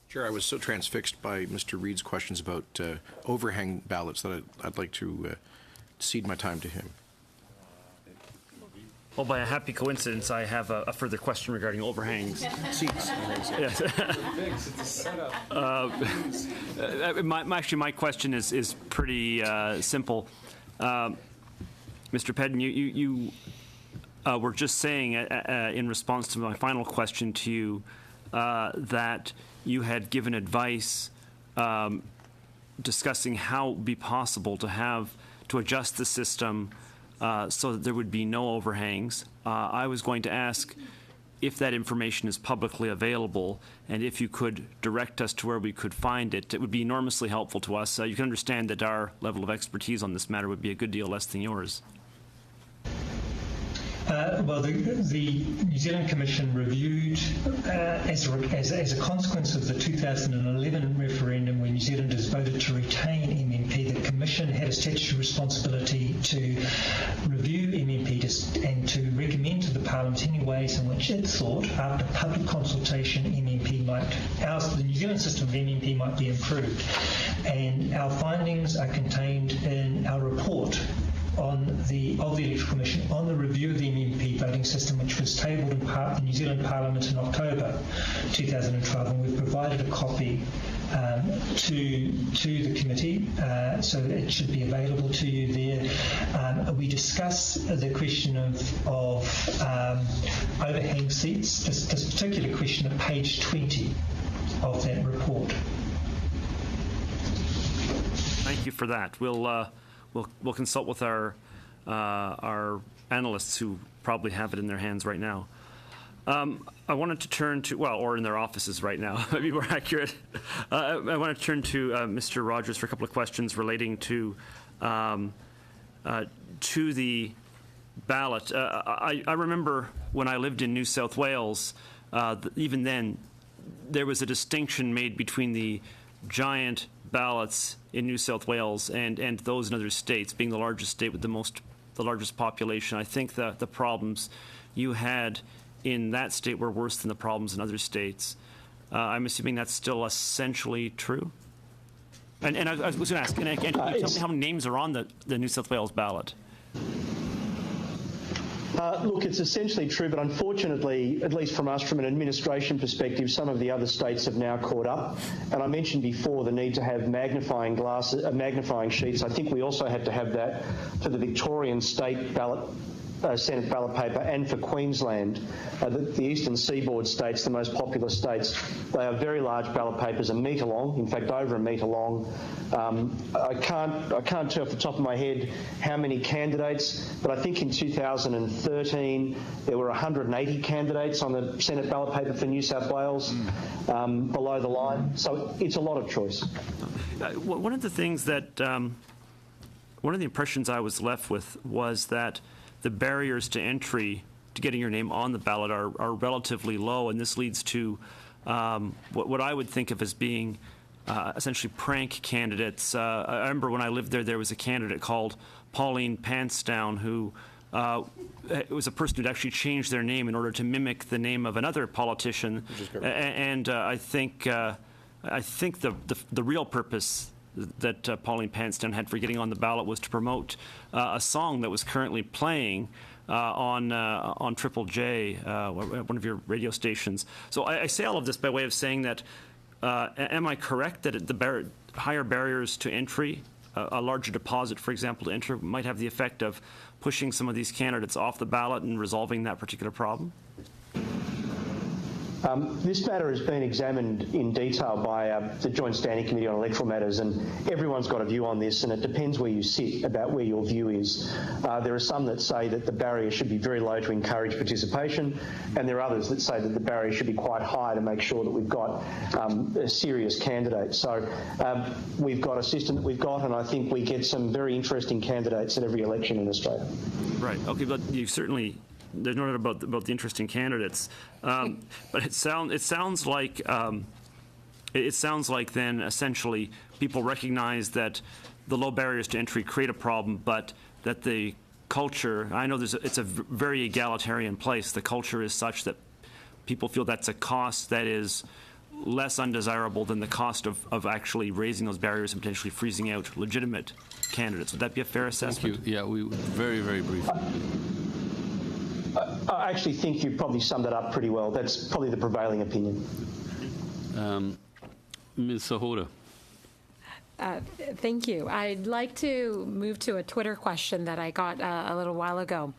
Chair, I was so transfixed by Mr. Reid's questions about overhang ballots that I'd like to cede my time to him. Well, by a happy coincidence, I have a further question regarding overhangs. Seats. Yes. My question is pretty simple. Mr. Pedden, you were just saying in response to my final question to you that you had given advice discussing how it would be possible to adjust the system so that there would be no overhangs. I was going to ask if that information is publicly available and if you could direct us to where we could find it. It would be enormously helpful to us. You can understand that our level of expertise on this matter would be a good deal less than yours. Well, the New Zealand Commission reviewed, as a consequence of the 2011 referendum when New Zealanders voted to retain MMP, the Commission had a statutory responsibility to review MMP and to recommend to the Parliament any ways in which it thought, after public consultation, the New Zealand system of MMP might be improved. And our findings are contained in our report of the Electoral Commission on the review of the MMP voting system, which was tabled in the New Zealand Parliament in October 2012, and we've provided a copy to the committee, so it should be available to you there. We discuss the question of overhang seats, this particular question at page 20 of that report. Thank you for that. We'll consult with our analysts who probably have it in their hands right now. I wanted to turn to, or in their offices right now, maybe more accurate. I want to turn to Mr. Rogers for a couple of questions relating to the ballot. I remember when I lived in New South Wales, even then, there was a distinction made between the giant ballots in New South Wales and those in other states, being the largest state with the largest population. I think that the problems you had in that state were worse than the problems in other states. I'm assuming that's still essentially true? And I was going to ask, can you tell me how many names are on the New South Wales ballot? Look, it's essentially true, but unfortunately, at least from us, from an administration perspective, some of the other states have now caught up. And I mentioned before the need to have magnifying sheets. I think we also had to have that for the Victorian state ballot, Senate ballot paper, and for Queensland, the eastern seaboard states, the most populous states. They are very large ballot papers, a metre long, in fact over a metre long. I can't tell off the top of my head how many candidates, but I think in 2013 there were 180 candidates on the Senate ballot paper for New South Wales below the line. So it's a lot of choice. One of the things that, one of the impressions I was left with was that the barriers to entry to getting your name on the ballot are relatively low, and this leads to what I would think of as being essentially prank candidates. I remember when I lived there, there was a candidate called Pauline Pantsdown who it was a person who'd actually changed their name in order to mimic the name of another politician, and I think the real purpose that Pauline Pantsdown had for getting on the ballot was to promote a song that was currently playing on Triple J, one of your radio stations. So I say all of this by way of saying that, am I correct that the higher barriers to entry, a larger deposit, for example, to enter, might have the effect of pushing some of these candidates off the ballot and resolving that particular problem? This matter has been examined in detail by the Joint Standing Committee on Electoral Matters, and everyone's got a view on this, and it depends where you sit about where your view is. There are some that say that the barrier should be very low to encourage participation, and there are others that say that the barrier should be quite high to make sure that we've got serious candidates. So we've got a system that we've got, and I think we get some very interesting candidates at every election in Australia. Right. Okay, but you certainly... There's no doubt about the interesting candidates, but it sounds like then essentially people recognize that the low barriers to entry create a problem, but that the culture, I know it's a very egalitarian place. The culture is such that people feel that's a cost that is less undesirable than the cost of actually raising those barriers and potentially freezing out legitimate candidates. Would that be a fair assessment? Thank you. Yeah, we very, very briefly. I actually think you've probably summed that up pretty well. That's probably the prevailing opinion. Ms. Sahota. Thank you. I'd like to move to a Twitter question that I got a little while ago.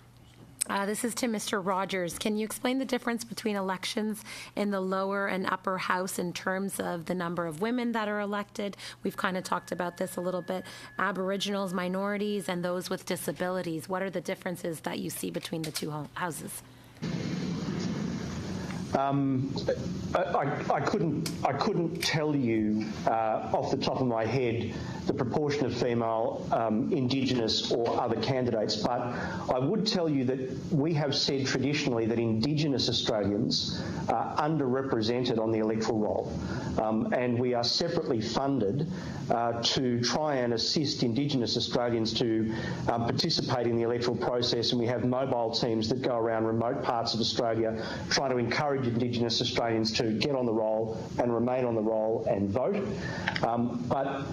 This is to Mr. Rogers. Can you explain the difference between elections in the lower and upper house in terms of the number of women that are elected? We've kind of talked about this a little bit. Aboriginals, minorities, and those with disabilities. What are the differences that you see between the two houses? I couldn't tell you off the top of my head the proportion of female, Indigenous or other candidates, but I would tell you that we have said traditionally that Indigenous Australians are underrepresented on the electoral roll, and we are separately funded to try and assist Indigenous Australians to participate in the electoral process, and we have mobile teams that go around remote parts of Australia trying to encourage Indigenous Australians to get on the roll and remain on the roll and vote. But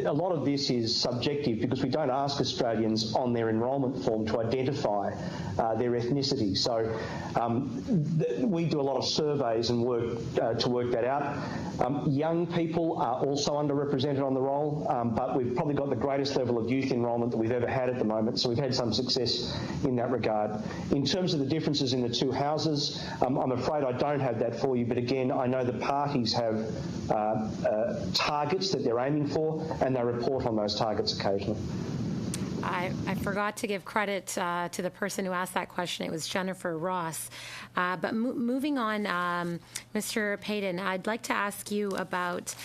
a lot of this is subjective because we don't ask Australians on their enrolment form to identify their ethnicity. So we do a lot of surveys and work to work that out. Young people are also underrepresented on the roll, but we've probably got the greatest level of youth enrolment that we've ever had at the moment, so we've had some success in that regard. In terms of the differences in the two houses, I'm afraid I don't have that for you, but again, I know the parties have targets that they're aiming for, and they report on those targets occasionally. I forgot to give credit to the person who asked that question. It was Jennifer Ross. But moving on, Mr. Payton, I'd like to ask you about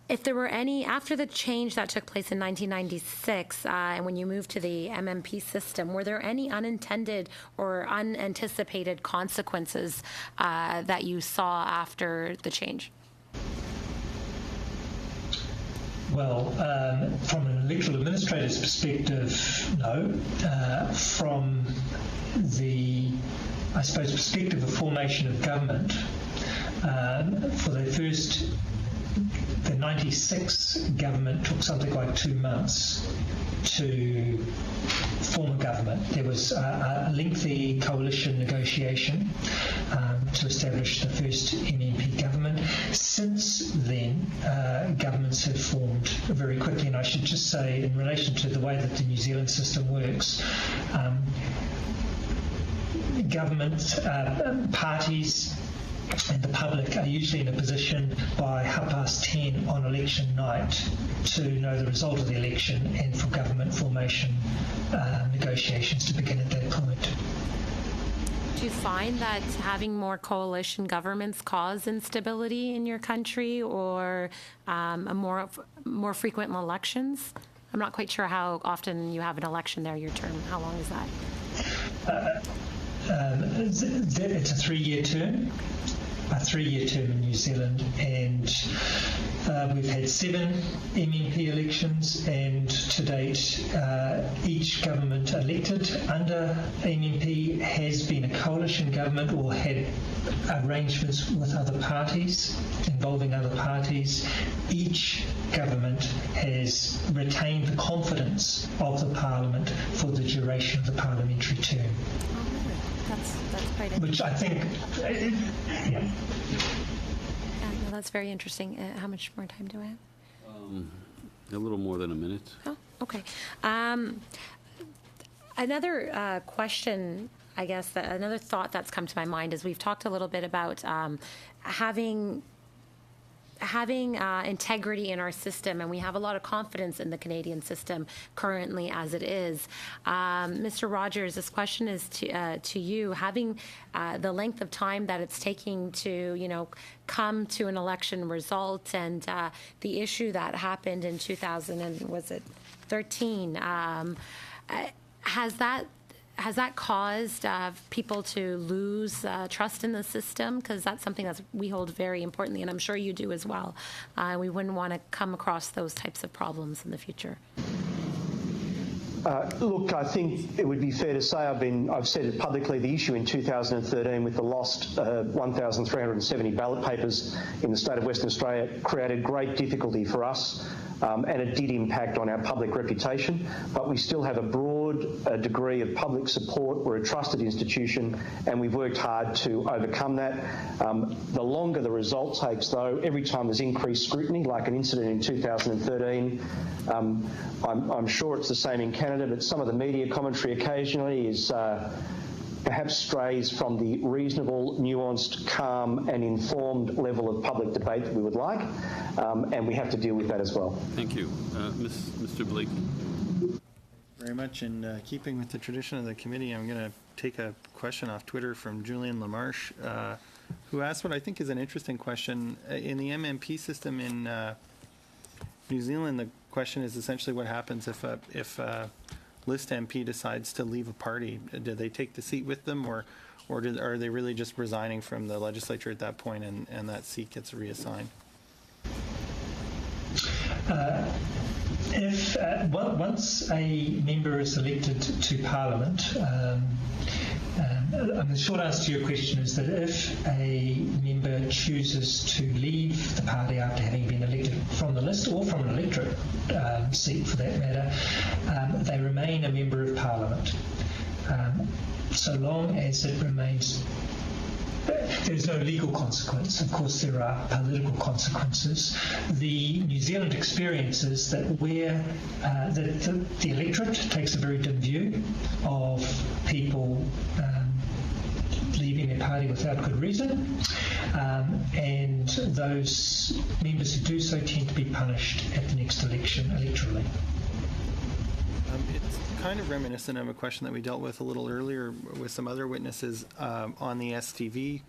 if there were any, after the change that took place in 1996, and when you moved to the MMP system, were there any unintended or unanticipated consequences that you saw after the change? Well, from an electoral administrator's perspective, no. From the, I suppose, perspective of formation of government, for the 96 government took something like 2 months to form a government. There was a lengthy coalition negotiation to establish the first MMP government. Since then, governments have formed very quickly, and I should just say, in relation to the way that the New Zealand system works, government parties and the public are usually in a position by 10:30 on election night to know the result of the election and for government formation negotiations to begin at that point. Do you find that having more coalition governments cause instability in your country or more frequent elections? I'm not quite sure how often you have an election there, your term. How long is that? it's a three-year term. A 3-year term in New Zealand, and we've had 7 MMP elections, and to date each government elected under MMP has been a coalition government or had arrangements with other parties, involving other parties. Each government has retained the confidence of the Parliament for the duration of the parliamentary term. That's quite interesting. Which I think, yeah. No, that's very interesting. How much more time do I have? A little more than a minute. Oh, okay. Another question, I guess, another thought that's come to my mind is we've talked a little bit about having integrity in our system, and we have a lot of confidence in the Canadian system currently as it is. Mr. Rogers, this question is to you. Having the length of time that it's taking to, come to an election result, and the issue that happened in 2013, has that caused people to lose trust in the system? Because that's something that we hold very importantly, and I'm sure you do as well. We wouldn't want to come across those types of problems in the future. Look, I think it would be fair to say I've said it publicly, the issue in 2013 with the lost 1,370 ballot papers in the state of Western Australia created great difficulty for us, and it did impact on our public reputation, but we still have a broad degree of public support. We're a trusted institution, and we've worked hard to overcome that. The longer the result takes, though, every time there's increased scrutiny, like an incident in 2013, I'm sure it's the same in Canada, but some of the media commentary occasionally is perhaps strays from the reasonable, nuanced, calm and informed level of public debate that we would like, and we have to deal with that as well. Thank you. Mr. Blake. Very much in keeping with the tradition of the committee, I'm going to take a question off Twitter from Julian Lamarche, who asked what I think is an interesting question. In the MMP system in New Zealand, the question is essentially what happens if a list MP decides to leave a party. Do they take the seat with them, or are they really just resigning from the legislature at that point, and that seat gets reassigned? If once a member is elected to Parliament, the short answer to your question is that if a member chooses to leave the party after having been elected from the list or from an electorate seat for that matter, they remain a member of Parliament so long as it remains. There's no legal consequence. Of course, there are political consequences. The New Zealand experience is that where the electorate takes a very dim view of people leaving their party without good reason, and those members who do so tend to be punished at the next election electorally. It's kind of reminiscent of a question that we dealt with a little earlier with some other witnesses on the STV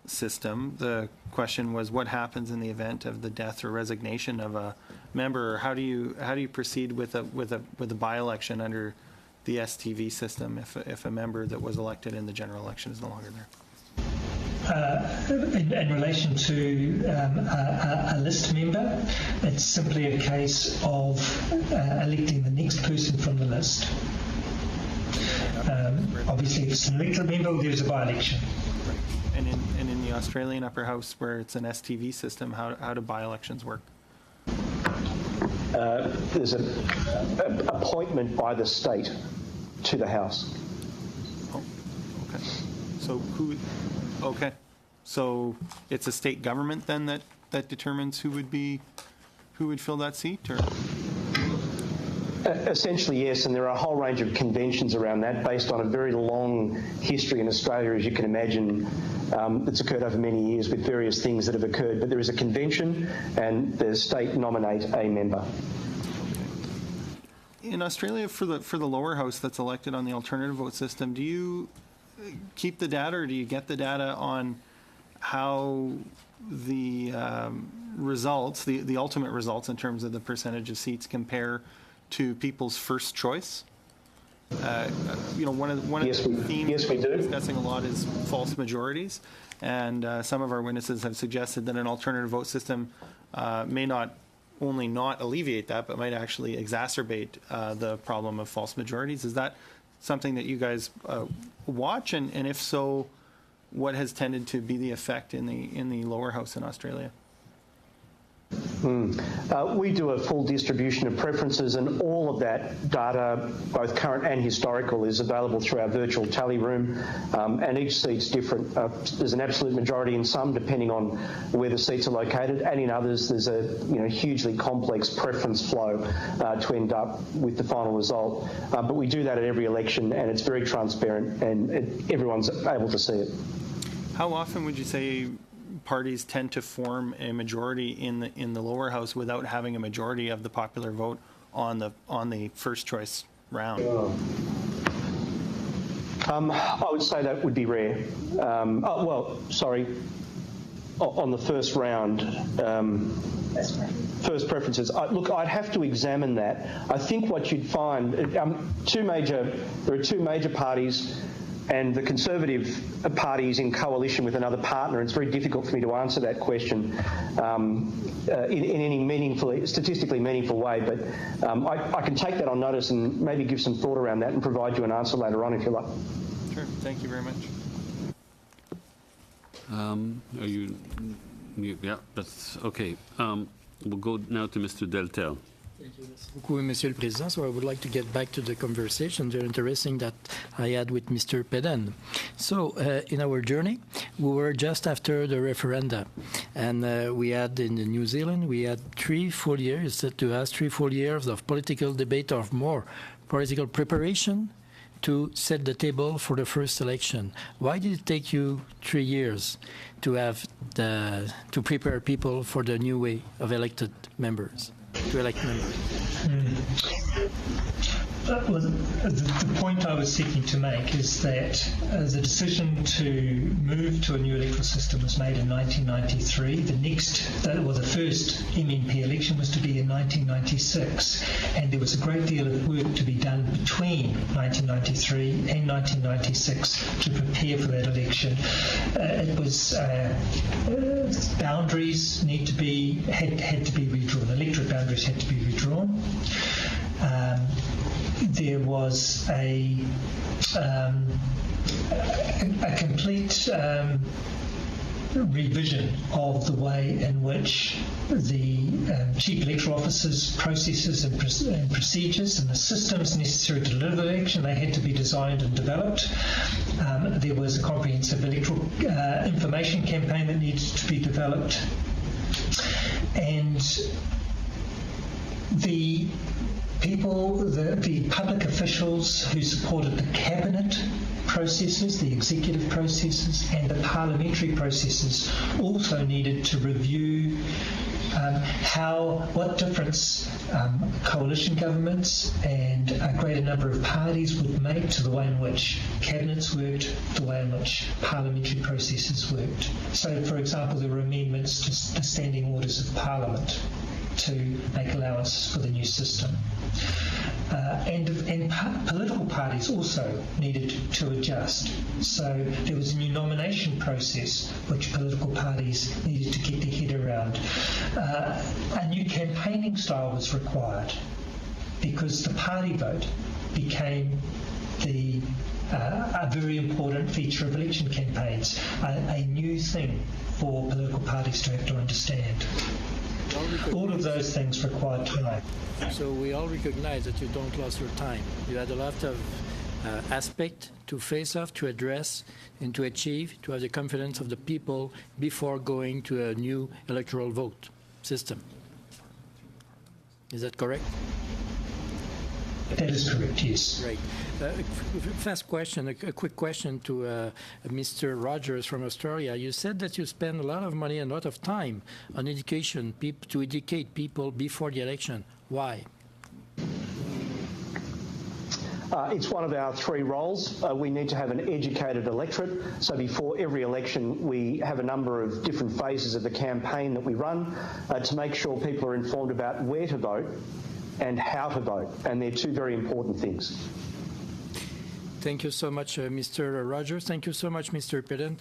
system. The question was, what happens in the event of the death or resignation of a member? How do you proceed with a by-election under the STV system if a member that was elected in the general election is no longer there? In relation to a list member, it's simply a case of electing the next person from the list. Obviously, if it's an elected member, there's a by-election. And in the Australian upper house, where it's an STV system, how do by-elections work? There's an appointment by the state to the House. Oh, okay. So who? Okay. So it's a state government then that determines who would fill that seat, or? Essentially, yes, and there are a whole range of conventions around that based on a very long history in Australia, as you can imagine. It's occurred over many years with various things that have occurred, but there is a convention and the state nominate a member. In Australia, for the lower house that's elected on the alternative vote system, do you keep the data, or do you get the data on how the results, the ultimate results in terms of the percentage of seats, compare to people's first choice? One of the themes we do. we're discussing a lot is false majorities, and some of our witnesses have suggested that an alternative vote system may not only not alleviate that, but might actually exacerbate the problem of false majorities. Is that something that you guys watch, and if so, what has tended to be the effect in the lower house in Australia? We do a full distribution of preferences, and all of that data, both current and historical, is available through our virtual tally room, and each seat's different. There's an absolute majority in some, depending on where the seats are located, and in others there's a hugely complex preference flow to end up with the final result. But we do that at every election, and it's very transparent, and everyone's able to see it. How often would you say parties tend to form a majority in the lower house without having a majority of the popular vote on the first choice round? I would say that would be rare. On the first round, first preferences. Look, I'd have to examine that. I think what you'd find, there are two major parties, and the Conservative Party is in coalition with another partner. It's very difficult for me to answer that question in any statistically meaningful way, but I can take that on notice and maybe give some thought around that and provide you an answer later on if you like. Sure, thank you very much. Yeah, that's okay. We'll go now to Mr. Deltel. Thank you, Monsieur le Président. So I would like to get back to the conversation, very interesting, that I had with Mr. Pedden. So in our journey, we were just after the referenda, and we had in New Zealand, we had 3 full years, to us 3 full years of political debate, of more political preparation to set the table for the first election. Why did it take you 3 years to have to prepare people for the new way of elected members? To elect members. Well, the point I was seeking to make is that the decision to move to a new electoral system was made in 1993. The first MMP election was to be in 1996, and there was a great deal of work to be done between 1993 and 1996 to prepare for that election. It was boundaries had to be redrawn. Electorate boundaries had to be redrawn. There was a complete revision of the way in which the chief electoral officers' processes and procedures and the systems necessary to deliver the election, they had to be designed and developed. There was a comprehensive electoral information campaign that needed to be developed, and the public officials who supported the cabinet processes, the executive processes, and the parliamentary processes also needed to review what difference coalition governments and a greater number of parties would make to the way in which cabinets worked, the way in which parliamentary processes worked. So, for example, there were amendments to the standing orders of Parliament to make allowances for the new system. And political parties also needed to adjust. So there was a new nomination process which political parties needed to get their head around. A new campaigning style was required because the party vote became a very important feature of election campaigns, a new thing for political parties to have to understand. All of those things require time. So we all recognize that you don't lose your time. You had a lot of aspect to face off, to address, and to achieve, to have the confidence of the people before going to a new electoral vote system. Is that correct? That is correct, yes. Right. Fast question, a quick question to Mr. Rogers from Australia. You said that you spend a lot of money and a lot of time on education to educate people before the election. Why? It's one of our 3 roles. We need to have an educated electorate. So before every election, we have a number of different phases of the campaign that we run to make sure people are informed about where to vote and how to vote. And they're 2 very important things. Thank you so much, Mr. Rogers. Thank you so much, Mr. Pedden.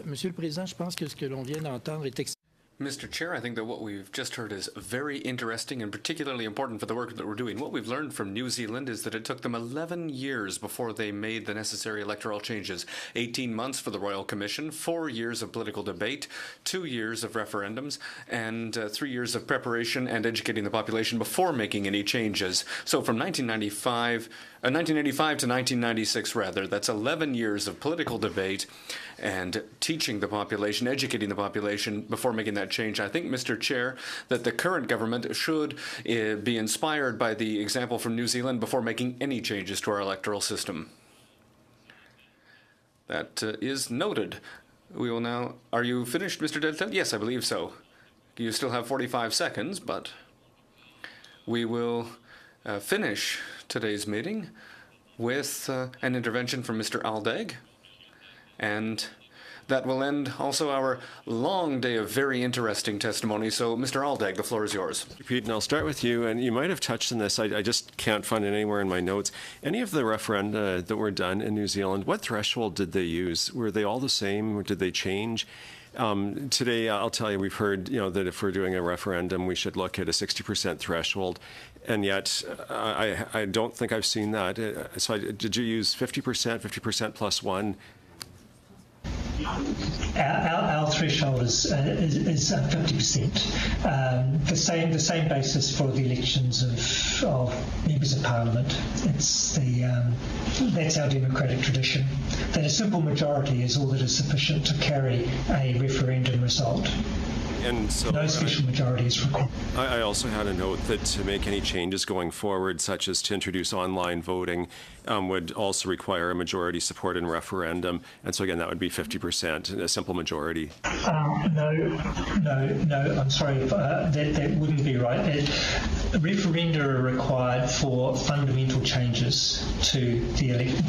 Monsieur le Président, je pense que ce que l'on vient d'entendre est Mr. Chair, I think that what we've just heard is very interesting and particularly important for the work that we're doing. What we've learned from New Zealand is that it took them 11 years before they made the necessary electoral changes. 18 months for the Royal Commission, 4 years of political debate, 2 years of referendums, and 3 years of preparation and educating the population before making any changes. So from 1985 to 1996, rather, that's 11 years of political debate and teaching the population, educating the population before making that change. I think, Mr. Chair, that the current government should be inspired by the example from New Zealand before making any changes to our electoral system. That is noted. We will now... Are you finished, Mr. Deltel? Yes, I believe so. You still have 45 seconds, but we will finish today's meeting with an intervention from Mr. Aldag, and that will end also our long day of very interesting testimony. So, Mr. Aldag, the floor is yours. Pete, and I'll start with you, and you might have touched on this. I just can't find it anywhere in my notes. Any of the referenda that were done in New Zealand, what threshold did they use? Were they all the same, or did they change? Today, I'll tell you, we've heard, that if we're doing a referendum, we should look at a 60% threshold. And yet, I don't think I've seen that. So did you use 50%, 50% plus one? Our threshold is 50%. The same basis for the elections of members of Parliament. It's that's our democratic tradition. That a simple majority is all that is sufficient to carry a referendum result. And so no special majority is required. I also had a note that to make any changes going forward, such as to introduce online voting, would also require a majority support in referendum. And so again, that would be 50%, a simple majority. No, I'm sorry, that wouldn't be right. Referenda are required for fundamental changes to the election.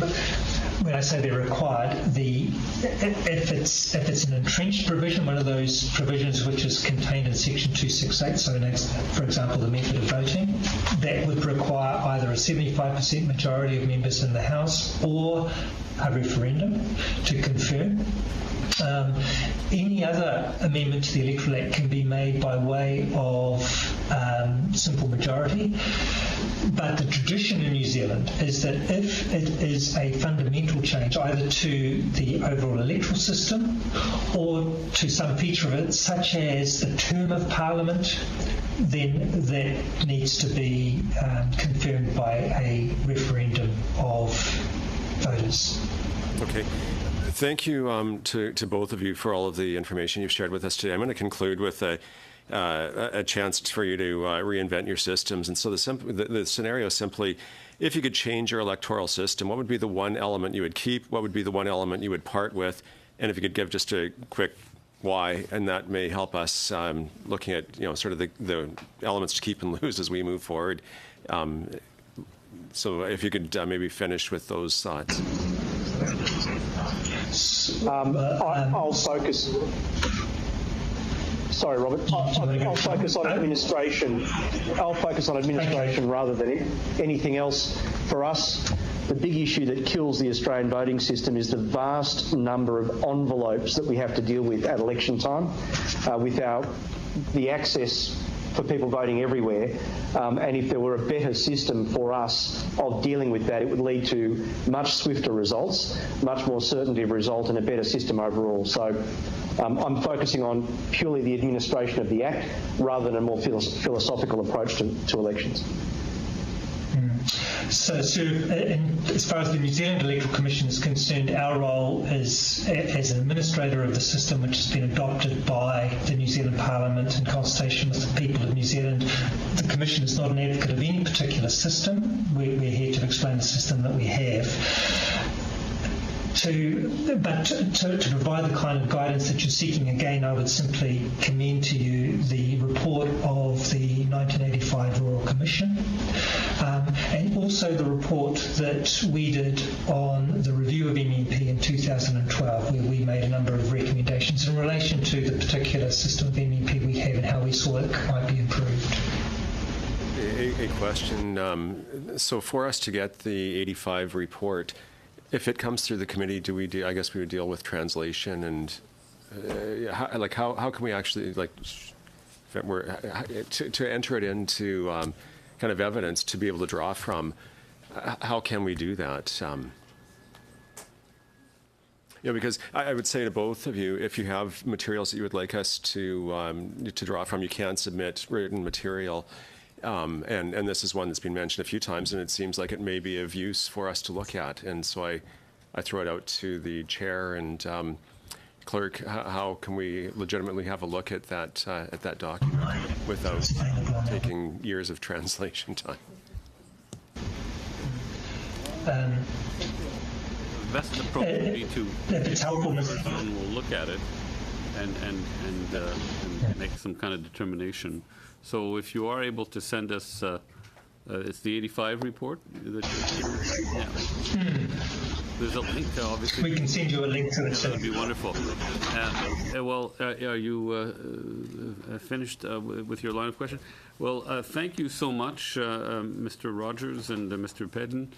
When I say they're required, if it's an entrenched provision, one of those provisions which is contained in Section 268, so for example the method of voting, that would require either a 75% majority of members in the House or a referendum to confirm. Any other amendment to the Electoral Act can be made by way of simple majority, but the tradition in New Zealand is that if it is a fundamental change either to the overall electoral system or to some feature of it, such as the term of Parliament, then that needs to be confirmed by a referendum of voters. Okay. Thank you to both of you for all of the information you've shared with us today. I'm going to conclude with a chance for you to reinvent your systems. And so the scenario is simply, if you could change your electoral system, what would be the one element you would keep? What would be the one element you would part with? And if you could give just a quick why, and that may help us looking at sort of the elements to keep and lose as we move forward. So if you could maybe finish with those thoughts. I'll focus. Sorry, Robert. I'll focus on administration. I'll focus on administration rather than anything else. For us, the big issue that kills the Australian voting system is the vast number of envelopes that we have to deal with at election time, without the access for people voting everywhere. And if there were a better system for us of dealing with that, it would lead to much swifter results, much more certainty of result, and a better system overall. So I'm focusing on purely the administration of the Act rather than a more philosophical approach to elections. So as far as the New Zealand Electoral Commission is concerned, our role is as an administrator of the system, which has been adopted by the New Zealand Parliament in consultation with the people of New Zealand. The Commission is not an advocate of any particular system. We're here to explain the system that we have. But to provide the kind of guidance that you're seeking, again, I would simply commend to you the report of the 1985 Royal Commission, and also the report that we did on the review of MMP in 2012, where we made a number of recommendations in relation to the particular system of MMP we have and how we saw it might be improved. A question. So for us to get the 85 report, if it comes through the committee, I guess we would deal with translation and how can we actually to enter it into kind of evidence to be able to draw from? How can we do that? Because I would say to both of you, if you have materials that you would like us to draw from, you can submit written material. And this is one that's been mentioned a few times, and it seems like it may be of use for us to look at. And so I throw it out to the chair and clerk. How can we legitimately have a look at that document without taking years of translation time? The best approach would be to and we'll look at it and make some kind of determination. So if you are able to send us, it's the 85 report. There's a link, obviously. We can send you a link to it. That would be wonderful. Are you finished with your line of question? Well, thank you so much, Mr. Rogers and Mr. Pedden.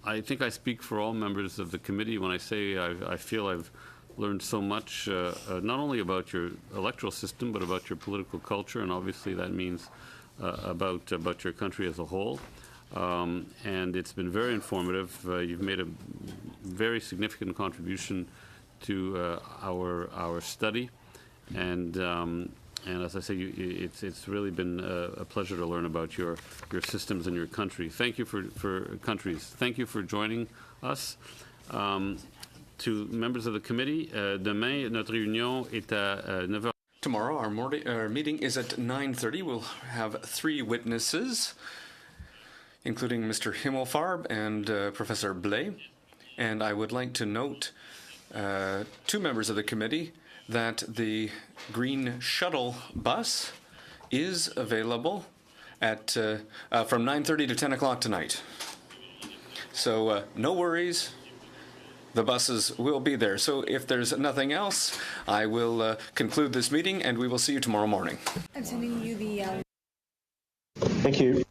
I think I speak for all members of the committee when I say I feel I've learned so much, not only about your electoral system, but about your political culture, and obviously that means about your country as a whole. And it's been very informative. You've made a very significant contribution to our study, and as I say, it's really been a pleasure to learn about your systems and your country. Thank you for countries. Thank you for joining us. To members of the committee, demain notre réunion est à 9h. Tomorrow, our meeting is at 9:30. We'll have 3 witnesses, including Mr. Himmelfarb and Professor Blais. And I would like to note 2 members of the committee that the green shuttle bus is available at from 9:30 to 10 o'clock tonight. So no worries. The buses will be there. So if there's nothing else, I will conclude this meeting, and we will see you tomorrow morning. I'm sending you the... Thank you.